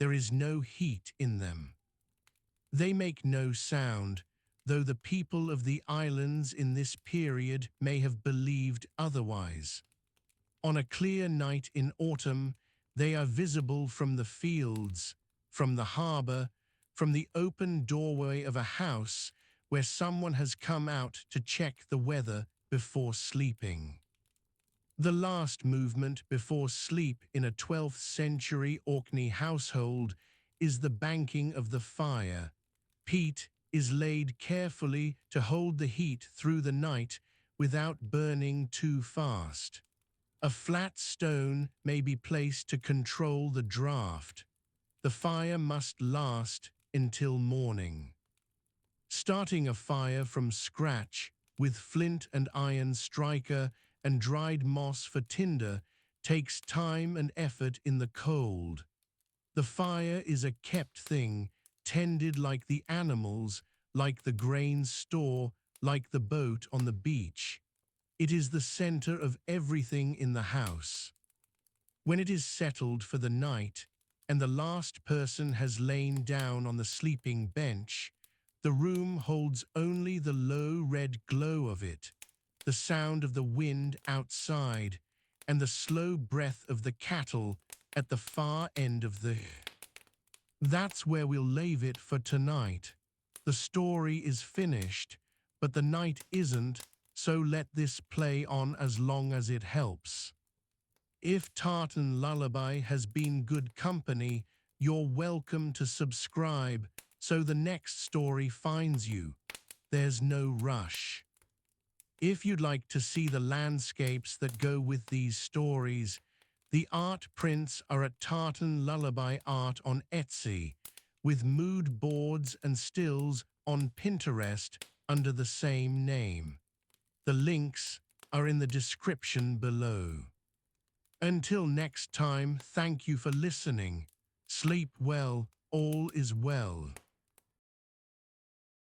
There is no heat in them. They make no sound, though the people of the islands in this period may have believed otherwise. On a clear night in autumn, they are visible from the fields, from the harbour, from the open doorway of a house where someone has come out to check the weather before sleeping. The last movement before sleep in a 12th century Orkney household is the banking of the fire. Peat is laid carefully to hold the heat through the night without burning too fast. A flat stone may be placed to control the draft. The fire must last until morning. Starting a fire from scratch with flint and iron striker and dried moss for tinder takes time and effort in the cold. The fire is a kept thing, tended like the animals, like the grain store, like the boat on the beach. It is the center of everything in the house. When it is settled for the night, and the last person has lain down on the sleeping bench, the room holds only the low red glow of it, the sound of the wind outside, and the slow breath of the cattle at the far end of the... That's where we'll leave it for tonight. The story is finished, but the night isn't, so let this play on as long as it helps. If Tartan Lullaby has been good company, you're welcome to subscribe so the next story finds you. There's no rush. If you'd like to see the landscapes that go with these stories, the art prints are at Tartan Lullaby Art on Etsy, with mood boards and stills on Pinterest under the same name. The links are in the description below. Until next time, thank you for listening. Sleep well, all is well.